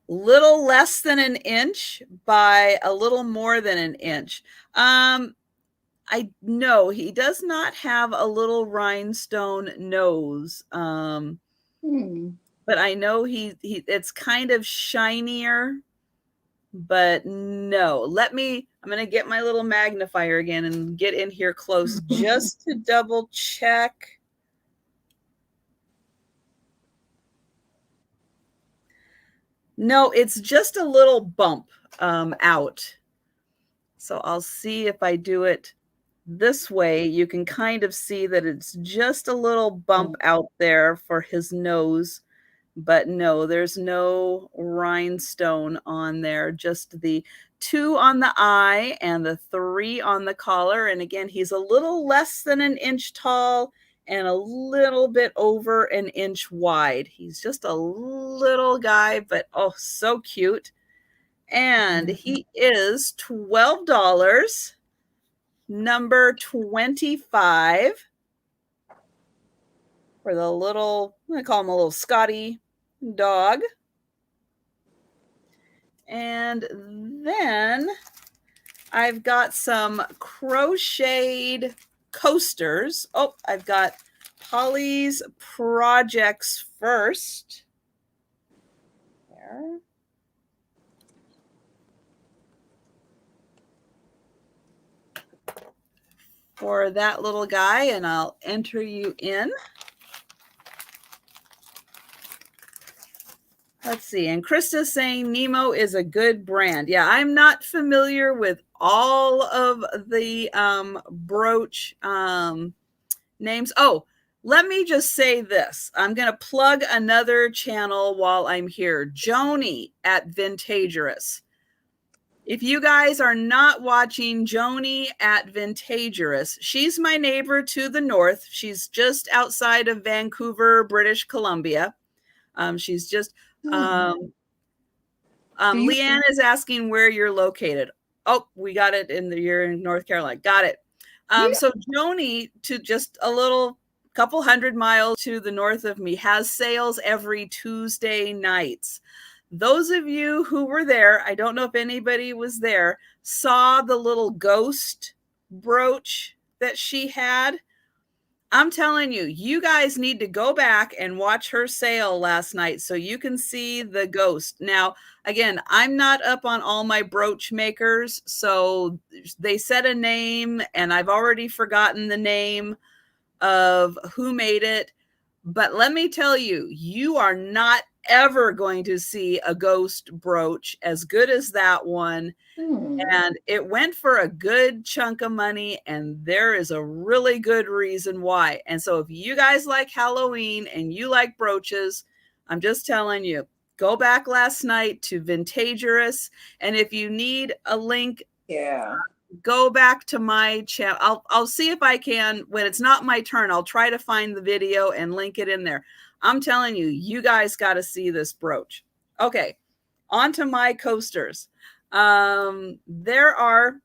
Little less than an inch by a little more than an inch. I know he does not have a little rhinestone nose. But I know he it's kind of shinier, but no. I'm going to get my little magnifier again and get in here close just to double check. No, it's just a little bump out. So I'll see if I do it this way. You can kind of see that it's just a little bump out there for his nose. But no, there's no rhinestone on there, just the 2 on the eye and the 3 on the collar. And again, he's a little less than an inch tall and a little bit over an inch wide. He's just a little guy, but oh, so cute. And he is $12, number 25. For the little, I'm going to call him a little Scotty dog. And then I've got some crocheted coasters. Oh, I've got Polly's Projects first. There. For that little guy, and I'll enter you in. Let's see. And Krista's saying Nemo is a good brand. Yeah, I'm not familiar with all of the brooch names. Oh, let me just say this. I'm going to plug another channel while I'm here. Joni at Vintagerous. If you guys are not watching Joni at Vintagerous, she's my neighbor to the north. She's just outside of Vancouver, British Columbia. She's just, You Leanne is asking where you're located. Oh, we got it you're in North Carolina. Got it. yeah. So Joni, to just a little couple hundred miles to the north of me, has sales every Tuesday nights. Those of you who were there, I don't know if anybody was there, saw the little ghost brooch that she had. I'm telling you, you guys need to go back and watch her sale last night so you can see the ghost. Now, again, I'm not up on all my brooch makers, so they said a name and I've already forgotten the name of who made it. But let me tell you, you are not ever going to see a ghost brooch as good as that one. And it went for a good chunk of money, and there is a really good reason why. And so if you guys like Halloween and you like brooches, I'm just telling you, go back last night to Vintagerous. And if you need a link, Yeah. go back to my channel. I'll see if I can, when it's not my turn, I'll try to find the video and link it in there. I'm telling you, you guys got to see this brooch. Okay, on to my coasters. There are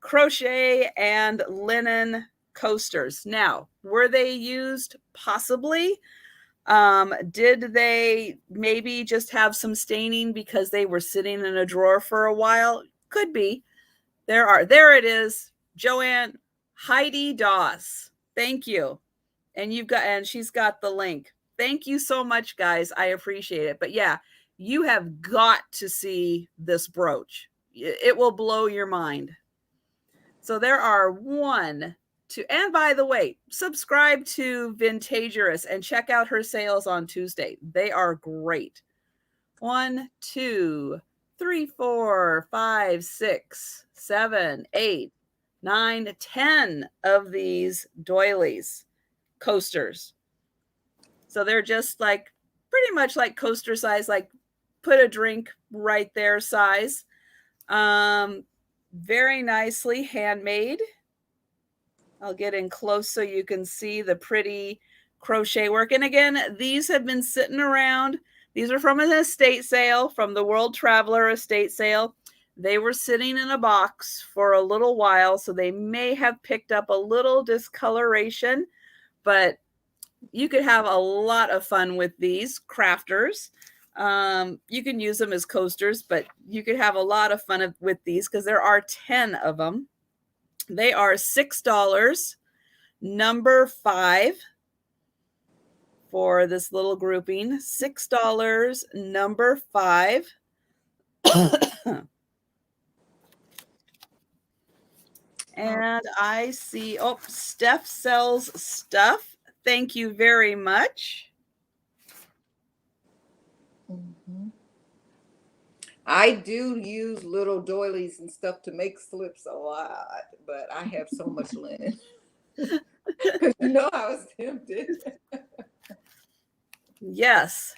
crochet and linen coasters. Now, were they used? Possibly. Did they maybe just have some staining because they were sitting in a drawer for a while? Could be. There it is. Joanne, Heidi Doss. Thank you. And she's got the link. Thank you so much, guys. I appreciate it. But yeah, you have got to see this brooch. It will blow your mind. So there are one, two, and by the way, subscribe to Vintagerous and check out her sales on Tuesday. They are great. 1, 2, 3, 4, 5, 6, 7, 8, 9, 10 of these doilies, coasters. So they're just like pretty much like coaster size, like put a drink right there size. Very nicely handmade. I'll get in close so you can see the pretty crochet work. And again, these have been sitting around. These are from an estate sale, from the World Traveler estate sale. They were sitting in a box for a little while, so they may have picked up a little discoloration, but you could have a lot of fun with these crafters. You can use them as coasters, but you could have a lot of fun with these because there are 10 of them. They are $6, number 5 for this little grouping. $6, number 5. And I see, oh, Steph sells stuff. Thank you very much. I do use little doilies and stuff to make slips a lot, but I have so much linen. You know, I was tempted. Yes.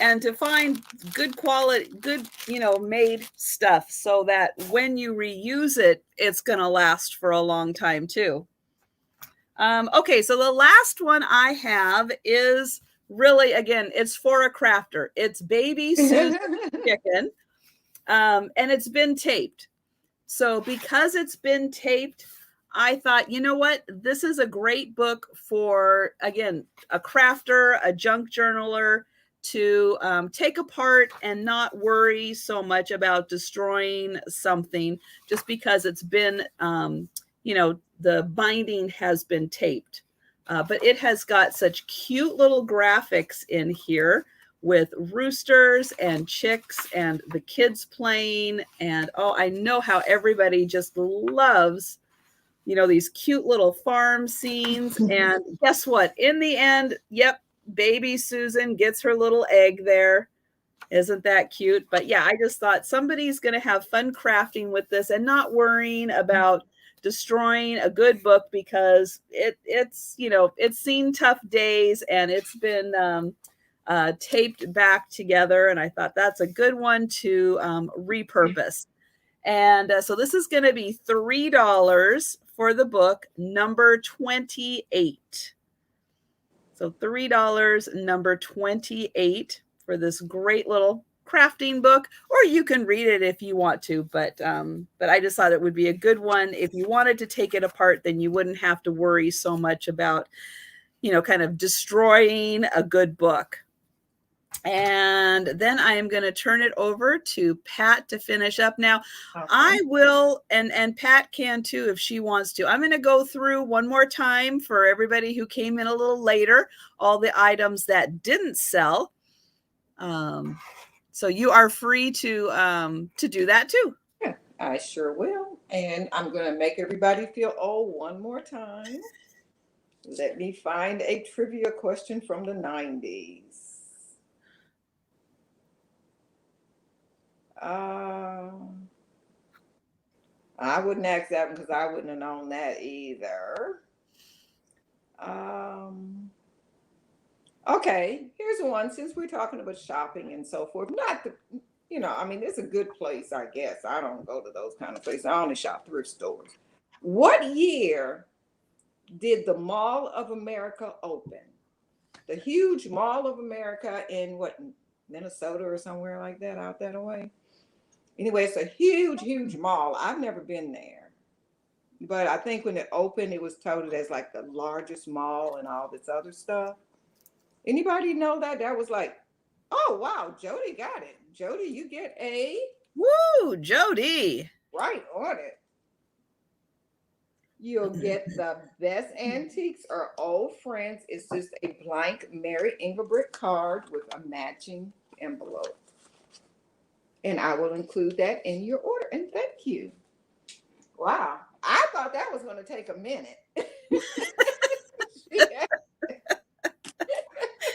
And to find good quality, good, made stuff so that when you reuse it, it's going to last for a long time too. Okay, so the last one I have is really, again, it's for a crafter. It's Baby Susan Chicken, and it's been taped. So because it's been taped, I thought, you know what? This is a great book for, again, a crafter, a junk journaler, to take apart and not worry so much about destroying something just because it's been, the binding has been taped. But it has got such cute little graphics in here with roosters and chicks and the kids playing. And I know how everybody just loves, these cute little farm scenes. And guess what? In the end, yep, baby Susan gets her little egg there. Isn't that cute? But yeah, I just thought somebody's going to have fun crafting with this and not worrying about destroying a good book because it's seen tough days and it's been taped back together, and I thought that's a good one to repurpose. And so this is going to be $3 for the book number 28. So $3, number 28 for this great little crafting book, or you can read it if you want to, but I just thought it would be a good one. If you wanted to take it apart, then you wouldn't have to worry so much about, kind of destroying a good book. And then I am going to turn it over to Pat to finish up. Now, Okay. I will, and Pat can too if she wants to. I'm going to go through one more time for everybody who came in a little later, all the items that didn't sell. So you are free to do that too. Yeah, I sure will. And I'm going to make everybody feel old one more time. Let me find a trivia question from the 90s. I wouldn't ask that one because I wouldn't have known that either. Okay, here's one. Since we're talking about shopping and so forth, not the, I mean, it's a good place, I guess. I don't go to those kind of places. I only shop thrift stores. What year did the Mall of America open? The huge Mall of America in what, Minnesota or somewhere like that, out that way. Anyway, it's a huge, huge mall. I've never been there, but I think when it opened, it was touted as like the largest mall and all this other stuff. Anybody know that? That was like, oh wow, Jody got it. Jody, you get a Woo, Jody. right on it. You'll get the best antiques or old friends. It's just a blank Mary Engelbrecht card with a matching envelope. And I will include that in your order. And thank you. Wow. I thought that was going to take a minute.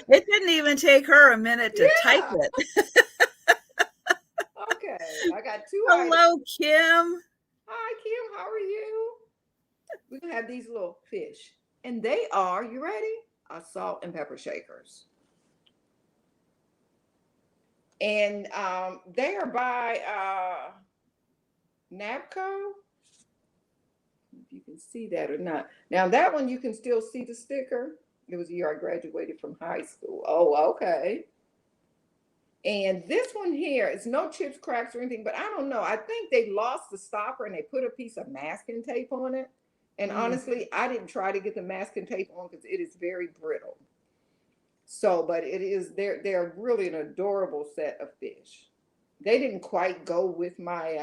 It didn't even take her a minute to type it. Okay. I got two Hello, items. Kim. Hi, Kim. How are you? We're going to have these little fish. And they are, you ready? Salt and pepper shakers. And they are by Napco. If you can see that or not. Now that one you can still see the sticker. It was the year I graduated from high school. Oh, okay. And this one here is no chips, cracks, or anything, but I don't know. I think they lost the stopper and they put a piece of masking tape on it. And honestly, I didn't try to get the masking tape on because it is very brittle. So, but it is, they're really an adorable set of fish. They didn't quite go with my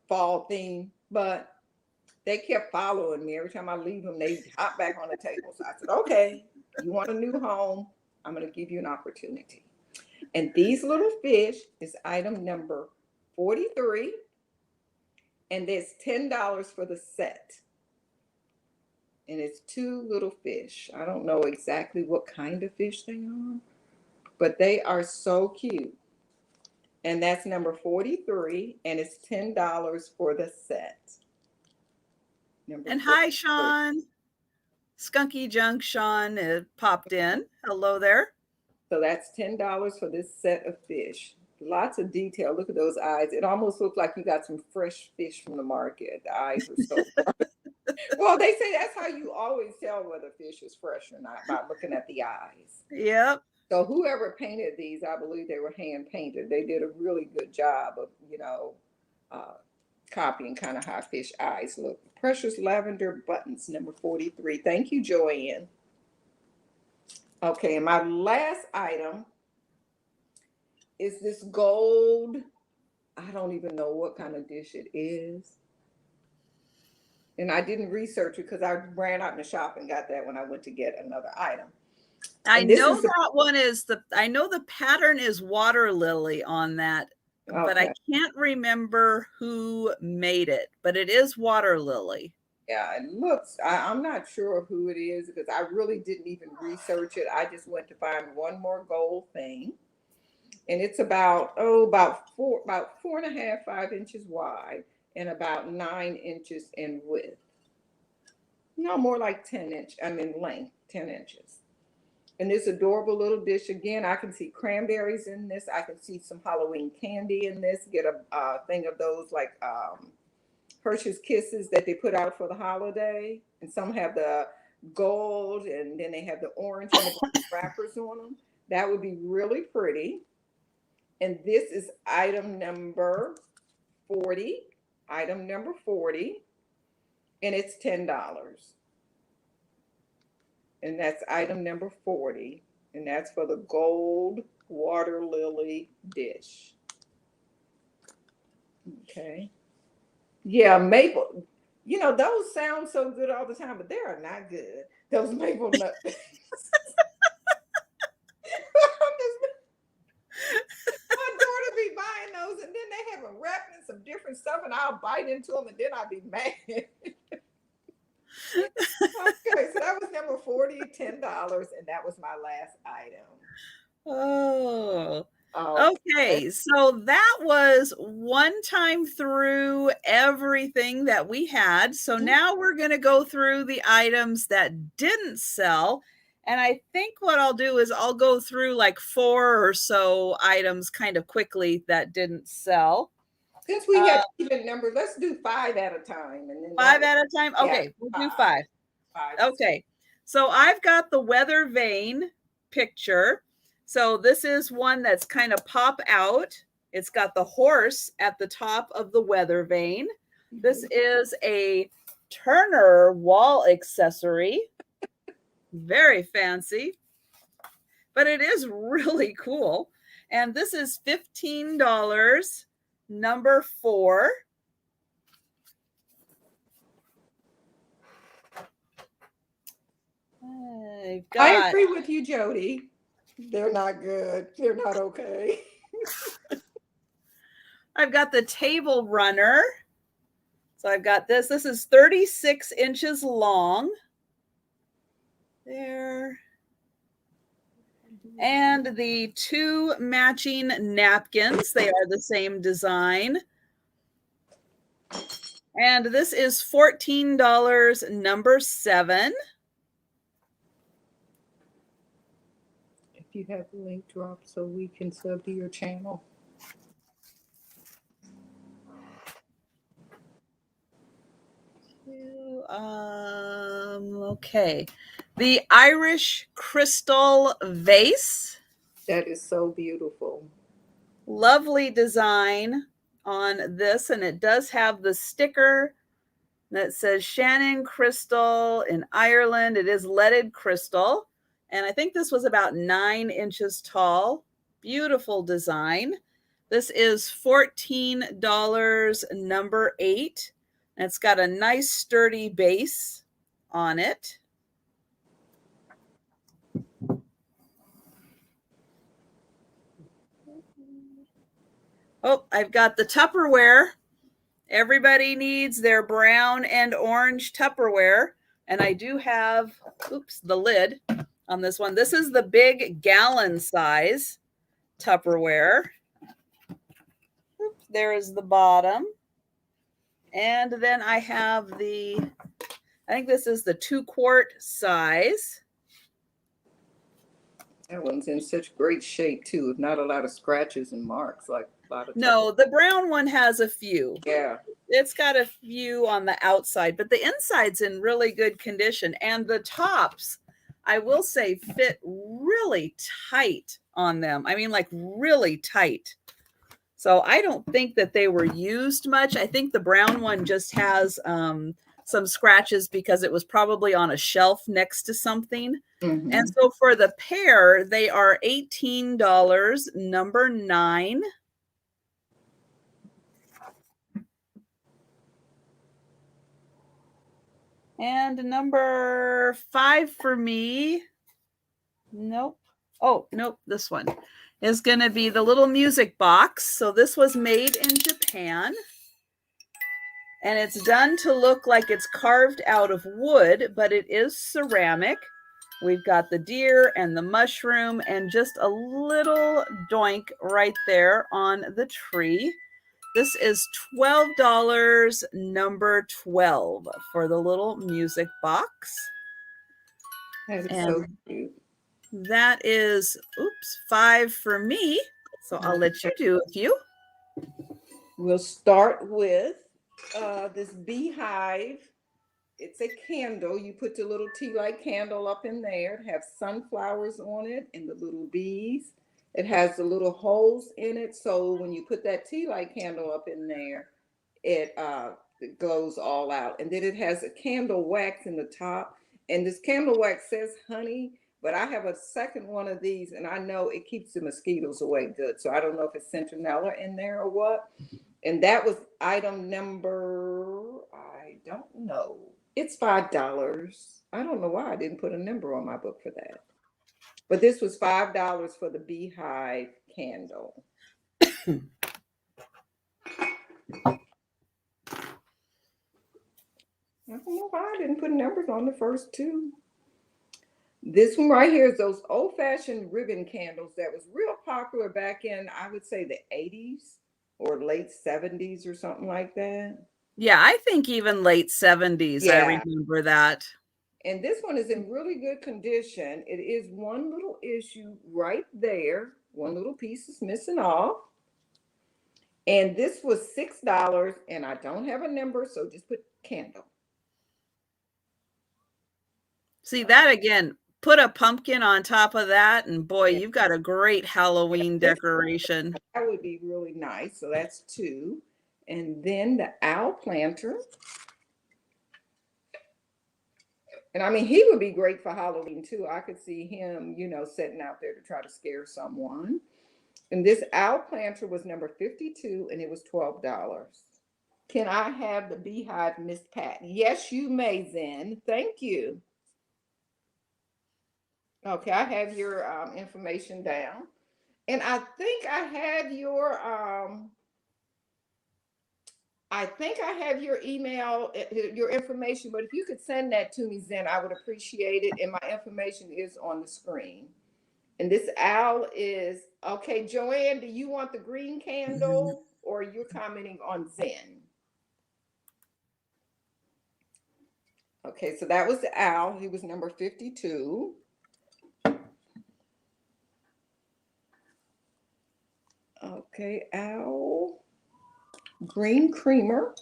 fall theme, but they kept following me. Every time I leave them, they hop back on the table. So I said, okay, you want a new home? I'm going to give you an opportunity. And these little fish is item number 43. And there's $10 for the set. And it's two little fish. I don't know exactly what kind of fish they are, but they are so cute. And that's number 43, and it's $10 for the set. And hi, Sean. Skunky Junk Sean popped in. Hello there. So that's $10 for this set of fish. Lots of detail. Look at those eyes. It almost looks like you got some fresh fish from the market. The eyes are so well, they say that's how you always tell whether fish is fresh or not, by looking at the eyes. Yep. So whoever painted these, I believe they were hand painted. They did a really good job of, copying kind of how fish eyes look. Precious lavender buttons, number 43. Thank you, Joanne. Okay, and my last item is this gold. I don't even know what kind of dish it is. And I didn't research it because I ran out in the shop and got that when I went to get another item. I know that one is I know the pattern is water lily on that, okay, but I can't remember who made it, but it is water lily. Yeah, it looks, I'm not sure who it is because I really didn't even research it. I just went to find one more gold thing. And it's about 4.5, 5 inches wide and about 9 inches in width. No, more like 10 inch, length, 10 inches. And this adorable little dish, again, I can see cranberries in this. I can see some Halloween candy in this. Get a thing of those like Hershey's Kisses that they put out for the holiday. And some have the gold and then they have the orange and the wrappers on them. That would be really pretty. And this is item number 40. Item number 40. And it's $10. And that's item number 40. And that's for the gold water lily dish. Okay. Yeah, maple. You know, those sound so good all the time, but they are not good. Those maple nut. My daughter be buying those, and then they have them wrapped in some different stuff, and I'll bite into them, and then I'll be mad. Okay, so that was number 40, $10, and that was my last item. Oh, okay. So that was one time through everything that we had. So now we're going to go through the items that didn't sell. And I think what I'll do is I'll go through like 4 or so items kind of quickly that didn't sell. Since we have even numbers, let's do 5 at a time. And then 5 at a time? Okay, yeah, we'll do 5. Okay, so I've got the weather vane picture. So this is one that's kind of pop out. It's got the horse at the top of the weather vane. This is a Turner wall accessory. Very fancy, but it is really cool. And this is $15, number 4. I agree with you, Jody. They're not good. They're not okay. I've got the table runner. So I've got this. This is 36 inches long. There. And the 2 matching napkins. They are the same design. And this is $14, number 7. If you have the link drop so we can sub to your channel. Okay. The Irish crystal vase. That is so beautiful. Lovely design on this, and it does have the sticker that says Shannon Crystal in Ireland. It is leaded crystal, and I think this was about 9 inches tall. Beautiful design. This is $14, number 8. And it's got a nice sturdy base on it. Oh, I've got the Tupperware. Everybody needs their brown and orange Tupperware. And I do have, the lid on this one. This is the big gallon size Tupperware. There is the bottom. And then I have I think this is the 2-quart size. That one's in such great shape too. Not a lot of scratches and marks like a lot of. No, the brown one has a few. Yeah. It's got a few on the outside, but the inside's in really good condition. And the tops, I will say, fit really tight on them. I mean, like really tight. So I don't think that they were used much. I think the brown one just has some scratches because it was probably on a shelf next to something. Mm-hmm. And so for the pair, they are $18, number 9. And number 5 for me. Nope. Oh, nope, this one is going to be the little music box. So this was made in Japan. And it's done to look like it's carved out of wood, but it is ceramic. We've got the deer and the mushroom and just a little doink right there on the tree. This is $12, number 12 for the little music box. That is so cute. That is, oops, 5 for me. So I'll let you do a few. We'll start with this beehive. It's a candle. You put the little tea light candle up in there. It has sunflowers on it and the little bees. It has the little holes in it. So when you put that tea light candle up in there, it glows all out. And then it has a candle wax in the top. And this candle wax says honey, but I have a second one of these and I know it keeps the mosquitoes away good. So I don't know if it's centinella in there or what. And that was item number, I don't know. It's $5. I don't know why I didn't put a number on my book for that. But this was $5 for the beehive candle. I don't know why I didn't put numbers on the first two. This one right here is those old-fashioned ribbon candles that was real popular back in, I would say, the 80s or late 70s or something like that. Yeah, I think even late 70s, I remember that. And this one is in really good condition. It is one little issue right there. One little piece is missing off. And this was $6, and I don't have a number, so just put candle. See that again, put a pumpkin on top of that, and boy, you've got a great Halloween decoration. That would be really nice. So that's 2. And then the owl planter. And I mean, he would be great for Halloween too. I could see him, sitting out there to try to scare someone. And this owl planter was number 52 and it was $12. Can I have the beehive, Miss Pat? Yes, you may, Zen. Thank you. Okay, I have your information down. And I think I have your email, your information, but if you could send that to me, Zen, I would appreciate it. And my information is on the screen. And this owl is, okay, Joanne, do you want the green candle or you're commenting on Zen? Okay, so that was the owl. He was number 52. Okay, owl. Green creamer.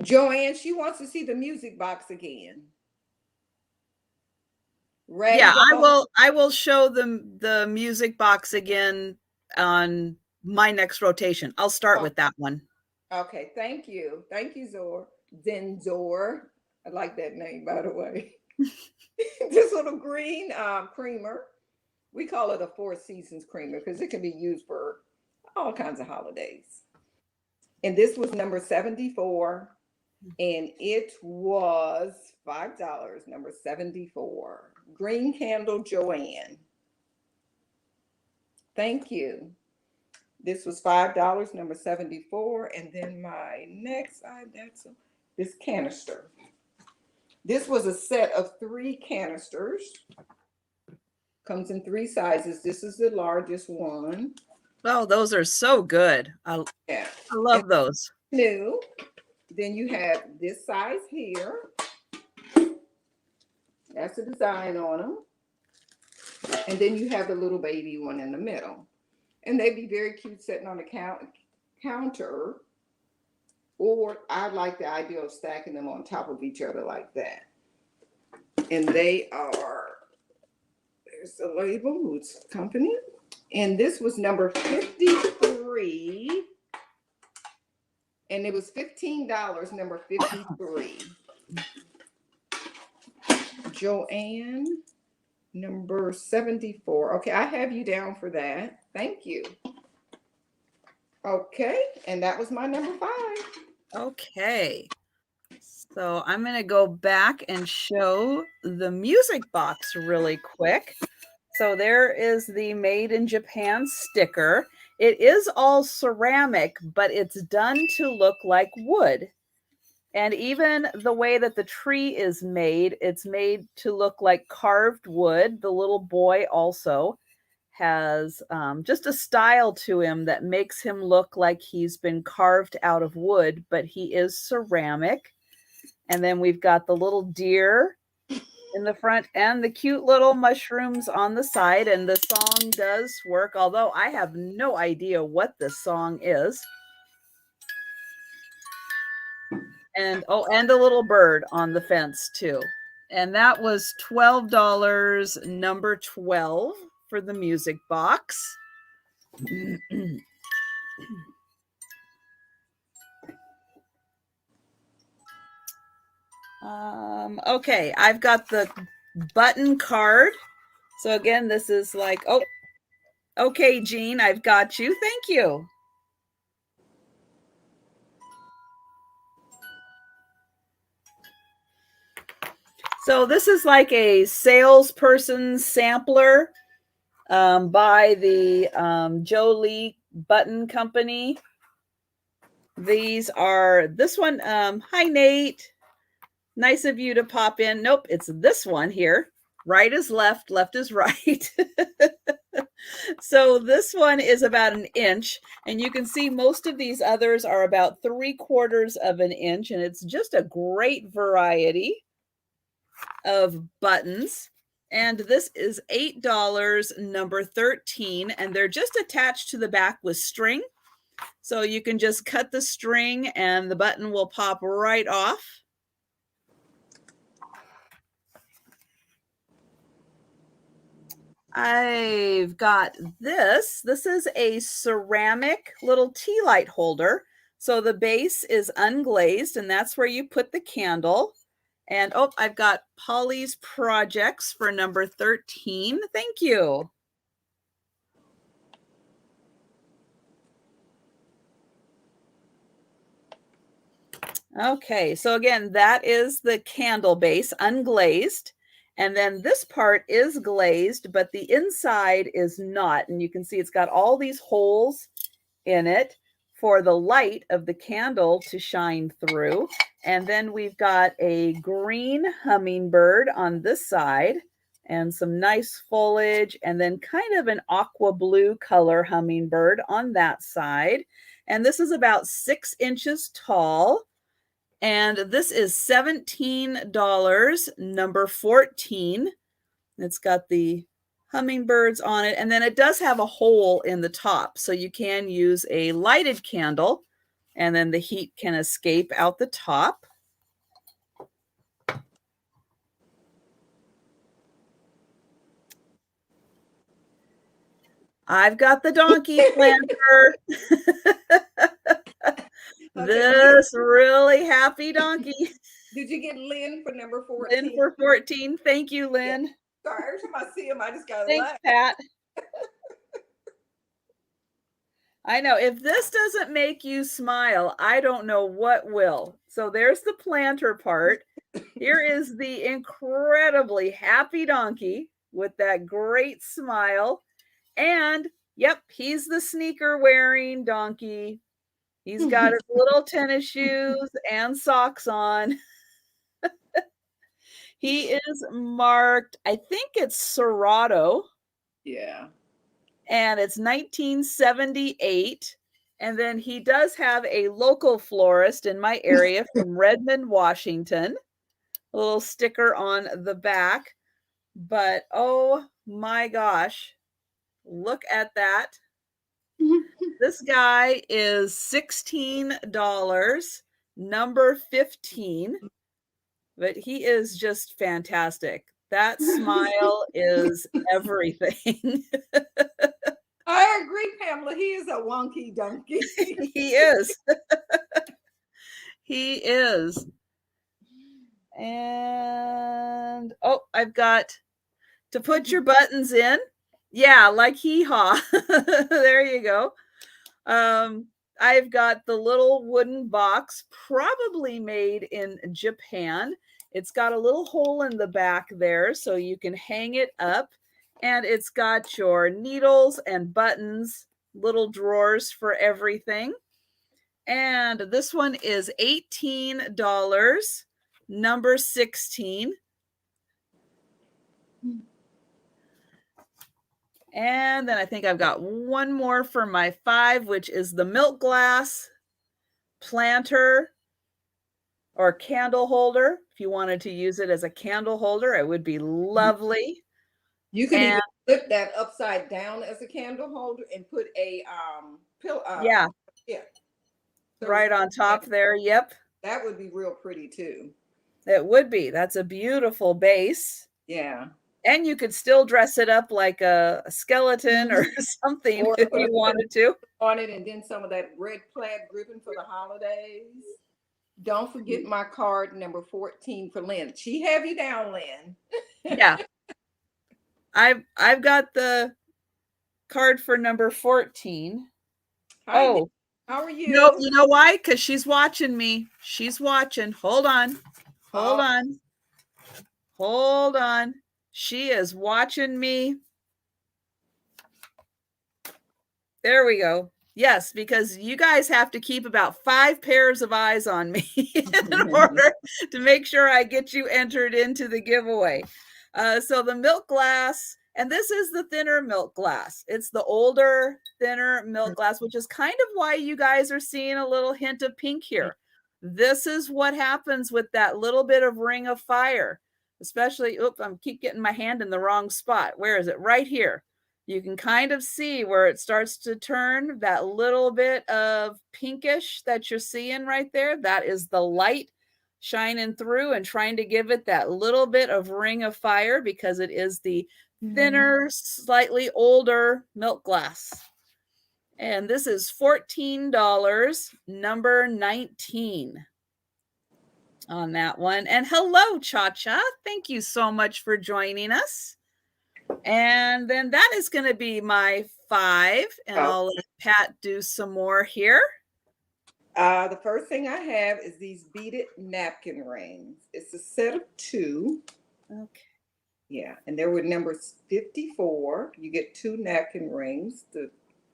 Joanne, she wants to see the music box again. Yeah, I will show them the music box again on my next rotation. I'll start with that one. Okay, thank you. Thank you, Zor. Zor. I like that name, by the way. This little green creamer. We call it a Four Seasons creamer because it can be used for all kinds of holidays. And this was number 74. And it was $5, number 74. Green candle, Joanne. Thank you. This was $5, number 74. And then my next item, this canister. This was a set of 3 canisters. Comes in 3 sizes. This is the largest one. Oh, those are so good. I love those. New. Then you have this size here. That's the design on them. And then you have the little baby one in the middle. And they'd be very cute sitting on the counter. Or I like the idea of stacking them on top of each other like that. And they are, there's the label, it's company. And this was number 53. And it was $15, number 53. Joanne, number 74. Okay, I have you down for that. Thank you. Okay, and that was my number 5. Okay. So I'm going to go back and show the music box really quick. So there is the Made in Japan sticker. It is all ceramic, but it's done to look like wood. And even the way that the tree is made, it's made to look like carved wood. The little boy also has just a style to him that makes him look like he's been carved out of wood, but he is ceramic. And then we've got the little deer in the front and the cute little mushrooms on the side. And the song does work, although I have no idea what the song is. And oh, and a little bird on the fence too. And that was $12, number 12 for the music box. Okay, I've got the button card. So again, this is like, oh, okay, Jean, I've got you. Thank you. So this is like a salesperson sampler by the Jolie Button Company. These are, this one, hi, Nate. Nice of you to pop in. Nope, it's this one here. Right is left, left is right. So this one is about an inch, and you can see most of these others are about 3/4 of an inch, and it's just a great variety of buttons. And this is $8, number 13, and they're just attached to the back with string. So you can just cut the string and the button will pop right off. I've got this. This is a ceramic little tea light holder. So the base is unglazed, and that's where you put the candle. And oh, I've got Polly's Projects for number 13. Thank you. Okay, so again, that is the candle base, unglazed. And then this part is glazed, but the inside is not. And you can see it's got all these holes in it for the light of the candle to shine through. And then we've got a green hummingbird on this side and some nice foliage, and then kind of an aqua blue color hummingbird on that side. And this is about 6 inches tall. And this is $17, number 14. It's got the hummingbirds on it, and then it does have a hole in the top, so you can use a lighted candle, and then the heat can escape out the top. I've got the donkey planter. This really happy donkey. Did you get Lynn for number 14? Lynn for 14. Thank you, Lynn. Yeah. Sorry, every time I see him, I just got to Thanks, laugh. Pat. I know. If this doesn't make you smile, I don't know what will. So there's the planter part. Here is the incredibly happy donkey with that great smile. And yep, he's the sneaker wearing donkey. He's got his little tennis shoes and socks on. He is marked, I think it's Serato. Yeah. And it's 1978. And then he does have a local florist in my area from Redmond, Washington. A little sticker on the back. But oh my gosh, look at that. This guy is $16, number 15. But he is just fantastic. That smile is everything. I agree, Pamela. He is a wonky donkey. He is. He is. And oh, I've got to put your buttons in. Yeah, like hee-haw. There you go. I've got the little wooden box, probably made in Japan. It's got a little hole in the back there so you can hang it up. And it's got your needles and buttons, little drawers for everything. And this one is $18, number 16. And then I think I've got one more for my 5, which is the milk glass planter. or candle holder. If you wanted to use it as a candle holder, it would be lovely. You could And even flip that upside down as a candle holder and put a pill yeah, yeah. So right on top there. Yep, that would be real pretty too. it would be. That's a beautiful base. Yeah. And you could still dress it up like a skeleton or Mhm. something Or if put you a wanted to. on it and then some of that red plaid ribbon for the holidays. Don't forget my card number 14 for Lynn. She have you down, Lynn. Yeah. I've got the card for number 14. Hi, Dee. Oh, How are no, you? you know why? Because she's watching me. She's watching. Hold on. Hold Oh, on. Hold on. She is watching me. There we go. Yes, because you guys have to keep about 5 pairs of eyes on me in order to make sure I get you entered into the giveaway. So the milk glass, and this is the thinner milk glass. It's the older, thinner milk glass, which is kind of why you guys are seeing a little hint of pink here. This is what happens with that little bit of ring of fire, especially, oops, I keep getting my hand in the wrong spot. Where is it? Right here. You can kind of see where it starts to turn that little bit of pinkish that you're seeing right there. That is the light shining through and trying to give it that little bit of ring of fire because it is the thinner, slightly older milk glass. And this is $14, number 19 on that one. And hello, Cha-Cha. Thank you so much for joining us. And then that is going to be my 5. And oh. I'll let Pat do some more here. The first thing I have is these beaded napkin rings. It's a set of 2. Okay. Yeah, and there were numbers 54. You get 2 napkin rings.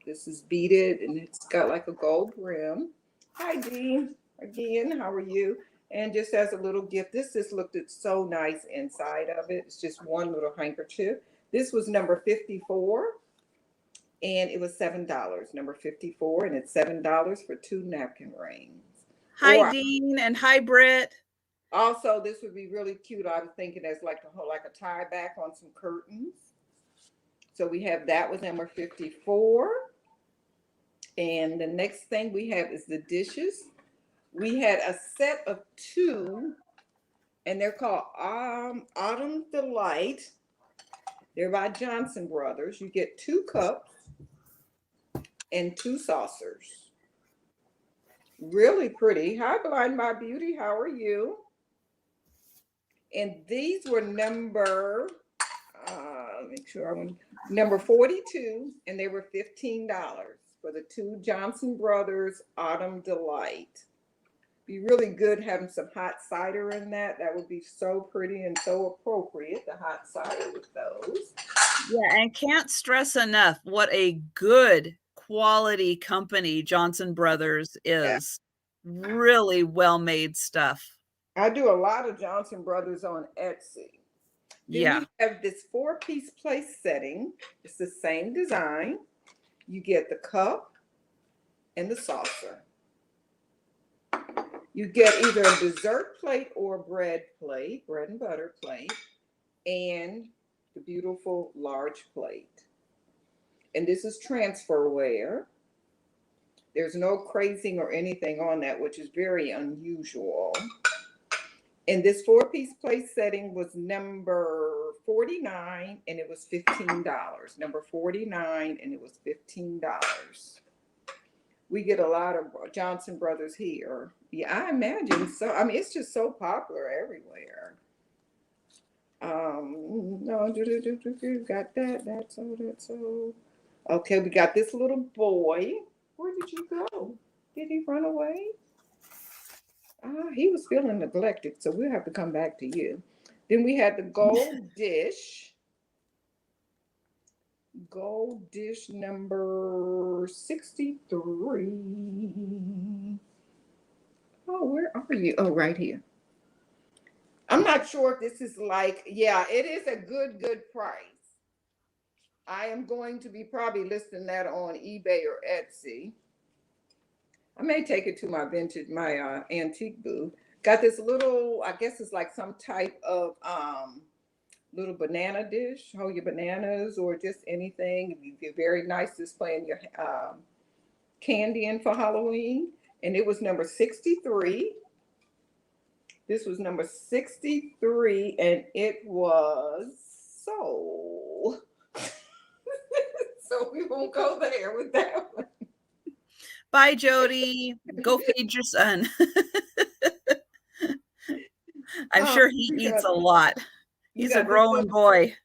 This is beaded and it's got like a gold rim. Hi, Dean. Again, how are you? And just as a little gift, this just looked so nice inside of it. It's just one little handkerchief. This was number 54 and it was $7. Number 54, and it's $7 for 2 napkin rings. Hi, Or Dean, and hi, Britt. also, this would be really cute. I was thinking as like a tie back on some curtains. So we have that with number 54. And the next thing we have is the dishes. We had a set of 2, and they're called Autumn Delight. They're by Johnson Brothers. You get 2 cups and 2 saucers. Really pretty. Hi, Blind My Beauty. How are you? And these were make sure I want number 42, and they were $15 for the 2 Johnson Brothers Autumn Delight. Be really good having some hot cider in that. That would be so pretty and so appropriate, the hot cider with those. Yeah, and can't stress enough what a good quality company Johnson Brothers Yeah. is. Really well-made stuff. I do a lot of Johnson Brothers on Etsy. Then Yeah. we have this 4-piece place setting. It's the same design. You get the cup and the saucer. You get either a dessert plate or a bread plate, bread and butter plate, and the beautiful large plate. And this is transferware. There's no crazing or anything on that, which is very unusual. And this 4-piece plate setting was number 49, and it was $15. Number 49, and it was $15. We get a lot of Johnson Brothers here. Yeah, I imagine so. I mean, it's just so popular everywhere. No, got that. That's so. Okay, we got this little boy. Where did you go? Did he run away? He was feeling neglected, so we'll have to come back to you. Then we had the gold dish number 63. Oh, where are you? Oh, right here. I'm not sure if this is like, yeah, it is a good price. I am going to be probably listing that on eBay or Etsy. I may take it to my antique booth. Got this little, I guess it's like some type of little banana dish. Hold your bananas or just anything. You get very nice displaying your candy in for Halloween. And it was number 63. This was number 63, and it was sold. So we won't go there with that one. Bye, Jody. Go feed your son. I'm sure he eats a lot. He's a growing boy.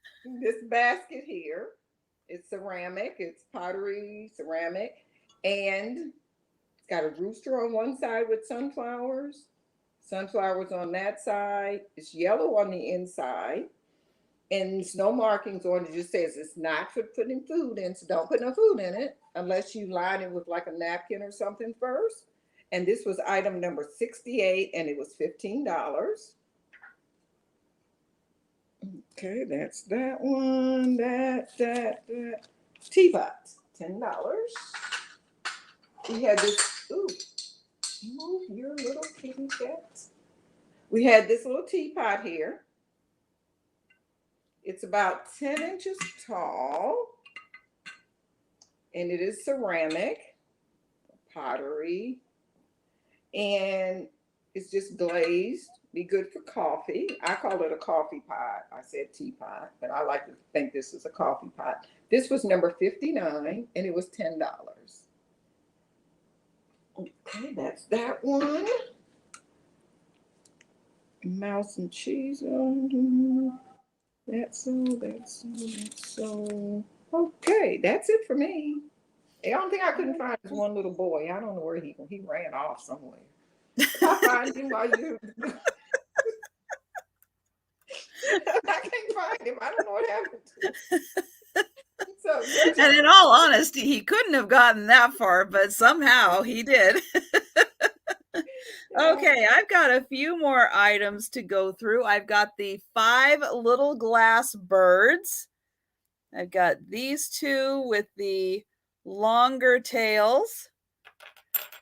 This basket here, it's ceramic, it's pottery, ceramic, and it's got a rooster on one side with sunflowers on that side. It's yellow on the inside, and there's no markings on it. It just says it's not for putting food in, so don't put no food in it unless you line it with like a napkin or something first. And this was item number 68, and it was $15. Okay, that's that one. That. Teapot, $10. We had this. Ooh, move your little kitty cat. We had this little teapot here. It's about 10 inches tall, and it is ceramic, pottery, and it's just glazed. Be good for coffee. I call it a coffee pot. I said teapot, but I like to think this is a coffee pot. This was number 59, and it was $10. Okay, that's that one. Mouse and cheese. That's so. Okay, that's it for me. The only thing I couldn't find is one little boy. I don't know where he ran off somewhere. I find him while you. I can't find him. I don't know what happened to him. So, and in all honesty, he couldn't have gotten that far, but somehow he did. Okay, I've got a few more items to go through. I've got the 5 little glass birds. I've got these two with the longer tails.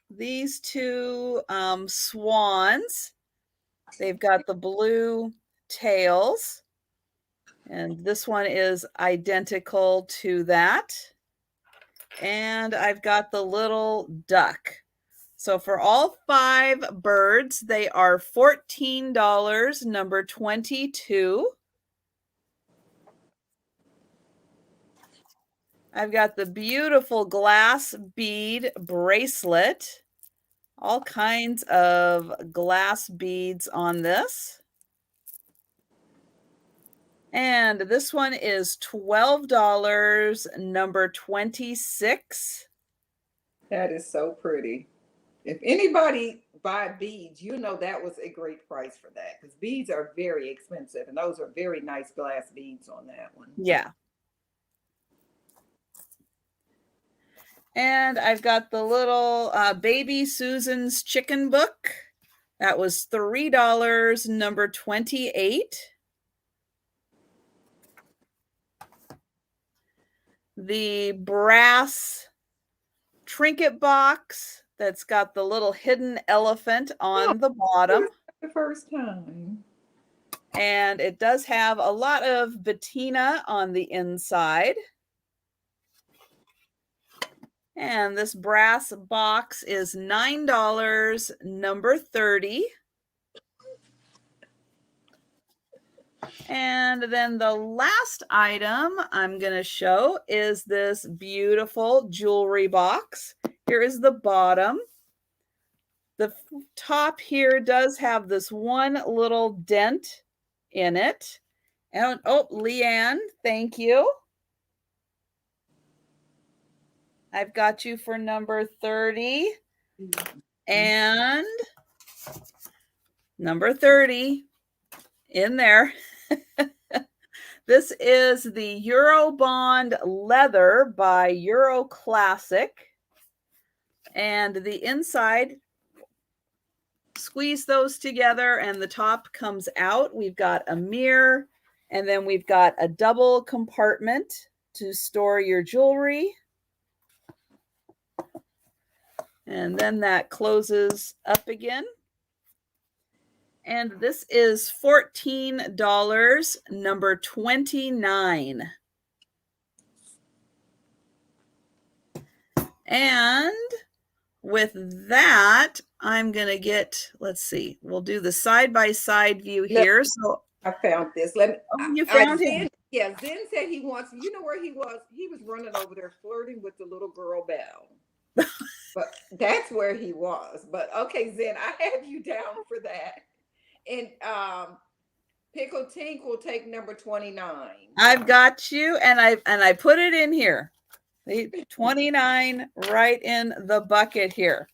These two swans. They've got the blue tails. And this one is identical to that. And I've got the little duck. So for all 5 birds, they are $14, number 22. I've got the beautiful glass bead bracelet. All kinds of glass beads on this. And this one is $12, number 26. That is so pretty. If anybody buy beads, you know that was a great price for that, because beads are very expensive, and those are very nice glass beads on that one. Yeah. And I've got the little Baby Susan's chicken book. That was $3, number 28. The brass trinket box that's got the little hidden elephant on the bottom. The first time. And it does have a lot of patina on the inside. And this brass box is $9, number 30. And then the last item I'm going to show is this beautiful jewelry box. Here is the bottom. The top here does have this one little dent in it. And oh, Leanne, thank you. I've got you for number 30. And number 30 in there. This is the Eurobond leather by Euro Classic. And the inside, squeeze those together and the top comes out. We've got a mirror, and then we've got a double compartment to store your jewelry. And then that closes up again. And this is $14, number 29. And with that, I'm going to get, let's see, we'll do the side-by-side view here. So I found this. Let me. you found him. Yeah, Zen said he wants. You know where he was? He was running over there flirting with the little girl Belle. But that's where he was. But okay, Zen, I have you down for that. And Pickle Tink will take number 29. I've got you, and I put it in here. 29 right in the bucket here.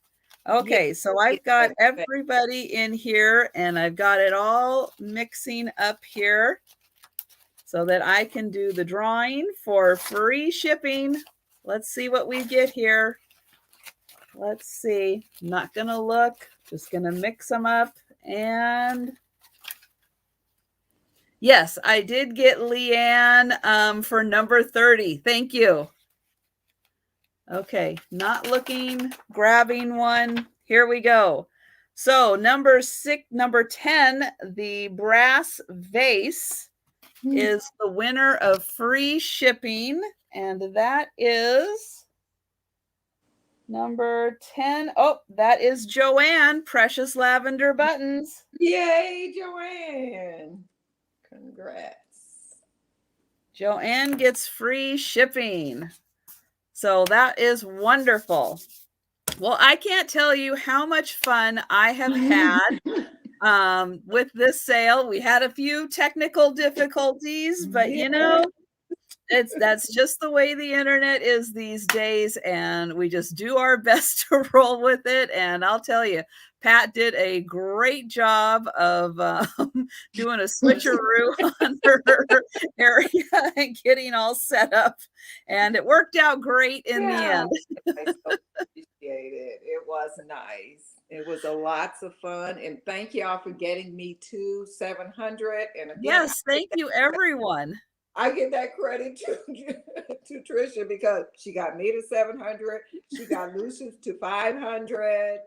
Okay, yeah, so I've got everybody in here, and I've got it all mixing up here so that I can do the drawing for free shipping. Let's see what we get here. Let's see. I'm not going to look. Just going to mix them up. And yes, I did get Leanne for number 30. Thank you. Okay, not looking, grabbing one. Here we go. So number 10, the brass vase is the winner of free shipping. And that is number 10. Oh, that is Joanne, Precious Lavender Buttons. Yay, Joanne. Congrats. Joanne gets free shipping. So that is wonderful. Well, I can't tell you how much fun I have had with this sale. We had a few technical difficulties, but you know, that's just the way the internet is these days, and we just do our best to roll with it. And I'll tell you, Pat did a great job of doing a switcheroo on her area and getting all set up, and it worked out great in the end. I so appreciate it. It was nice. It was a lots of fun, and thank y'all for getting me to 700. And again, yes, thank you, everyone. I give that credit to Trisha because she got me to 700. She got Lucius to 500.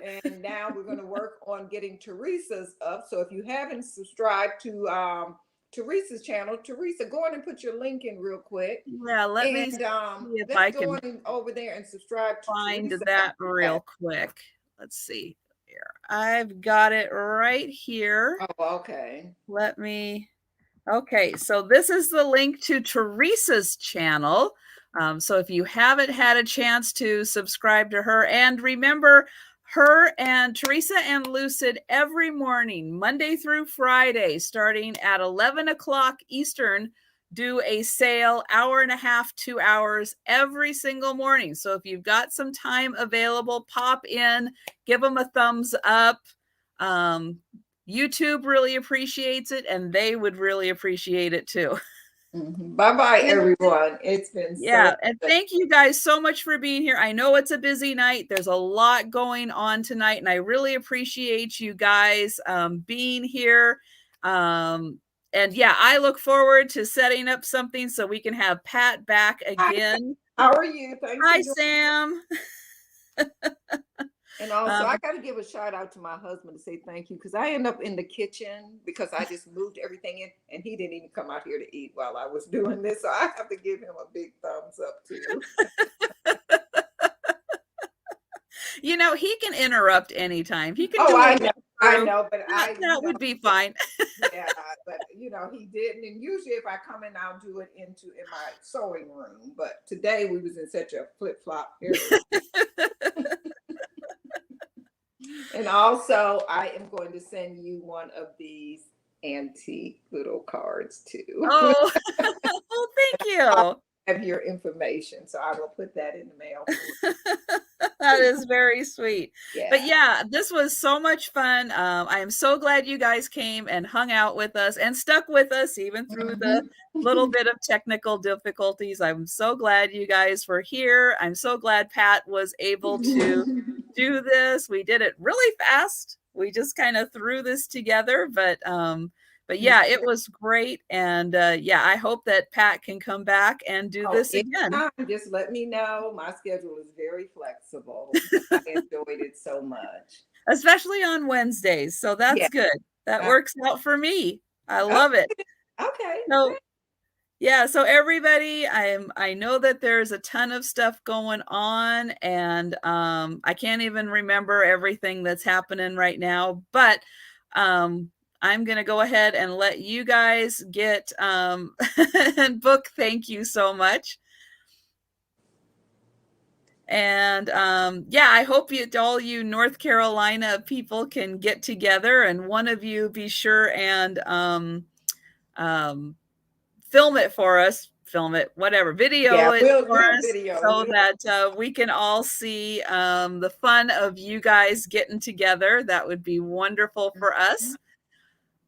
And now we're going to work on getting Teresa's up. So if you haven't subscribed to Teresa's channel, Teresa, go on and put your link in real quick. Yeah, let me see if I can go on over there and subscribe to find Teresa. that real quick. Let's see here. I've got it right here. Oh, okay. Okay, so this is the link to Teresa's channel. So if you haven't had a chance to subscribe to her, and remember, her and Teresa and Lucid every morning, Monday through Friday, starting at 11 o'clock Eastern, do a sale, hour and a half, 2 hours every single morning. So if you've got some time available, pop in, give them a thumbs up. YouTube really appreciates it, and they would really appreciate it too. Bye-bye, everyone. It's been and thank you guys so much for being here. I know it's a busy night. There's a lot going on tonight, and I really appreciate you guys being here. And yeah, I look forward to setting up something so we can have Pat back again. How are you? Hi, Sam. And also, I got to give a shout out to my husband to say thank you, because I end up in the kitchen because I just moved everything in, and he didn't even come out here to eat while I was doing this. So I have to give him a big thumbs up too. You know, he can interrupt anytime. He can. I know, but that would be fine. Yeah, but you know, he didn't. And usually, if I come in, I'll do it in my sewing room. But today we was in such a flip flop area. And also, I am going to send you one of these antique little cards too. Oh, well, thank you. I have your information, so I will put that in the mail. That is very sweet. Yeah. But yeah, this was so much fun. I am so glad you guys came and hung out with us and stuck with us even through the little bit of technical difficulties. I'm so glad you guys were here. I'm so glad Pat was able to do this. We did it really fast. We just kind of threw this together, but yeah, it was great. And yeah, I hope that Pat can come back and do this again. Just let me know. My schedule is very flexible. I enjoyed it so much. especially on Wednesdays. So Yeah. that's good. That Uh, works out for me. I oh, love it. okay. So yeah, so everybody, I know that there's a ton of stuff going on, and I can't even remember everything that's happening right now, but I'm gonna go ahead and let you guys get and book. Thank you so much. And yeah, I hope all you North Carolina people can get together, and one of you be sure and um, film it for us, film it, whatever, video Yeah, it for we'll us video. so that we can all see the fun of you guys getting together. That would be wonderful for us.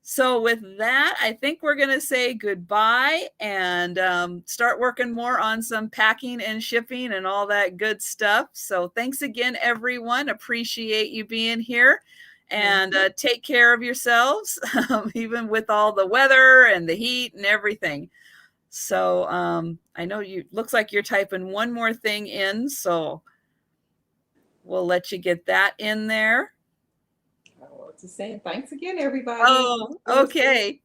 So with that, I think we're going to say goodbye and start working more on some packing and shipping and all that good stuff. So thanks again, everyone. Appreciate you being here, and take care of yourselves, even with all the weather and the heat and everything. So I know you looks like you're typing one more thing in, so we'll let you get that in there. Oh, it's the same. Thanks again, everybody. Oh, okay.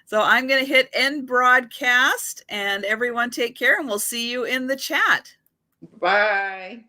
So I'm going to hit end broadcast, and everyone take care, and we'll see you in the chat. Bye.